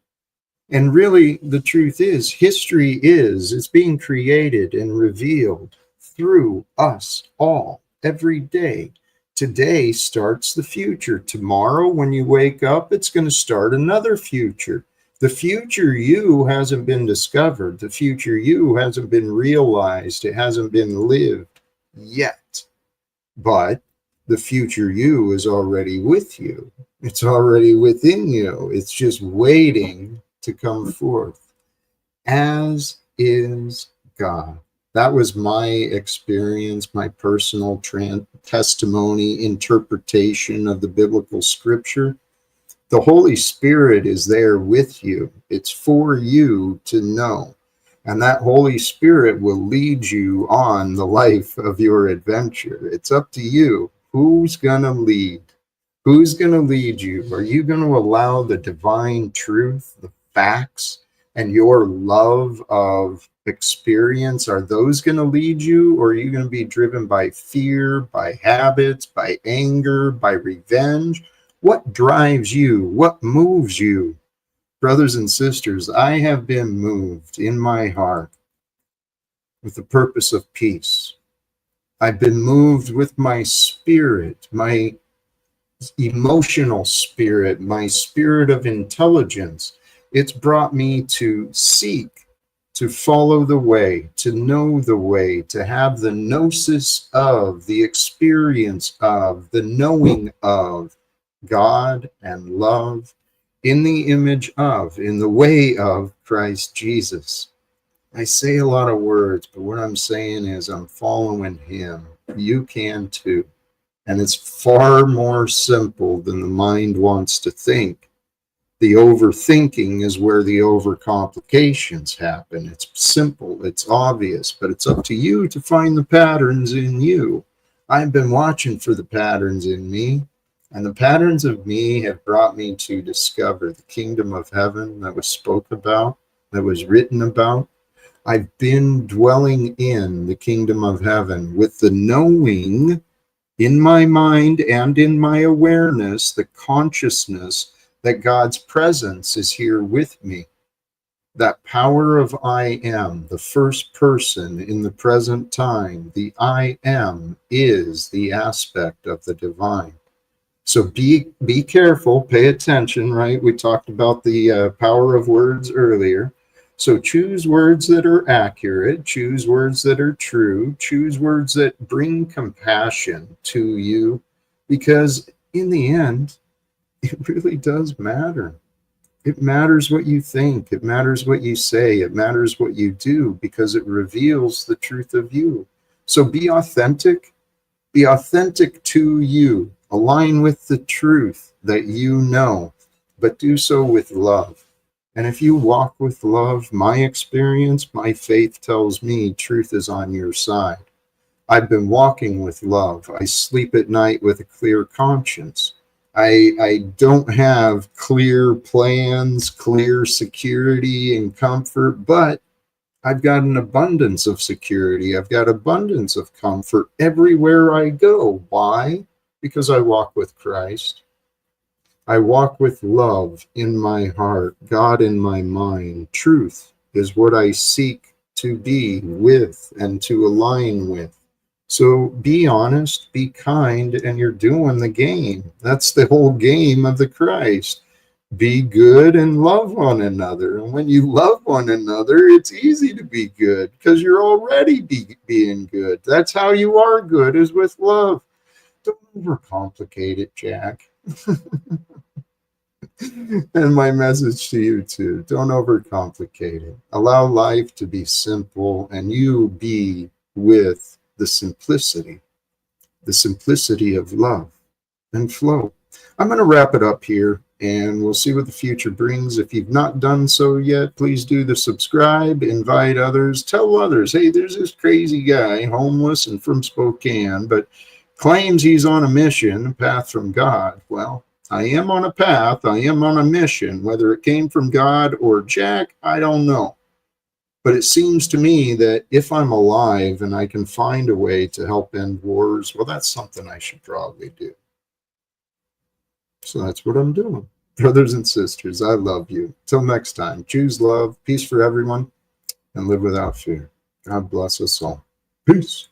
And really, the truth is, history it's being created and revealed through us all every day. Today starts the future. Tomorrow, when you wake up, it's going to start another future. The future you hasn't been discovered. The future you hasn't been realized. It hasn't been lived yet. But the future you is already with you. It's already within you. It's just waiting to come forth. As is God. That was my experience, my personal testimony, interpretation of the biblical scripture. The Holy Spirit is there with you. It's for you to know. And that Holy Spirit will lead you on the life of your adventure. It's up to you. Who's going to lead? Who's going to lead you? Are you going to allow the divine truth, the facts, and your love of experience, are those going to lead you? Or are you going to be driven by fear, by habits, by anger, by revenge? What drives you? What moves you? Brothers and sisters, I have been moved in my heart with the purpose of peace. I've been moved with my spirit, my emotional spirit, my spirit of intelligence. It's brought me to seek, to follow the way, to know the way, to have the gnosis of, the experience of, the knowing of God and love in the image of, in the way of Christ Jesus. I say a lot of words, but what I'm saying is I'm following him. You can too. And it's far more simple than the mind wants to think. The overthinking is where the overcomplications happen. It's simple, it's obvious, but it's up to you to find the patterns in you. I've been watching for the patterns in me, and the patterns of me have brought me to discover the kingdom of heaven that was spoke about, that was written about. I've been dwelling in the kingdom of heaven with the knowing in my mind and in my awareness, the consciousness that God's presence is here with me. That power of I am, the first person in the present time, the I am is the aspect of the divine. So be careful, pay attention, right? We talked about the power of words earlier. So choose words that are accurate, choose words that are true, choose words that bring compassion to you, because in the end, it really does matter. It matters what you think, it matters what you say, it matters what you do, because it reveals the truth of you. So be authentic to you. Align with the truth that you know, but do so with love. And if you walk with love, my experience, my faith tells me truth is on your side. I've been walking with love. I sleep at night with a clear conscience. I don't have clear plans, clear security and comfort, but I've got an abundance of security. I've got abundance of comfort everywhere I go. Why? Because I walk with Christ. I walk with love in my heart, God in my mind. Truth is what I seek to be with and to align with. So be honest, be kind, and you're doing the game. That's the whole game of the Christ. Be good and love one another. And when you love one another, it's easy to be good because you're already being good. That's how you are good, is with love. Don't overcomplicate it, Jack. And my message to you too, don't overcomplicate it. Allow life to be simple and you be with the simplicity of love and flow. I'm going to wrap it up here and we'll see what the future brings. If you've not done so yet, please do the subscribe, invite others, tell others, hey, there's this crazy guy, homeless and from Spokane, but claims he's on a mission, a path from God. Well, I am on a path, I am on a mission. Whether it came from God or Jack, I don't know. But it seems to me that if I'm alive and I can find a way to help end wars, well, that's something I should probably do. So that's what I'm doing. Brothers and sisters, I love you. Till next time, choose love, peace for everyone, and live without fear. God bless us all. Peace.